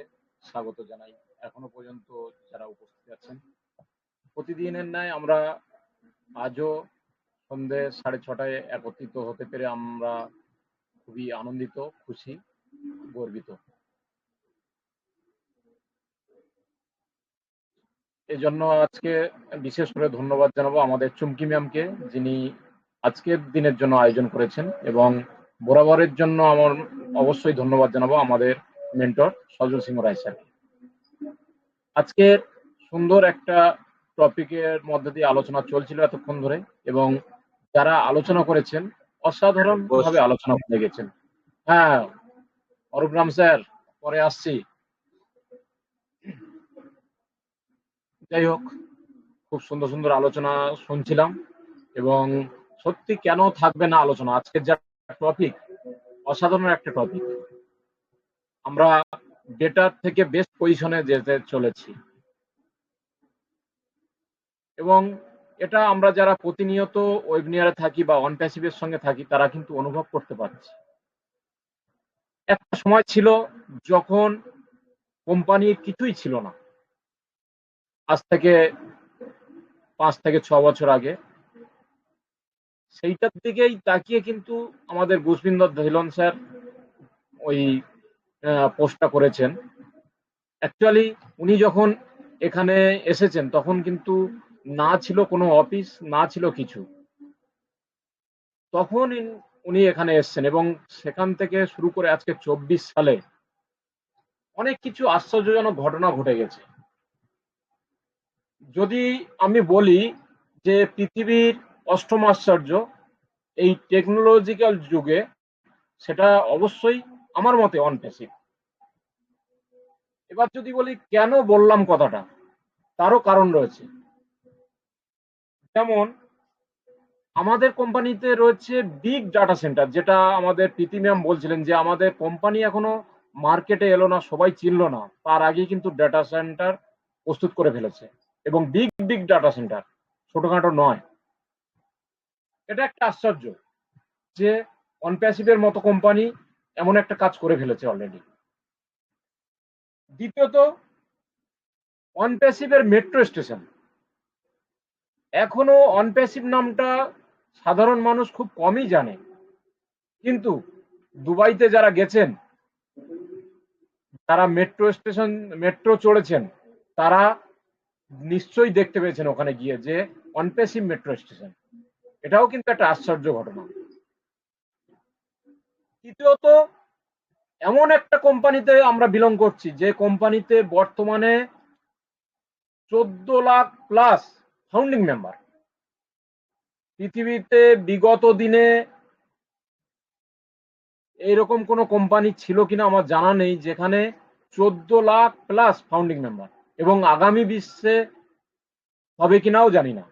স্বাগত জানাই। এখনো পর্যন্ত যারা উপস্থিত আছেন, প্রতিদিনের ন্যায় আমরা আজও সন্ধ্যে 6:30টায় একত্রিত হতে পেরে আমরা খুবই আনন্দিত, খুশি, গর্বিত। এজন্য আজকে বিশেষ করে ধন্যবাদ জানাবো আমাদের চুমকি ম্যামকে, যিনি আজকের দিনের জন্য আয়োজন করেছেন, এবং বরাবরের জন্য আমার অবশ্যই ধন্যবাদ জানাবো আমাদের মেন্টর সজল সিংহ রায় স্যারকে। আজকের সুন্দর একটা টপিকের মধ্যে দিয়ে আলোচনা চলছিল এতক্ষণ ধরে, এবং যারা আলোচনা করেছেন অসাধারণ ভাবে আলোচনা করে গেছেন। হ্যাঁ, অরুগ্রাম স্যার, পরে আসছি। যাই হোক, খুব সুন্দর সুন্দর আলোচনা শুনছিলাম, এবং সত্যি কেন থাকবে না আলোচনা। আজকের যা টপিক, অসাধারণ একটা টপিক। আমরা ডেটার থেকে বেস্ট পজিশনে যেতে চলেছি, এবং এটা আমরা যারা প্রতিনিয়ত ওয়েবিনারে থাকি বা অন প্যাসিভের সঙ্গে থাকি তারা কিন্তু অনুভব করতে পারছি। একটা সময় ছিল যখন কোম্পানির কিছুই ছিল না, আজ থেকে 5 থেকে 6 বছর আগে। সেইটার দিকেই তাকিয়ে কিন্তু আমাদের গুসবিন্দর ধীলন স্যার ওই পোস্টটা করেছেন। অ্যাকচুয়ালি উনি যখন এখানে এসেছেন তখন কিন্তু না ছিল কোনো অফিস, না ছিল কিছু। তখন উনি এখানে এসেছেন, এবং সেখান থেকে শুরু করে আজকে 24 সালে অনেক কিছু আশ্চর্যজনক ঘটনা ঘটে গেছে। যদি আমি বলি যে পৃথিবীর অষ্টম আশ্চর্য এই টেকনোলজিক্যাল যুগে, সেটা অবশ্যই আমার মতে অন প্যাসিভ। এবার যদি বলি কেন বললাম কথাটা, তারও কারণ রয়েছে। যেমন আমাদের কোম্পানিতে রয়েছে বিগ ডাটা সেন্টার, যেটা আমাদের প্রীতি ম্যাম বলছিলেন যে আমাদের কোম্পানি এখনো মার্কেটে এলো না, সবাই চিনলো না, তার আগেই কিন্তু ডাটা সেন্টার প্রস্তুত করে ফেলেছে, এবং বিগ বিগ ডাটা সেন্টার, ছোটখাটো নয়। এটা একটা আশ্চর্য যে অনপ্যাসিভের মতো কোম্পানি এমন একটা কাজ করে ফেলেছে অলরেডি। দ্বিতীয়ত, অনপ্যাসিভের মেট্রো স্টেশন। এখনো অনপ্যাসিভ নামটা সাধারণ মানুষ খুব কমই জানে, কিন্তু দুবাইতে যারা গেছেন, তারা মেট্রো চড়েছেন, তারা নিশ্চয়ই দেখতে পেয়েছেন ওখানে গিয়ে যে অনপেসিভ মেট্রো স্টেশন। এটাও কিন্তু একটা আশ্চর্য ঘটনা। তৃতীয়ত, এমন একটা কোম্পানিতে আমরা বিলং করছি যে কোম্পানিতে বর্তমানে 14 লাখ প্লাস ফাউন্ডিং মেম্বার। পৃথিবীতে বিগত দিনে এইরকম কোনো কোম্পানি ছিল কিনা আমার জানা নেই যেখানে 14 লাখ প্লাস ফাউন্ডিং মেম্বার, এবং আগামী বিশ্বে হবে কিনাও জানি না।